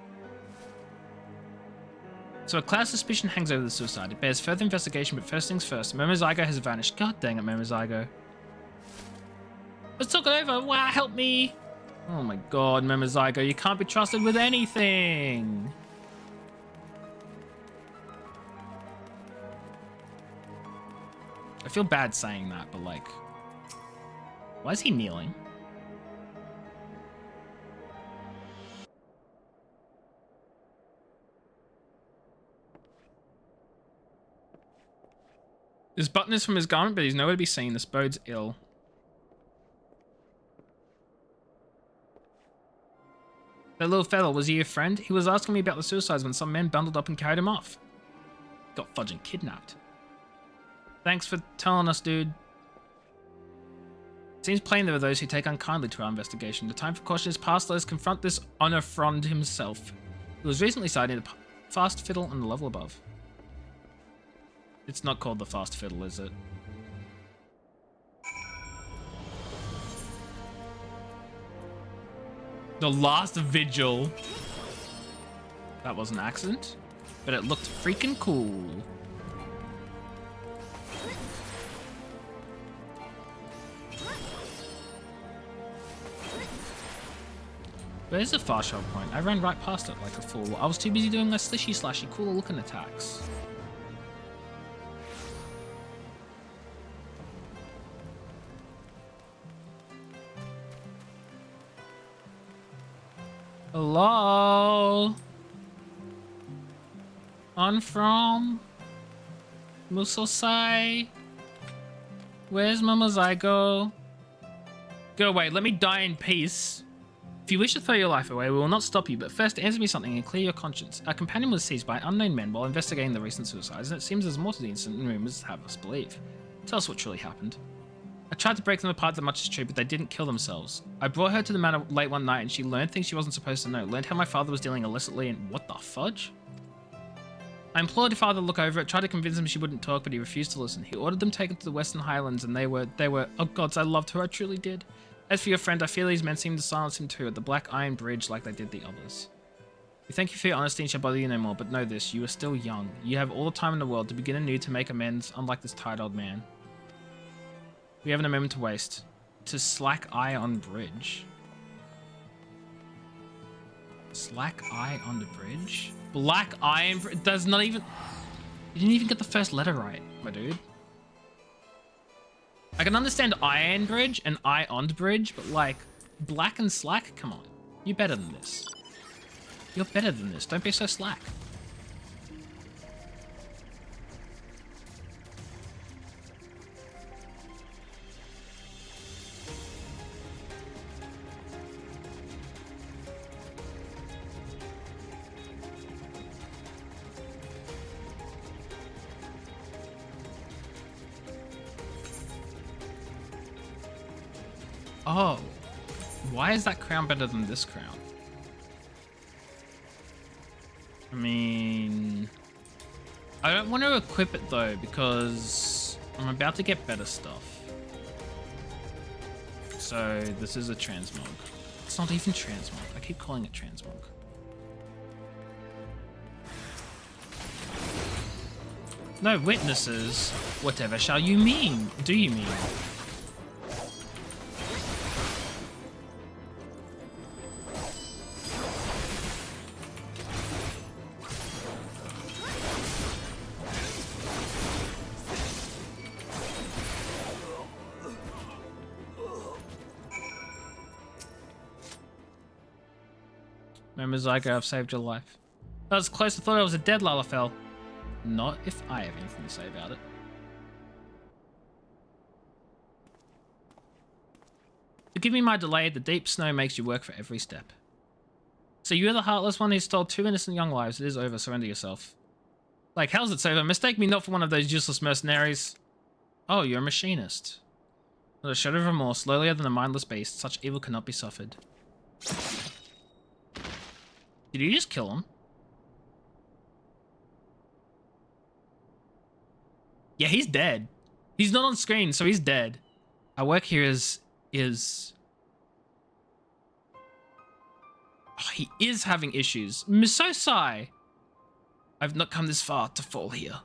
So a cloud of suspicion hangs over the suicide. It bears further investigation, but first things first. Momo Zygo has vanished. God dang it, Momo Zygo. Let's talk it over. Wow, help me. Oh my god, Momo Zygo, you can't be trusted with anything. I feel bad saying that, but like, why is he kneeling? This button is from his garment, but he's nowhere to be seen. This bodes ill. That little fellow, was he your friend? He was asking me about the suicides when some men bundled up and carried him off. Got fudging kidnapped. Thanks for telling us, dude. Seems plain there are those who take unkindly to our investigation. The time for caution is past. Let us confront this honor-frond himself, who was recently sighted in a fast fiddle on the level above. It's not called the fast fiddle, is it? The last vigil. That was an accident, but it looked freaking cool. Where's the far shot point? I ran right past it like a fool. I was too busy doing my slishy-slashy cool looking attacks. Hello? On from Musosai? Where's Momo Zygo? Go away, let me die in peace. If you wish to throw your life away, we will not stop you, but first answer me something and clear your conscience. Our companion was seized by unknown men while investigating the recent suicides, and it seems there's more to the incident than rumors have us believe. Tell us what truly happened. I tried to break them apart that much is true, but they didn't kill themselves. I brought her to the manor late one night and she learned things she wasn't supposed to know. Learned how my father was dealing illicitly and what the fudge? I implored your father to look over it, tried to convince him she wouldn't talk, but he refused to listen. He ordered them taken to the Western Highlands and they were, oh gods, I loved her, I truly did. As for your friend, I feel these men seemed to silence him too at the Black Iron Bridge like they did the others. We thank you for your honesty and shall bother you no more, but know this, you are still young. You have all the time in the world to begin anew to make amends, unlike this tired old man. We haven't a moment to waste. To Slack Eye on Bridge. Slack Eye on the Bridge? Black Iron Bridge? Does not even... You didn't even get the first letter right, my dude. I can understand Iron Bridge and Eye on Bridge, but like, Black and Slack? Come on. You're better than this. You're better than this. Don't be so slack. Oh, why is that crown better than this crown? I mean, I don't want to equip it though because I'm about to get better stuff. So this is a transmog. It's not even transmog. I keep calling it transmog. No witnesses. Whatever shall you mean? Do you mean? Zygo, I've saved your life. That was close. I thought I was a dead Lalafell. Not if I have anything to say about it. Forgive me my delay. The deep snow makes you work for every step. So you're the heartless one who stole 2 innocent young lives. It is over. Surrender yourself. Like, how's it over? Mistake me not for one of those useless mercenaries. Oh, you're a machinist. With a shadow of remorse, lowlier than a mindless beast, such evil cannot be suffered. Did you just kill him? Yeah, he's dead. He's not on screen, so he's dead. Our work here is... Oh, he is having issues. Misosai! I've not come this far to fall here.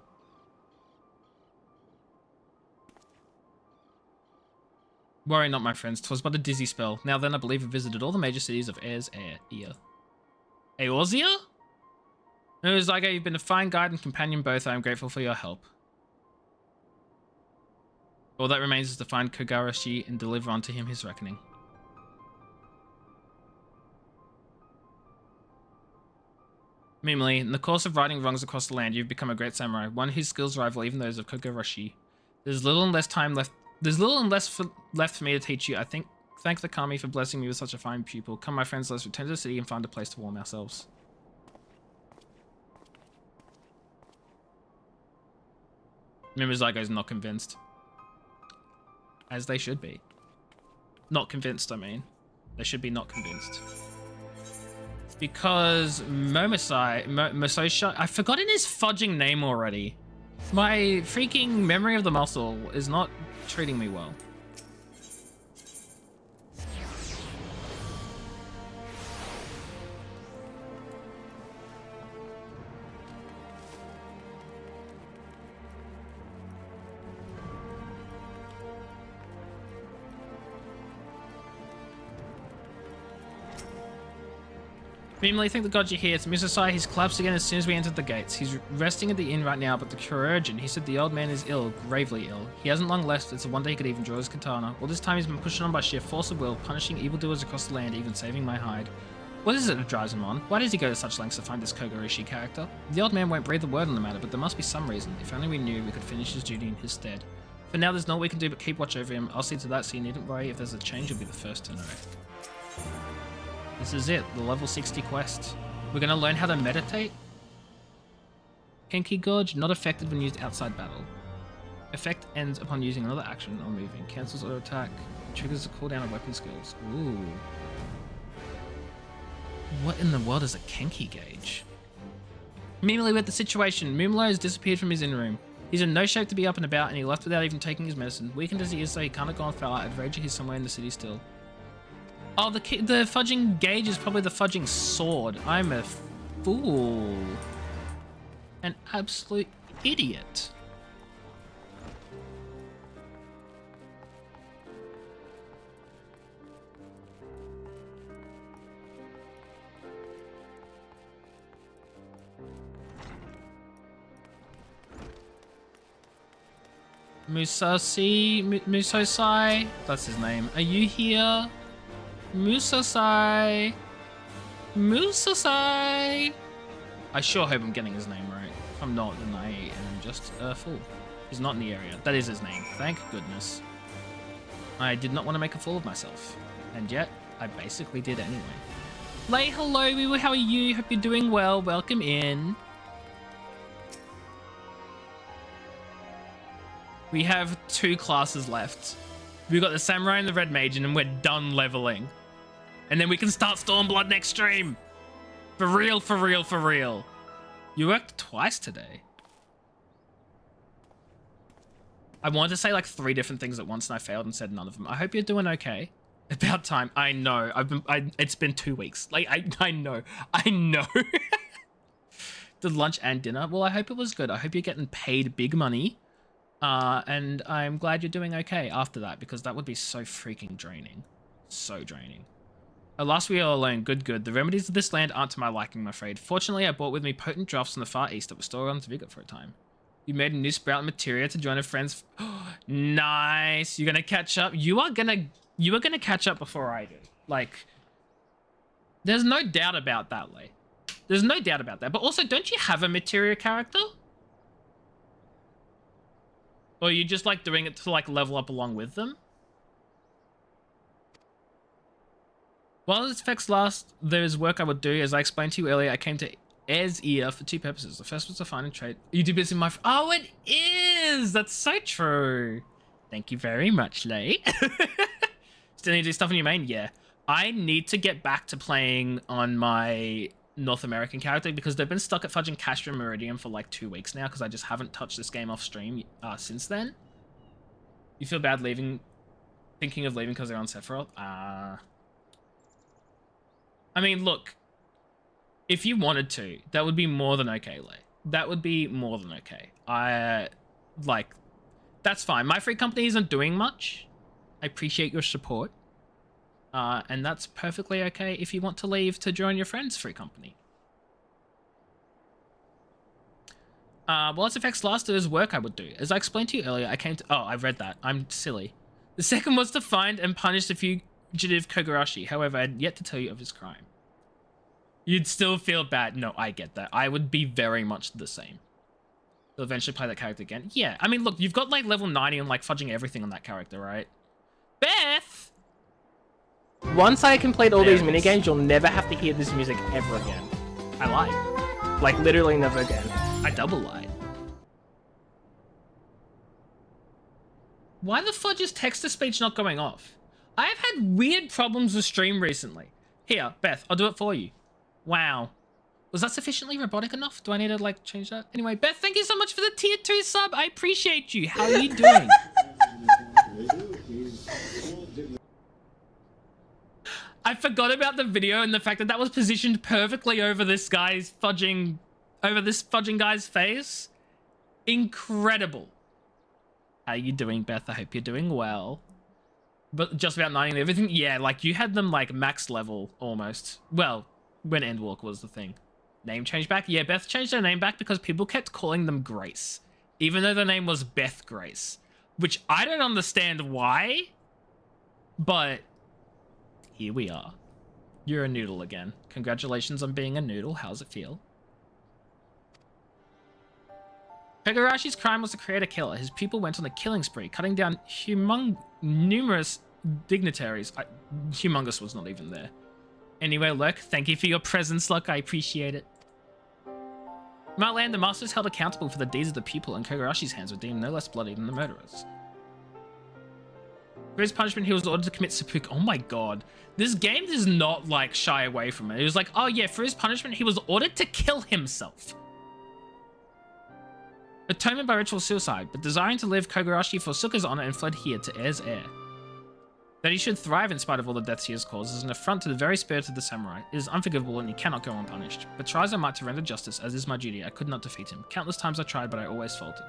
Worry not, my friends. 'Twas but a dizzy spell. Now then, I believe I've visited all the major cities of Air's ear. Eorzea? It was like you've been a fine guide and companion both. I am grateful for your help. All that remains is to find Kogarashi and deliver unto him his reckoning. Meanwhile, in the course of righting wrongs across the land, you've become a great samurai, one whose skills rival even those of Kogarashi. There's little and less left for me to teach you. I thank the Kami for blessing me with such a fine pupil. Come, my friends, let's return to the city and find a place to warm ourselves. Mimizago's not convinced. As they should be. Not convinced, I mean. They should be not convinced. Because Mososha... I've forgotten his fudging name already. My freaking memory of the muscle is not treating me well. Meanwhile, thank the gods you're here. It's Misosai. He's collapsed again as soon as we entered the gates. He's resting at the inn right now, but the cure urgent. He said the old man is ill, gravely ill. He hasn't long left. It's a wonder he could even draw his katana. All this time he's been pushed on by sheer force of will, punishing evildoers across the land, even saving my hide. What is it that drives him on? Why does he go to such lengths to find this Kogarashi character? The old man won't breathe a word on the matter, but there must be some reason. If only we knew, we could finish his duty in his stead. For now, there's naught we can do but keep watch over him. I'll see to that, so you needn't worry. If there's a change, you'll be the first to know. This is it, the level 60 quest. We're gonna learn how to meditate. Kenki Gorge, not effective when used outside battle. Effect ends upon using another action or moving. Cancels auto attack. Triggers the cooldown of weapon skills. Ooh. What in the world is a Kenki gauge? Immediately with the situation, Mumlo has disappeared from his inn room. He's in no shape to be up and about, and he left without even taking his medicine. Weakened as he is, so he can't have gone far. I'd wager he's somewhere in the city still. Oh, the fudging gauge is probably the fudging sword. I'm a fool. An absolute idiot. Musosai, that's his name. Are you here? Musosai. Musosai. I sure hope I'm getting his name right. If I'm not, then I am just a fool. He's not in the area. That is his name. Thank goodness. I did not want to make a fool of myself. And yet, I basically did anyway. Lay hello, Wee-woo. How are you? Hope you're doing well. Welcome in. We have 2 classes left. We've got the Samurai and the Red Mage, and we're done leveling. And then we can start Stormblood next stream. For real, for real, for real. You worked twice today. I wanted to say like 3 different things at once, and I failed and said none of them. I hope you're doing okay. About time. I know. It's been 2 weeks. Like, I know. I know. The lunch and dinner. Well, I hope it was good. I hope you're getting paid big money. And I'm glad you're doing okay after that, because that would be so freaking draining. So draining. At last we are alone. Good, good. The remedies of this land aren't to my liking, I'm afraid. Fortunately, I brought with me potent drafts from the Far East that were stored on Vigor for a time. You made a new sprout materia to join a friend's... Nice. You're gonna catch up. You are gonna catch up before I do. Like, there's no doubt about that, Lay. There's no doubt about that. But also, don't you have a materia character? Or are you just like doing it to like level up along with them? While this effects last, there is work I would do. As I explained to you earlier, I came to Air's Ear for 2 purposes. The first was to find and trade. You do business in my... Oh, it is! That's so true. Thank you very much, Lay. Still need to do stuff in your main? Yeah. I need to get back to playing on my North American character, because they've been stuck at fudging Castro Meridian for like 2 weeks now, because I just haven't touched this game off stream since then. You feel bad thinking of leaving because they're on Sephiroth? I mean, look, if you wanted to, that would be more than okay, Lay. That would be more than okay. That's fine. My free company isn't doing much. I appreciate your support. And that's perfectly okay if you want to leave to join your friend's free company. While its effects lasted, as work I would do. As I explained to you earlier, I came to... Oh, I read that. I'm silly. The second was to find and punish the fugitive Kogarashi. However, I had yet to tell you of his crime. You'd still feel bad. No, I get that. I would be very much the same. You'll eventually play that character again. Yeah, I mean, look, you've got like level 90 and like fudging everything on that character, right? Beth! Once I complete all these minigames, you'll never have to hear this music ever again. I lied. Like, literally never again. I double lied. Why the fudge is text-to-speech not going off? I've had weird problems with stream recently. Here, Beth, I'll do it for you. Wow. Was that sufficiently robotic enough? Do I need to, like, change that? Anyway, Beth, thank you so much for the tier 2 sub. I appreciate you. How are you doing? I forgot about the video and the fact that that was positioned perfectly over this fudging guy's face. Incredible. How are you doing, Beth? I hope you're doing well. But just about 90 and everything? Yeah, like you had them like max level almost. Well, when Endwalk was the thing. Name change back? Yeah, Beth changed her name back because people kept calling them Grace. Even though the name was Beth Grace. Which I don't understand why. But here we are. You're a noodle again. Congratulations on being a noodle. How's it feel? Kogarashi's crime was to create a killer. His people went on a killing spree, cutting down numerous dignitaries. Humongous was not even there. Anyway, Lurk, thank you for your presence, Lurk. I appreciate it. Martland, the master is held accountable for the deeds of the pupil, and Kogarashi's hands were deemed no less bloody than the murderers. For his punishment, he was ordered to commit seppuku. Oh my god. This game does not, like, shy away from it. It was like, oh yeah, for his punishment, he was ordered to kill himself. Atonement by ritual suicide, but desiring to live, Kogarashi forsook his honor and fled here to Heir's heir. That he should thrive in spite of all the deaths he has caused is an affront to the very spirit of the samurai. It is unforgivable and he cannot go unpunished. But try as I might to render justice, as is my duty, I could not defeat him. Countless times I tried, but I always faltered.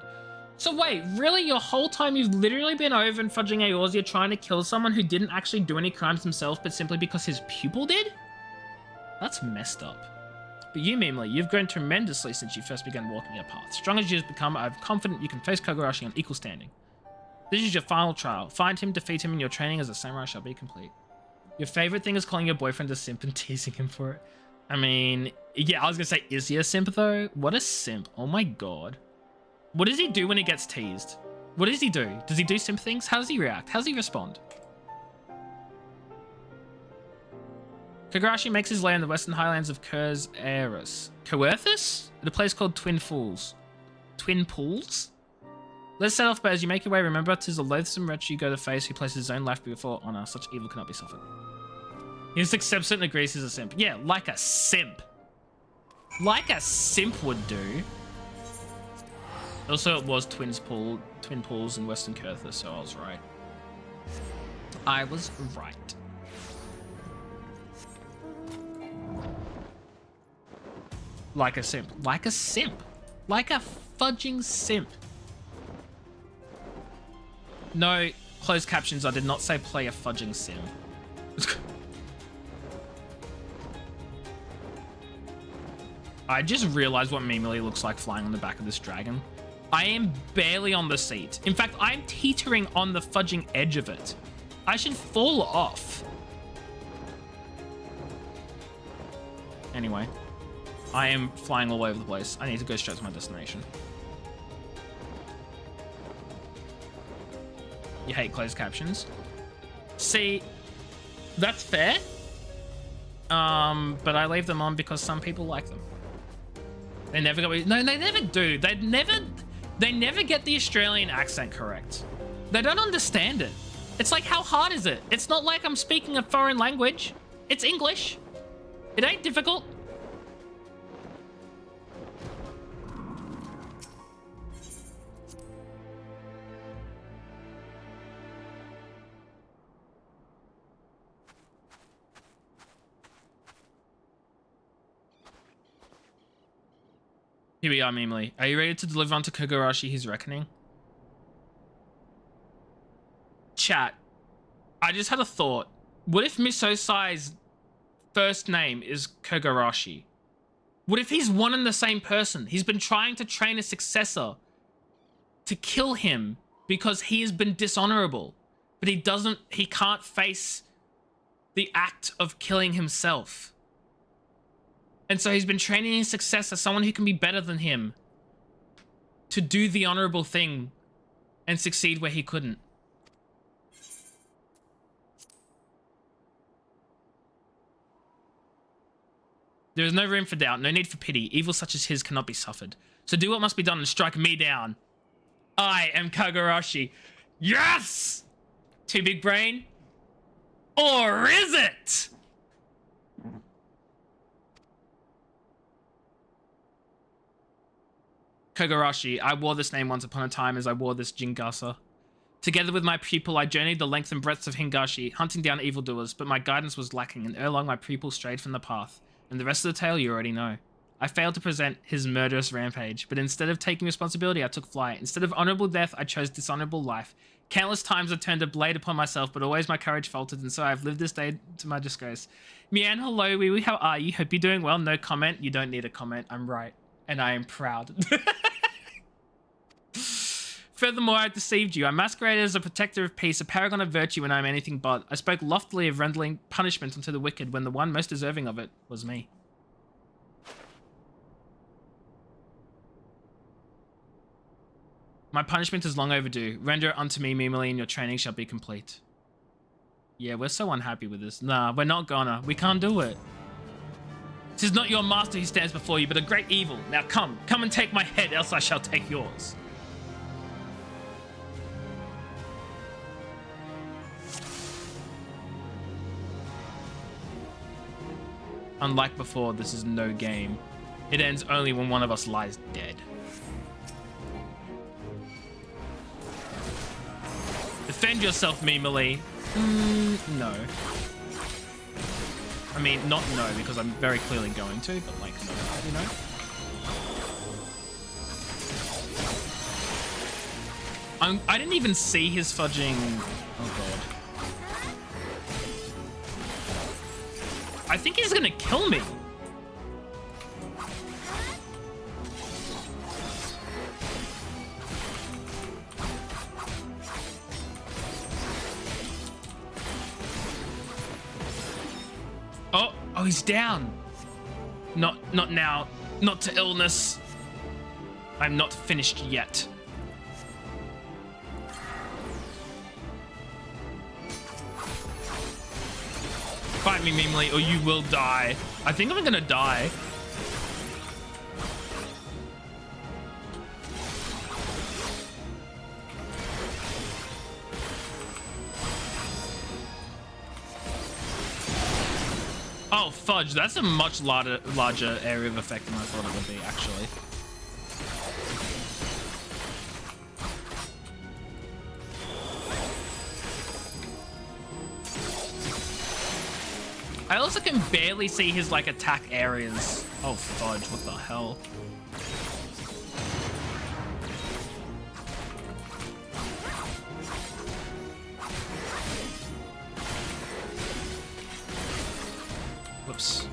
So wait, really? Your whole time you've literally been over and fudging Eorzea trying to kill someone who didn't actually do any crimes himself, but simply because his pupil did? That's messed up. But you, Mimli, you've grown tremendously since you first began walking your path. Strong as you have become, I'm confident you can face Kogarashi on equal standing. This is your final trial. Find him, defeat him, and your training as a samurai shall be complete. Your favorite thing is calling your boyfriend a simp and teasing him for it. I mean, yeah, I was gonna say, is he a simp though? What a simp. Oh my god. What does he do when he gets teased? What does he do? Does he do simp things? How does he react? How does he respond? Kogarashi makes his lair in the western highlands of Coerthus? At a place called Twin Pools. Twin Pools? Let's set off, but as you make your way, remember, 'tis a loathsome wretch you go to face who places his own life before honor. Such evil cannot be suffered. He just accepts it and agrees he's a simp. Yeah, like a simp. Like a simp would do. Also, it was Twin Pools in Western Coerthus, so I was right. I was right. Like a simp. Like a simp. Like a fudging simp. No, closed captions, I did not say play a fudging sim. I just realized what Mimili looks like flying on the back of this dragon. I am barely on the seat. In fact, I'm teetering on the fudging edge of it. I should fall off. Anyway, I am flying all over the place. I need to go straight to my destination. You hate closed captions. See, that's fair. But I leave them on because some people like them. They never go. No, they never do. They never get the Australian accent correct. They don't understand it. It's like, how hard is it? It's not like I'm speaking a foreign language. It's English. It ain't difficult. Here we are, Mimili. Are you ready to deliver onto Kogarashi his reckoning? Chat, I just had a thought. What if Miss Osai's first name is Kogarashi? What if he's one and the same person? He's been trying to train a successor to kill him because he has been dishonorable, but he can't face the act of killing himself. And so he's been training his successor, someone who can be better than him, to do the honorable thing and succeed where he couldn't. There is no room for doubt, no need for pity. Evil such as his cannot be suffered. So do what must be done and strike me down. I am Kogarashi. Yes! Too big brain? Or is it? Kogarashi, I wore this name once upon a time as I wore this Jingasa. Together with my pupil, I journeyed the length and breadth of Hingashi, hunting down evildoers, but my guidance was lacking, and ere long my pupil strayed from the path. And the rest of the tale you already know. I failed to present his murderous rampage, but instead of taking responsibility, I took flight. Instead of honorable death, I chose dishonorable life. Countless times I turned a blade upon myself, but always my courage faltered, and so I've lived this day to my disgrace. Mian, hello, wee wee, how are you? Hope you're doing well. No comment. You don't need a comment. I'm right. And I am proud. Furthermore, I deceived you. I masqueraded as a protector of peace, a paragon of virtue when I am anything but. I spoke loftily of rendering punishment unto the wicked when the one most deserving of it was me. My punishment is long overdue. Render it unto me, Mimili, and your training shall be complete. Yeah, we're so unhappy with this. Nah, we're not gonna. We can't do it. This is not your master who stands before you, but a great evil. Now come and take my head, else I shall take yours. Unlike before, this is no game. It ends only when one of us lies dead. Defend yourself, Mimily. No. I mean, not no, because I'm very clearly going to, but like, no, you know? I didn't even see his fudging... Oh, God. I think he's gonna kill me. Oh, he's down. Not now. Not to illness. I'm not finished yet. Fight me, Mimily, or you will die. I think I'm gonna die. Oh, fudge. That's a much larger area of effect than I thought it would be, actually. I also can barely see his, like, attack areas. Oh, fudge. What the hell? Whoops.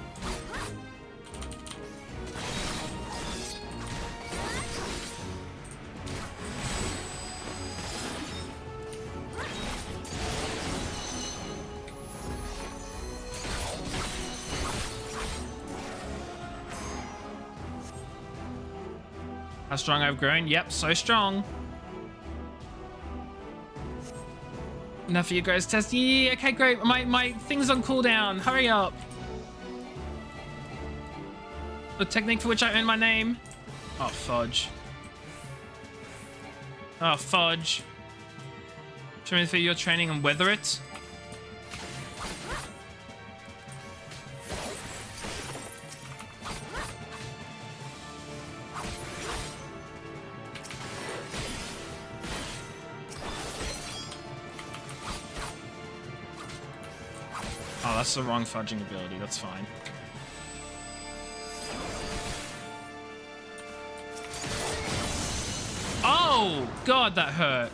How strong I've grown? Yep, so strong. Enough for your guys' test. Yeah, okay, great. My thing's on cooldown. Hurry up. The technique for which I earn my name. Oh, fudge. Oh, fudge. Show me for your training and weather it. Oh, that's the wrong fudging ability. That's fine. Oh, God, that hurt.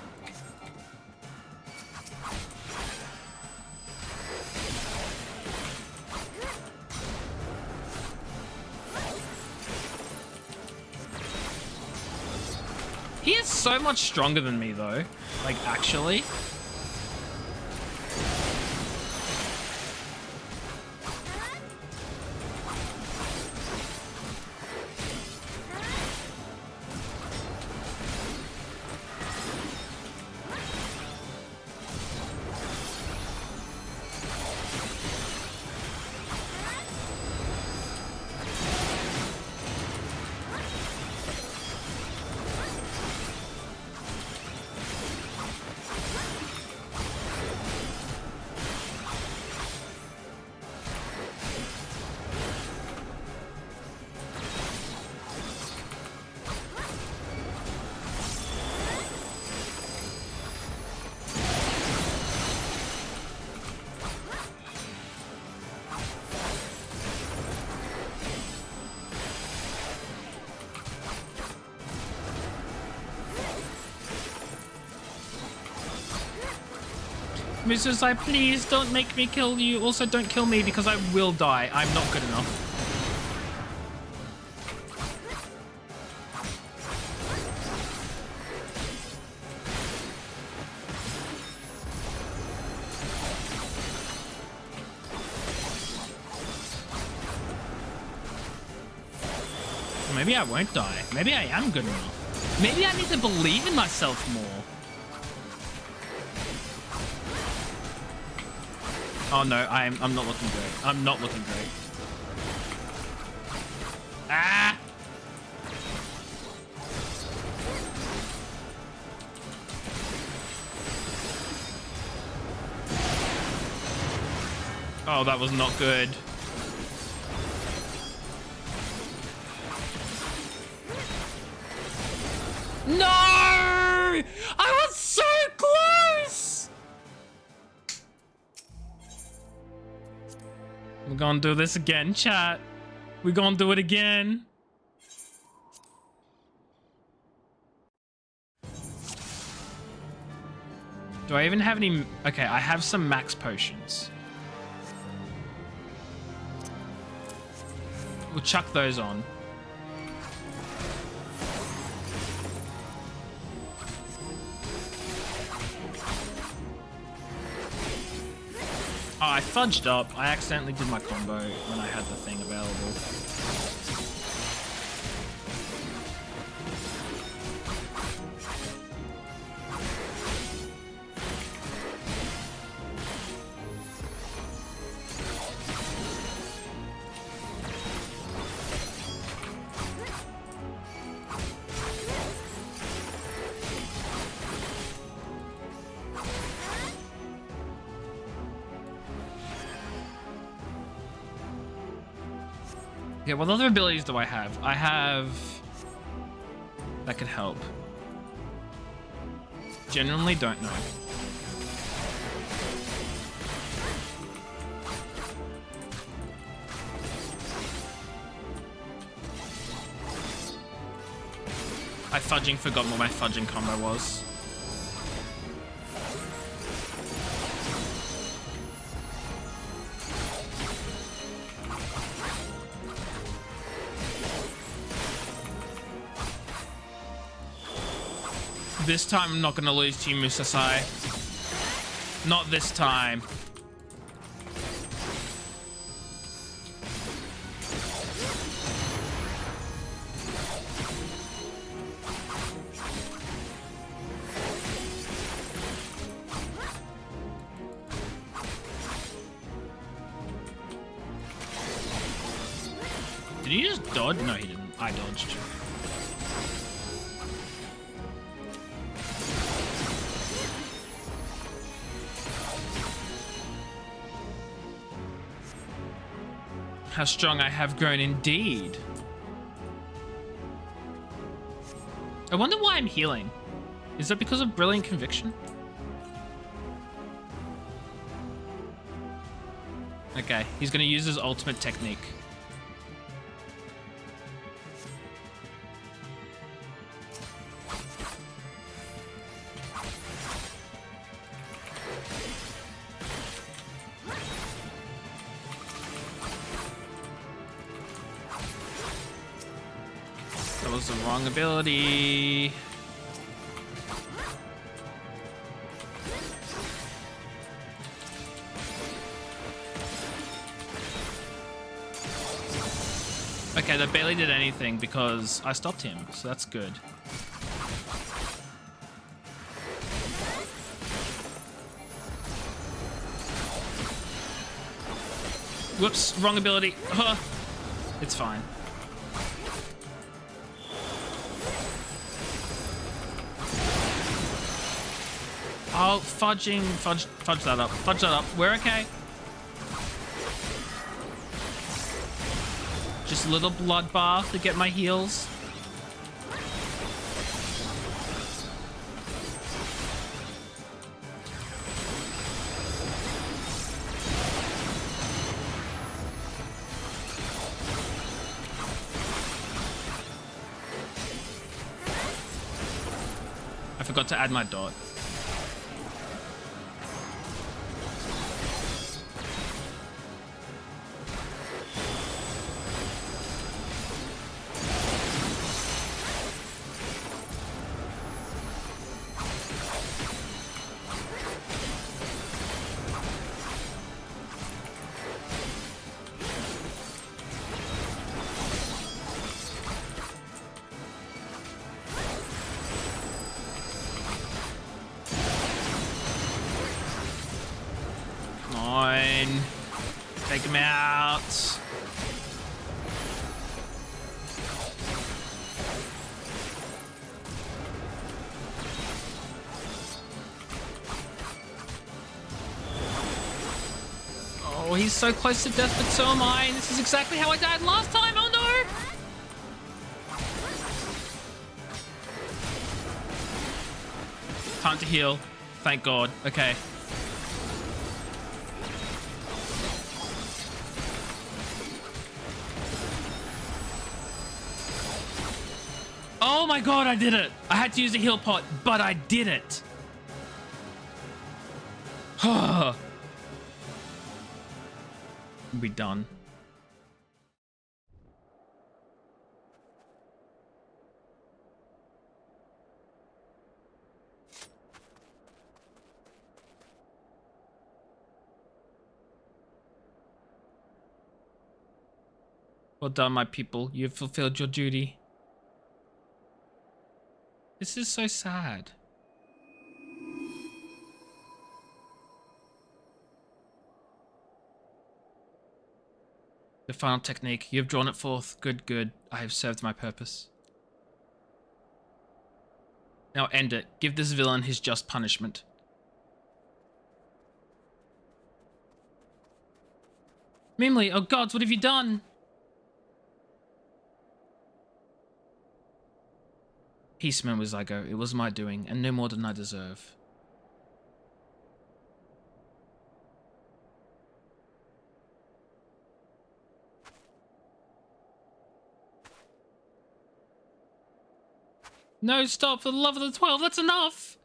He is so much stronger than me, though. Like, actually. Mrs. I please don't make me kill you. Also, don't kill me because I will die. I'm not good enough. Maybe I won't die. Maybe I am good enough. Maybe I need to believe in myself more. Oh no, I'm not looking great. I'm not looking great. Ah! Oh, that was not good. No! I was so close! We're gonna do this again, chat. We're gonna do it again. Do I even have any? Okay, I have some max potions. We'll chuck those on. Oh, I fudged up. I accidentally did my combo when I had the thing available. Okay, what other abilities do I have? I have... That could help. Genuinely don't know. I fudging forgot what my fudging combo was. This time I'm not gonna lose to you, Musasai. Not this time. Did he just dodge? No, he didn't. I dodged. How strong I have grown indeed. I wonder why I'm healing. Is that because of Brilliant Conviction? Okay, he's gonna use his ultimate technique. That was the wrong ability. Okay, that barely did anything because I stopped him, so that's good. Whoops, wrong ability. Huh. It's fine. Oh, fudge that up. Fudge that up. We're okay. Just a little bloodbath to get my heals. I forgot to add my dot. fine. Take him out. Oh, he's so close to death, but so am I. And this is exactly how I died last time. Oh no! Time to heal. Thank God. Okay. Oh my God, I did it. I had to use a heal pot, but I did it. Be done. Well done, my people. You've fulfilled your duty. This is so sad. The final technique. You have drawn it forth. Good, good. I have served my purpose. Now end it. Give this villain his just punishment. Mimli, oh gods, what have you done? Peace, Momozago. It was my doing, and no more than I deserve. No, stop, for the love of the 12, that's enough!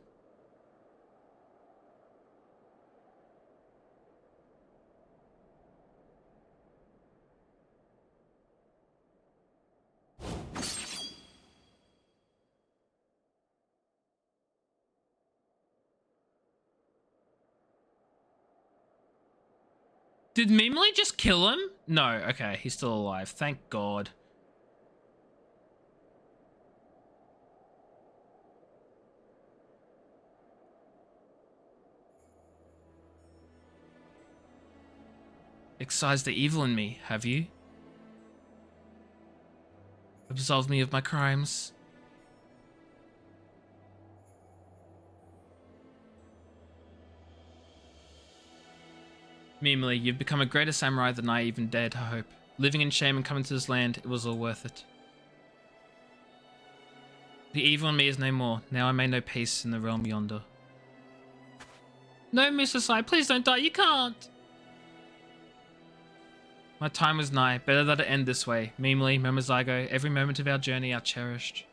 Did Mimli just kill him? No, okay, he's still alive. Thank God. Excised the evil in me, have you? Absolved me of my crimes. Mimli, you've become a greater samurai than I even dared to hope. Living in shame and coming to this land, it was all worth it. The evil in me is no more. Now I may know peace in the realm yonder. No, Mr. Sai, please don't die. You can't. My time was nigh. Better that it end this way. Mimli, Momozago, every moment of our journey are cherished.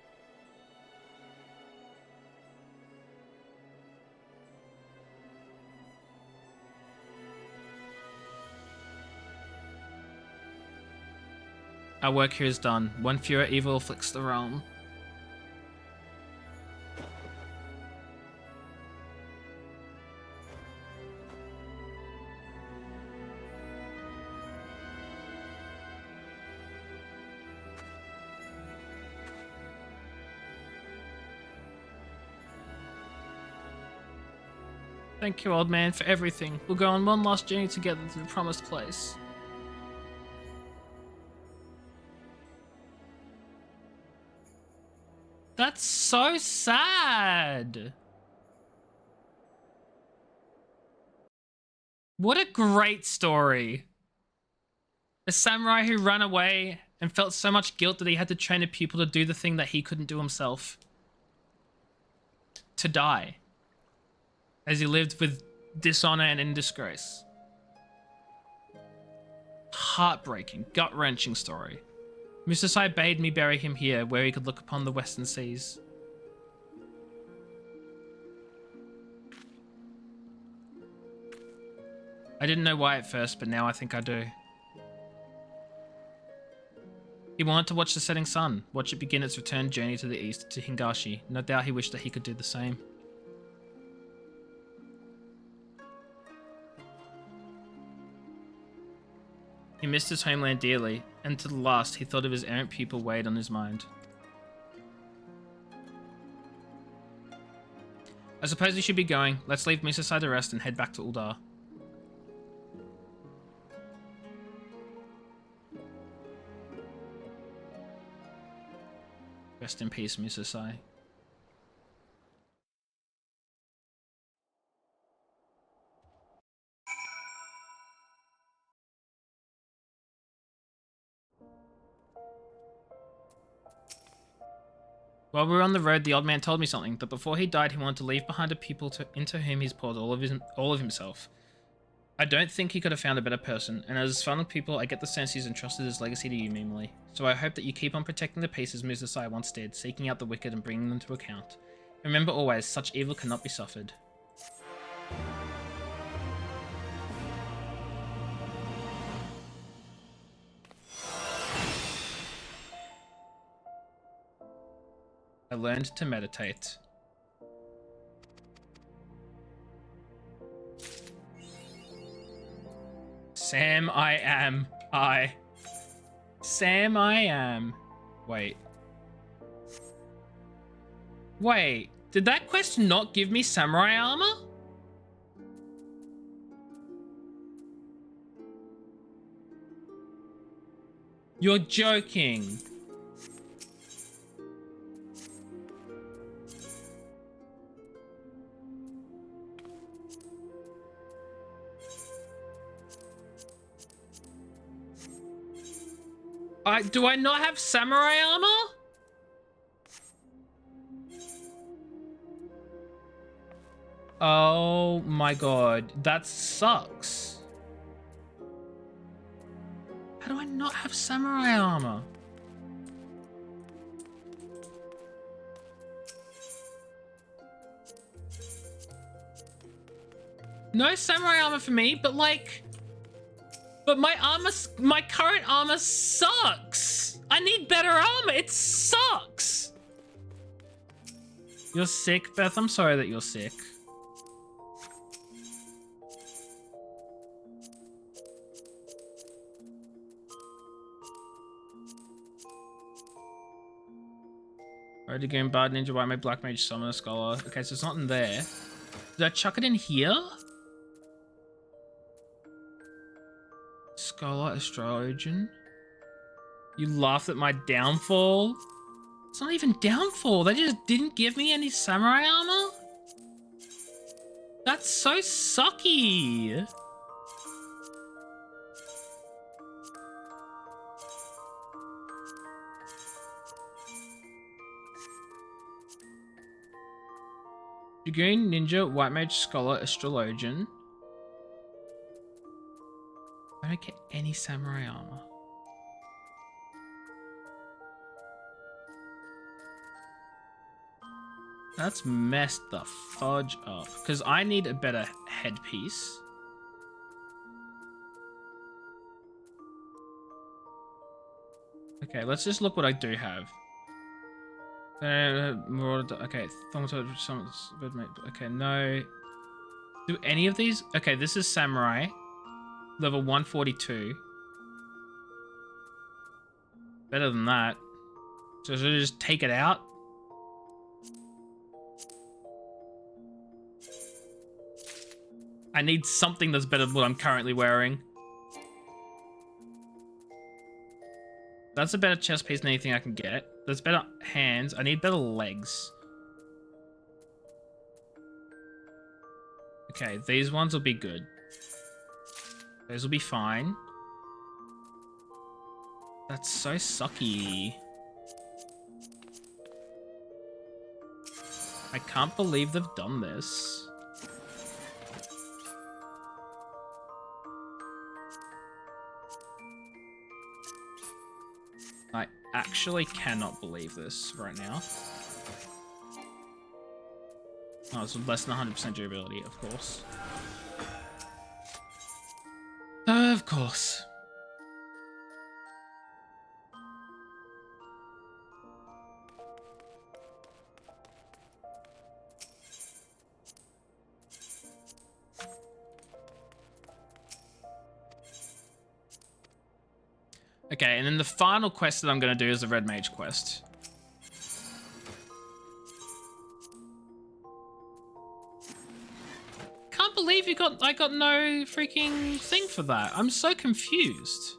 Our work here is done. One fewer evil afflicts the realm. Thank you, old man, for everything. We'll go on one last journey together to the promised place. That's so sad. What a great story. A samurai who ran away and felt so much guilt that he had to train a pupil to do the thing that he couldn't do himself. To die. As he lived with dishonor and in disgrace. Heartbreaking, gut-wrenching story. Mr. Sai bade me bury him here, where he could look upon the western seas. I didn't know why at first, but now I think I do. He wanted to watch the setting sun, watch it begin its return journey to the east, to Hingashi. No doubt he wished that he could do the same. He missed his homeland dearly, and to the last, he thought of his errant pupil weighed on his mind. I suppose we should be going. Let's leave Misa Sai to rest and head back to Uldar. Rest in peace, Mr. Sai. While we were on the road, the old man told me something, that before he died, he wanted to leave behind a people into whom he's poured all of himself. I don't think he could have found a better person, and as his final people, I get the sense he's entrusted his legacy to you, Mimily. So I hope that you keep on protecting the peace as Musa Sai once did, seeking out the wicked and bringing them to account. Remember always, such evil cannot be suffered. I learned to meditate. Sam, I am. Sam, I am. Wait. Wait, did that quest not give me samurai armor? You're joking. Do I not have samurai armor? Oh my god, that sucks. How do I not have samurai armor? No samurai armor for me, but like... But my current armor sucks. I need better armor. It sucks. You're sick, Beth. I'm sorry that you're sick. Already game Bard Ninja White Mage Black Mage Summoner Scholar. Okay, so it's not in there. Did I chuck it in here? Scholar Astrologian. You laughed at my downfall? It's not even downfall. They just didn't give me any samurai armor? That's so sucky. Dragoon, Ninja, White Mage, Scholar, Astrologian. I don't get any samurai armor. That's messed the fudge up. Because I need a better headpiece. Okay, let's just look what I do have. Okay, okay, no. Do any of these? Okay, this is samurai. Level 142. Better than that. So should I just take it out? I need something that's better than what I'm currently wearing. That's a better chest piece than anything I can get. That's better hands. I need better legs. Okay, these ones will be good. Those will be fine. That's so sucky. I can't believe they've done this. I actually cannot believe this right now. Oh, it's less than 100% durability, of course. Of course. Okay, and then the final quest that I'm going to do is the Red Mage quest. Can't believe I got no freaking thing for that. I'm so confused.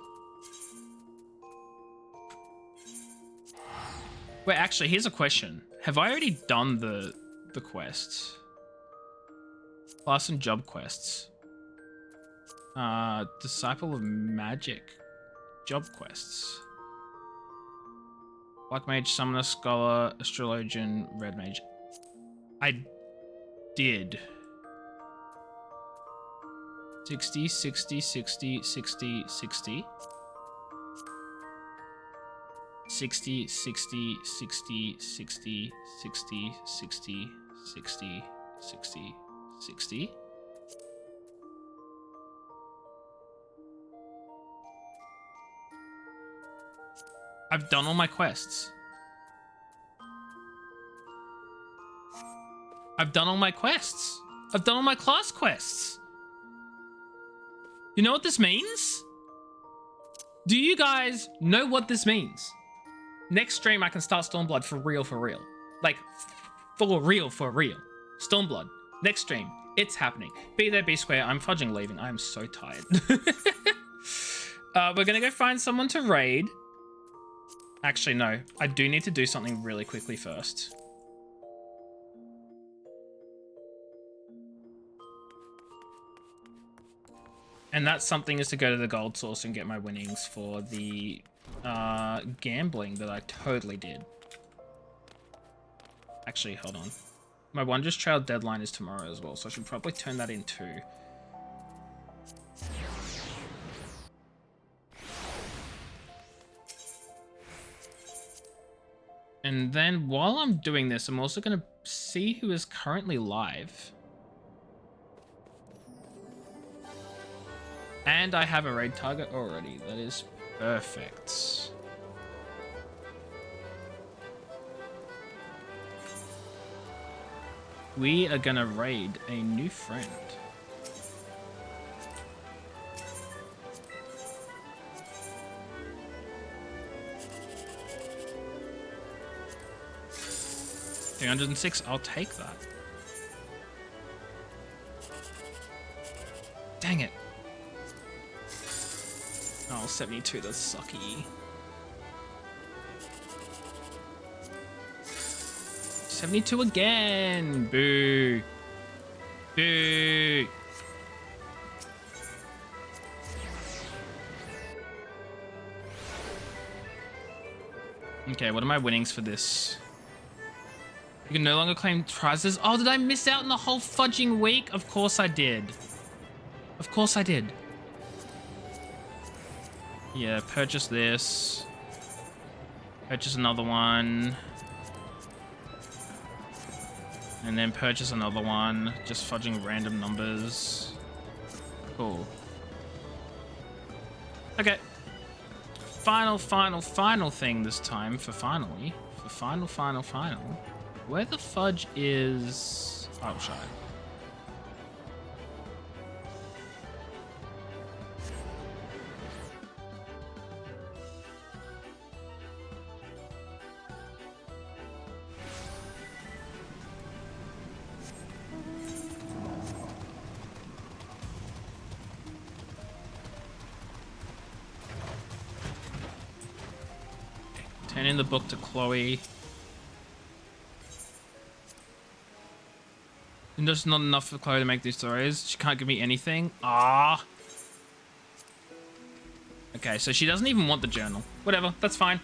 Wait, actually, here's a question. Have I already done the quests? Class and job quests. Disciple of Magic. Job quests. Black Mage, Summoner, Scholar, Astrologian, Red Mage. I did. 60, 60, 60, 60, 60. 60, 60, 60, 60, 60, 60, 60, 60, 60. I've done all my quests. I've done all my quests. I've done all my class quests. You know what this means? Do you guys know what this means? Next stream, I can start Stormblood for real, for real. Like, for real, for real. Stormblood. Next stream. It's happening. Be there, be square. I'm fudging leaving. I'm so tired. We're gonna go find someone to raid. Actually, no. I do need to do something really quickly first. And that something is to go to the gold source and get my winnings for the gambling that I totally did. Actually, hold on. My Wondrous Trail deadline is tomorrow as well, so I should probably turn that in too. And then while I'm doing this, I'm also going to see who is currently live. And I have a raid target already. That is perfect. We are gonna raid a new friend. $306, I'll take that. Dang it. Oh, 72, that's sucky. 72 again! Boo! Boo! Okay, what are my winnings for this? You can no longer claim prizes. Oh, did I miss out on the whole fudging week? Of course I did. Of course I did. Yeah, purchase this. Purchase another one. And then purchase another one. Just fudging random numbers. Cool. Okay. Final thing this time for finally. For final. Where the fudge is... Oh, shit. Turn in the book to Chloe. And there's not enough for Chloe to make these stories. She can't give me anything. Ah. Okay, so she doesn't even want the journal. Whatever, that's fine.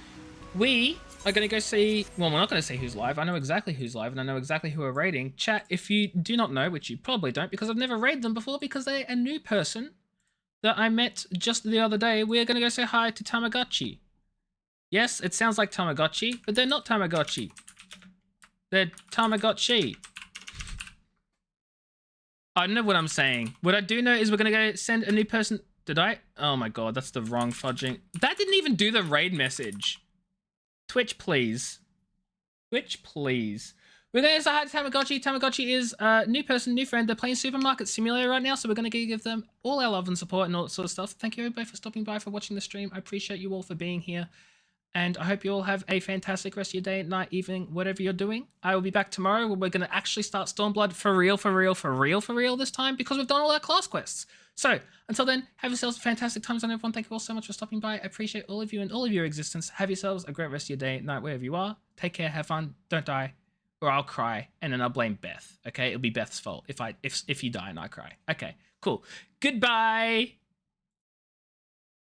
We are going to go see... Well, we're not going to see who's live. I know exactly who's live, and I know exactly who we're raiding. Chat, if you do not know, which you probably don't, because I've never raided them before, because they're a new person that I met just the other day, we're going to go say hi to Tamagotchi. Yes, it sounds like Tamagotchi, but they're not Tamagotchi. They're Tamagotchi. I don't know what I'm saying. What I do know is we're going to go send a new person... Did I? Oh my god, that's the wrong fudging. That didn't even do the raid message. Twitch, please. Twitch, please. We're going to say hi to Tamagotchi. Tamagotchi is a new person, new friend. They're playing Supermarket Simulator right now, so we're going to give them all our love and support and all that sort of stuff. Thank you everybody for stopping by, for watching the stream. I appreciate you all for being here. And I hope you all have a fantastic rest of your day, night, evening, whatever you're doing. I will be back tomorrow where we're going to actually start Stormblood for real this time, because we've done all our class quests. So until then, have yourselves a fantastic time zone, everyone. Thank you all so much for stopping by. I appreciate all of you and all of your existence. Have yourselves a great rest of your day, night, wherever you are. Take care, have fun, don't die, or I'll cry, and then I'll blame Beth. Okay, it'll be Beth's fault if you die and I cry. Okay, cool. Goodbye.